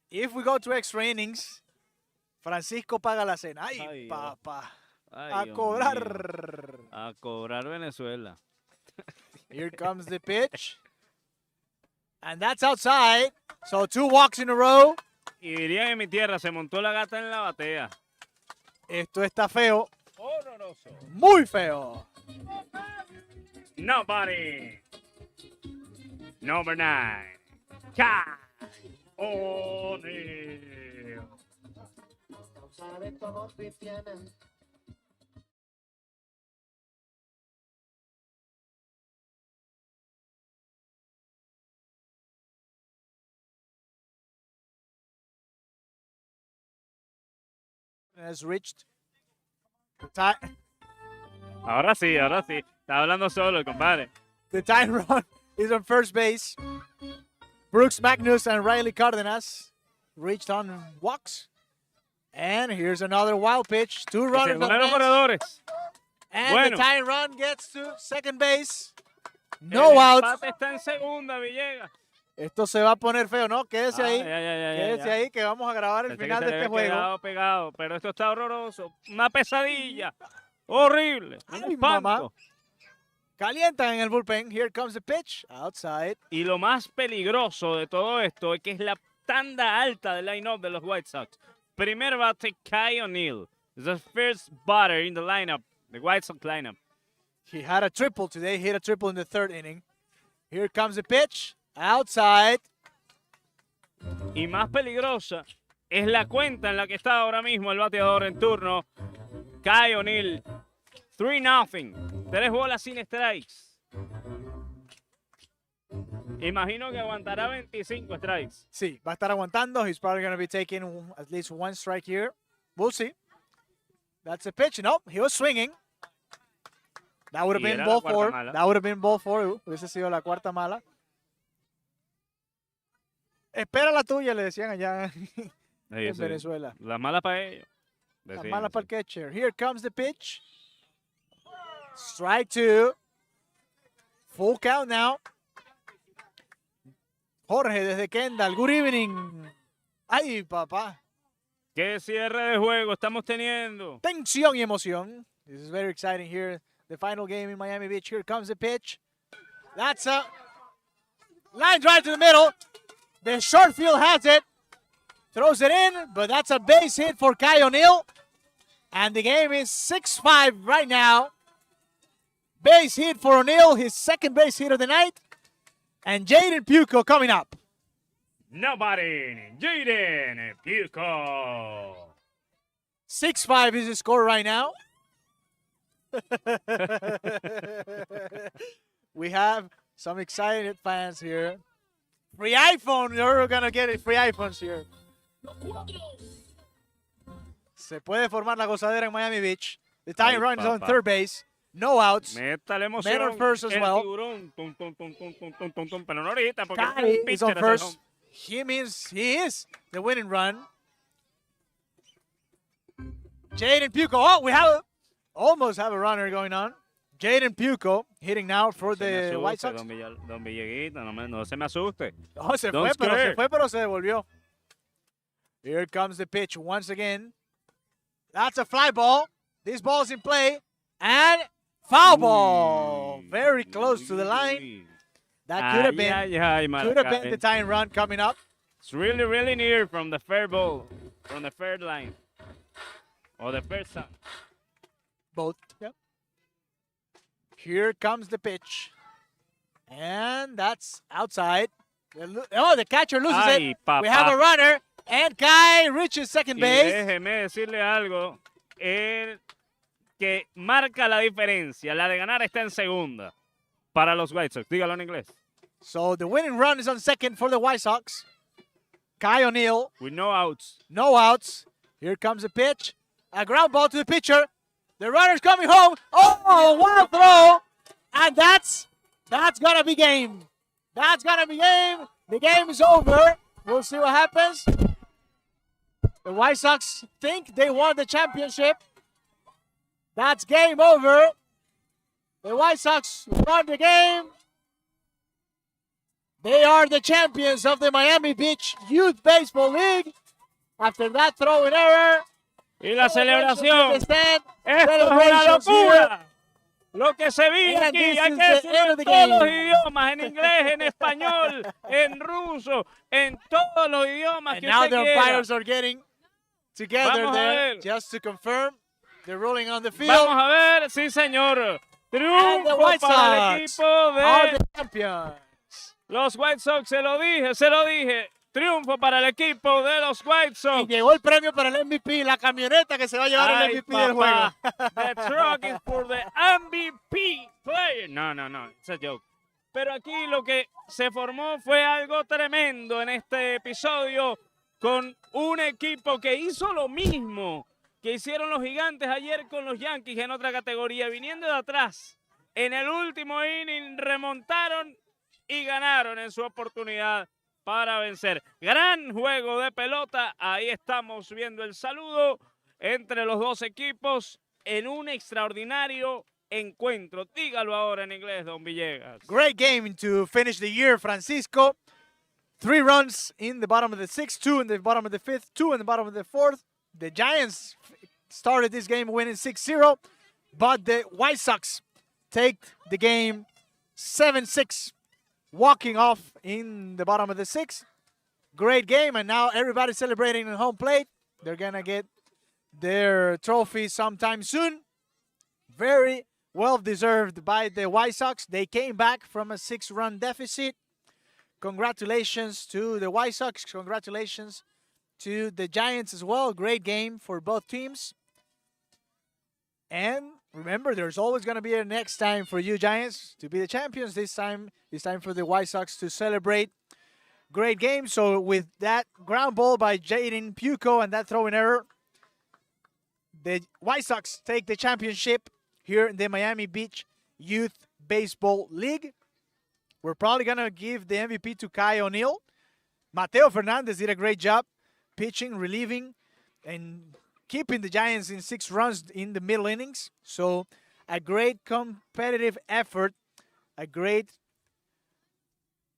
If we go to extra innings, Francisco paga la cena. Ay, Ay, Dios. papa. Ay, A Dios cobrar. mío. A cobrar Venezuela. Here comes the pitch. And that's outside. So 2 walks in a row. Y dirían en mi tierra, se montó la gata en la batea. Esto está feo. Horroroso. Muy feo. Nobody. Number 9. Kay O'Neill. Has reached the tie. Ahora sí, ahora sí. Está hablando solo el compadre. The time run is on first base. Brooks Magnus and Riley Cardenas reached on walks. And here's another wild pitch. 2 Se runners on fueron los base. corredores. And Bueno. the time run gets to second base. El No outs. empate está en segunda, Villegas. Esto se va a poner feo, ¿no? Quédese ahí. Ay, ay, ay, ay, Quédese ay. ahí que vamos a grabar el Pensé que final se de le este había juego. quedado pegado, pero esto está horroroso. Una pesadilla. Horrible. Un Ay, espanto. mamá. Calientan en el bullpen. Here comes the pitch. Outside. Y lo más peligroso de todo esto es que es la tanda alta del line-up de los White Sox. Primer bate, Kay O'Neill. Is the first batter in the lineup, the White Sox lineup. He had a triple today. Hit a triple in the 3rd inning. Here comes the pitch. Outside. Y más peligrosa es la cuenta en la que está ahora mismo el bateador en turno, Kay O'Neill. 3-0. 3 bolas sin strikes. Imagino que aguantará 25 strikes. Sí, va a estar aguantando. He's probably going to be taking at least 1 strike here. We'll see. That's a pitch. Nope, he was swinging. That would have Y been era ball la cuarta 4. mala. That would have been ball 4. Hubiese sido la cuarta mala. Espera la tuya, le decían allá en Venezuela. La mala para ellos. La Decían, mala para el sí. catcher. Here comes the pitch. Strike two. Full count now. Jorge desde Kendall. Good evening. Ay, papá. ¿Qué cierre de juego estamos teniendo? Tensión y emoción. This is very exciting here. The final game in Miami Beach. Here comes the pitch. That's a line drive to the middle. The short field has it. Throws it in, but that's a base hit for Kai O'Neill. And the game is 6-5 right now. Base hit for O'Neill, his second base hit of the night. And Jaden Puco coming up. Nobody, Jaden Puco. 6-5 is the score right now. We have some excited fans here. Free iPhone, you're gonna get it. Free iPhones here. Se puede formar la gozadera en Miami Beach. The tying run is on third base. No outs. Métale emoción. Men on first as El well. tiburón. Tum, tum, tum, tum, tum, tum, tum, tum. Pero no ahorita, porque Kai es un is on pitcher, first. ese He means he is the winning run. Jaden Puco. Oh, we almost have a runner going on. Jaden Puco hitting now for No se me the asuste, White Sox. Don Villeguito, no se me asuste. Oh, se Don't fue, scare. pero se devolvió. Here comes the pitch once again. That's a fly ball. This ball's in play. And foul ball. Very close to the line. That could have been the tying run coming up. It's really, really near from the fair ball, from the fair line. Or the fair side. Both. Yep. Here comes the pitch. And that's outside. Oh, the catcher loses Ay, it. papá. We have a runner. And Kai reaches second Y base. déjeme decirle algo. El que marca la diferencia, la de ganar está en segunda para los White Sox. Dígalo en inglés. So the winning run is on second for the White Sox. Kai O'Neill. With no outs. No outs. Here comes the pitch. A ground ball to the pitcher. The runner's coming home. Oh, wild throw. And that's going to be game. That's going to be game. The game is over. We'll see what happens. The White Sox think they won the championship. That's game over. The White Sox won the game. They are the champions of the Miami Beach Youth Baseball League. After that throwing error. Y la celebración. Esto es una locura. Lo que se vive And aquí, this hay is que the decirlo end of en the todos los game. idiomas, en inglés, en español, en ruso, en todos los idiomas And que now usted the quiera. umpires are getting together Vamos a there ver. just to confirm the ruling on the field. Vamos a ver, sí señor. And the Triunfo White para el Sox equipo are de the champions. los White Sox, se lo dije. Triunfo para el equipo de los White Y Sox. llegó el premio para el MVP, la camioneta que se va a llevar el Ay, MVP del juego. papá. The truck is for the MVP player. No, it's a joke. Pero aquí lo que se formó fue algo tremendo en este episodio con un equipo que hizo lo mismo que hicieron los Gigantes ayer con los Yankees en otra categoría, viniendo de atrás. En el último inning remontaron y ganaron en su oportunidad para vencer. Gran juego de pelota. Ahí estamos viendo el saludo entre los dos equipos en un extraordinario encuentro. Dígalo ahora en inglés, don Villegas. Great game to finish the year, Francisco. 3 runs in the bottom of the 6th, 2 in the bottom of the 5th, 2 in the bottom of the 4th. The Giants started this game winning 6-0, but the White Sox take the game 7-6, walking off in the bottom of the 6th. Great game, and now everybody's celebrating in home plate. They're going to get their trophy sometime soon. Very well-deserved by the White Sox. They came back from a 6-run deficit. Congratulations to the White Sox. Congratulations to the Giants as well. Great game for both teams. And remember, there's always going to be a next time for you Giants to be the champions. This time, it's time for the White Sox to celebrate. Great game. So with that ground ball by Jaden Puco and that throwing error, the White Sox take the championship here in the Miami Beach Youth Baseball League. We're probably going to give the MVP to Kai O'Neill. Mateo Fernandez did a great job pitching, relieving, and keeping the Giants in 6 runs in the middle innings. So a great competitive effort, a great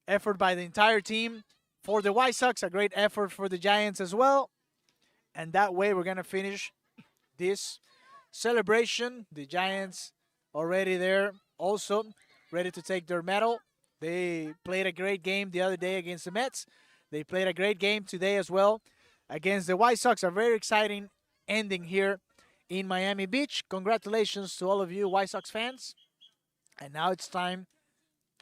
effort by the entire team. For the White Sox, a great effort for the Giants as well. And that way we're going to finish this celebration. The Giants already there, also ready to take their medal. They played a great game the other day against the Mets. They played a great game today as well against the White Sox. A very exciting ending here in Miami Beach. Congratulations to all of you White Sox fans. And now it's time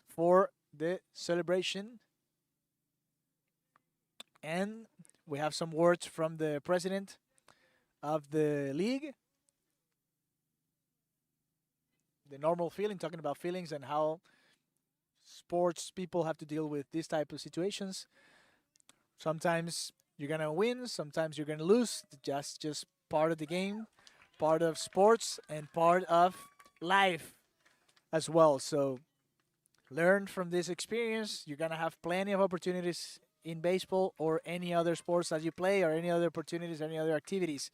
for the celebration. And we have some words from the president of the league. The normal feeling, talking about feelings and how sports people have to deal with this type of situations. Sometimes you're going to win, sometimes you're going to lose. Just part of the game, part of sports, and part of life as well. So learn from this experience. You're going to have plenty of opportunities in baseball or any other sports that you play, or any other opportunities, any other activities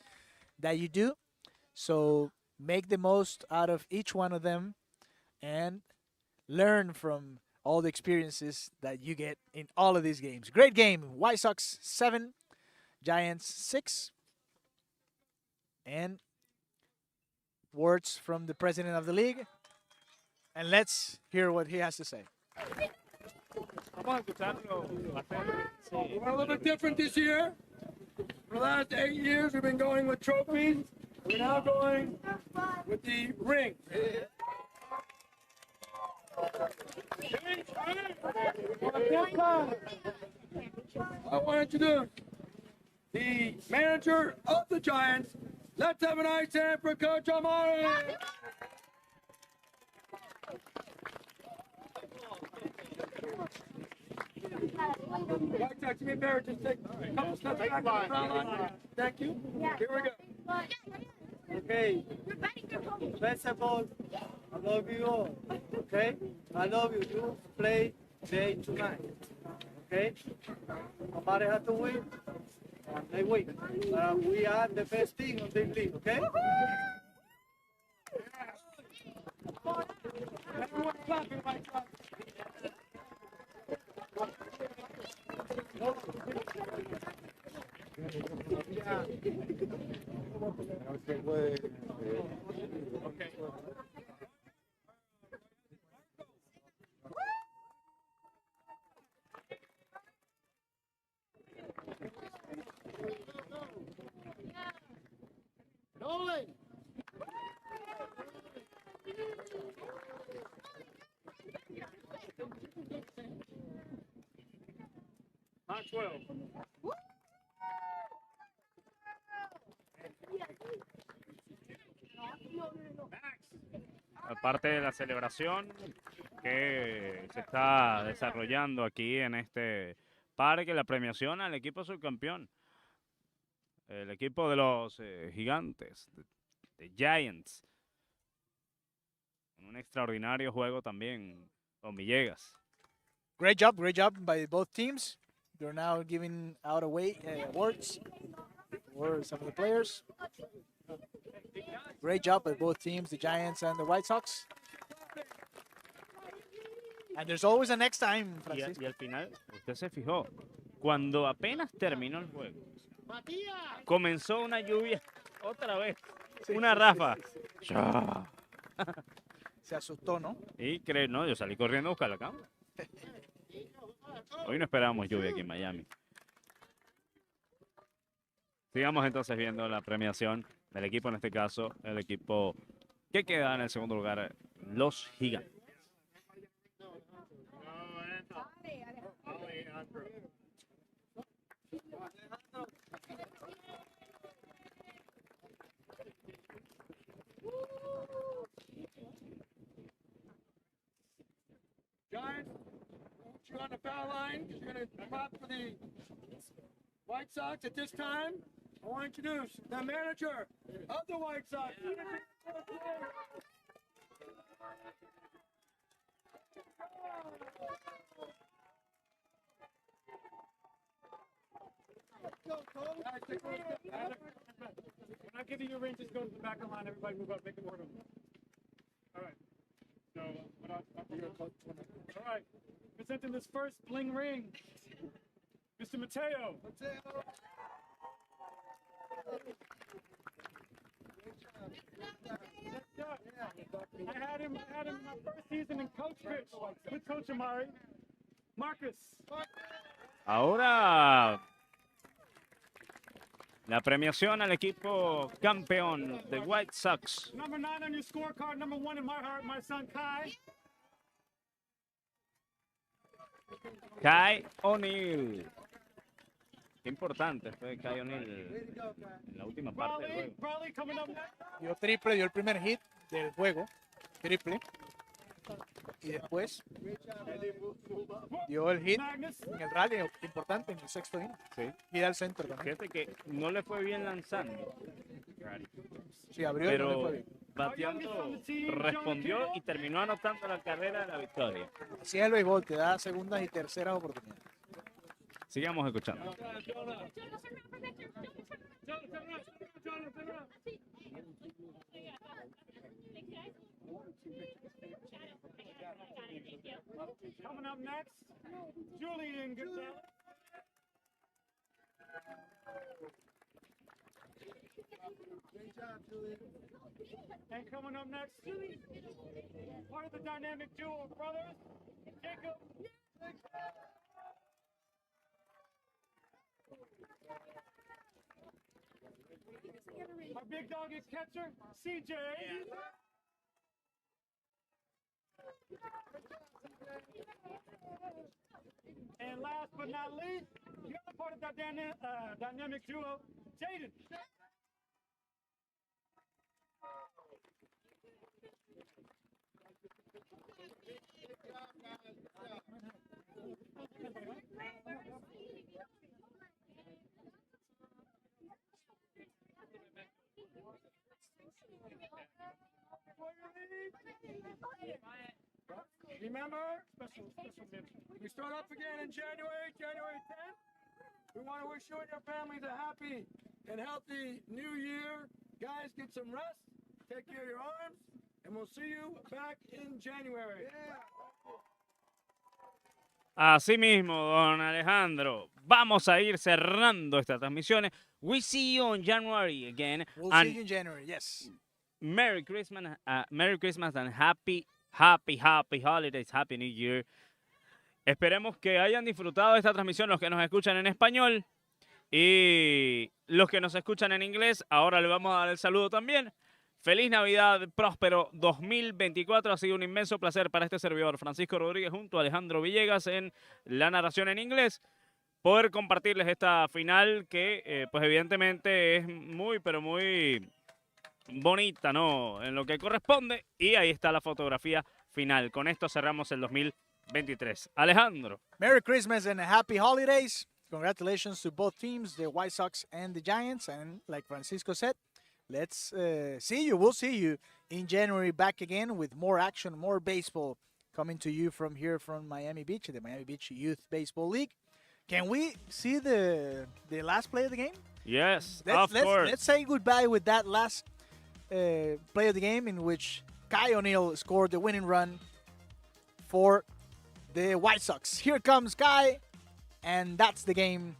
that you do. So make the most out of each one of them and learn from all the experiences that you get in all of these games. Great game. White Sox 7, Giants 6. And words from the president of the league. And let's hear what he has to say. Vamos a escucharlo. Sí. We're a little bit different this year. For the last 8 years, we've been going with trophies. We're now going with the ring. I want to introduce the manager of the Giants. Let's have a nice hand for Coach Amari. White Sox, me and Barrett just take a couple steps back. Thank you. Here we go. Okay. First of all, I love you all. Okay? I love you. You play day tonight. Okay? Nobody has to win. They win. We are the best team of the league. Okay? Everyone clapping, White Sox. Nolan! Hot 12. Parte de la celebración que se está desarrollando aquí en este parque, la premiación al equipo subcampeón, el equipo de los gigantes, de Giants, un extraordinario juego también con Villegas. Great job by both teams. They're now giving out away awards for some of the players. Great job by both teams, the Giants and the White Sox. And there's always a next time, Francisco. Y al final, usted se fijó, cuando apenas terminó el juego, comenzó una lluvia otra vez, una ráfaga. Se asustó, ¿no? Y no, yo salí corriendo a buscar la cámara. Hoy no esperábamos lluvia aquí en Miami. Sigamos entonces viendo la premiación del equipo, en este caso, el equipo que queda en el segundo lugar, los Gigantes. Giants, you on the foul line because you're going to pop for the White Sox. At this time, I want to introduce the manager of the White Sox. We're not giving you a ring, just go to the back of the line. Everybody move up, make it more of them. All right. Presenting this first bling ring, Mr. Mateo. I had him in my first season in coach pitch with Coach Amari. Marcus. Ahora la premiación al equipo campeón de White Sox. Number 9 on your scorecard, number 1 in my heart, my son Kai. Kai O'Neill. Qué importante fue Kai O'Neill en la última parte del juego. Bradley coming up next. Dio triple, dio el primer hit del juego. Triple. Y después dio el hit en el rally importante en el sexto inning. Sí. Y al centro también. Fíjate que no le fue bien lanzando, Sí, abrió y no le pero fue bien. bateando respondió y terminó anotando la carrera de la victoria. Así es el béisbol, te da segundas y terceras oportunidades. Sigamos escuchando. Coming up next, Julian Gonzalez. And coming up next, part of the dynamic duo of brothers, Jacob. Our big dog is catcher, CJ. And last but not least, the other part of that dynamic duo, Jaden. Remember, special mention. We start up again in January 10th. We want to wish you and your families a happy and healthy new year. Guys, get some rest, take care of your arms, and we'll see you back in January. Así mismo, don Alejandro. Vamos a ir cerrando estas transmisiones. We see you on January again. We'll and see you in January, yes. Merry Christmas and happy holidays, happy New Year. Esperemos que hayan disfrutado de esta transmisión los que nos escuchan en español y los que nos escuchan en inglés. Ahora le vamos a dar el saludo también. Feliz Navidad, próspero 2024. Ha sido un inmenso placer para este servidor, Francisco Rodríguez, junto a Alejandro Villegas en la narración en inglés, poder compartirles esta final que, pues evidentemente es muy, pero muy bonita, ¿no? En lo que corresponde. Y ahí está la fotografía final. Con esto cerramos el 2023. Alejandro. Merry Christmas and happy holidays. Congratulations to both teams, the White Sox and the Giants. And like Francisco said, let's see you. We'll see you in January back again with more action, more baseball coming to you from here from Miami Beach, the Miami Beach Youth Baseball League. Can we see the last play of the game? Yes, of course. Let's say goodbye with that last play of the game in which Kai O'Neill scored the winning run for the White Sox. Here comes Kai, and that's the game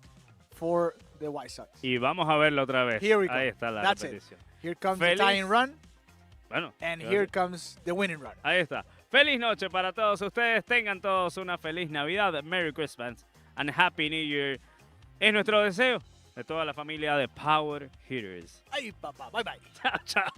for the White Sox. Y vamos a verlo otra vez. Here we go. Ahí está la That's repetición. it. Here comes Feliz. the tying run, Bueno, and here comes the winning run. ahí está. Feliz noche para todos ustedes. Tengan todos una feliz Navidad. Merry Christmas and Happy New Year. Es nuestro deseo de toda la familia de Power Hitters. Ay, papá. Bye, bye. Chao, chao.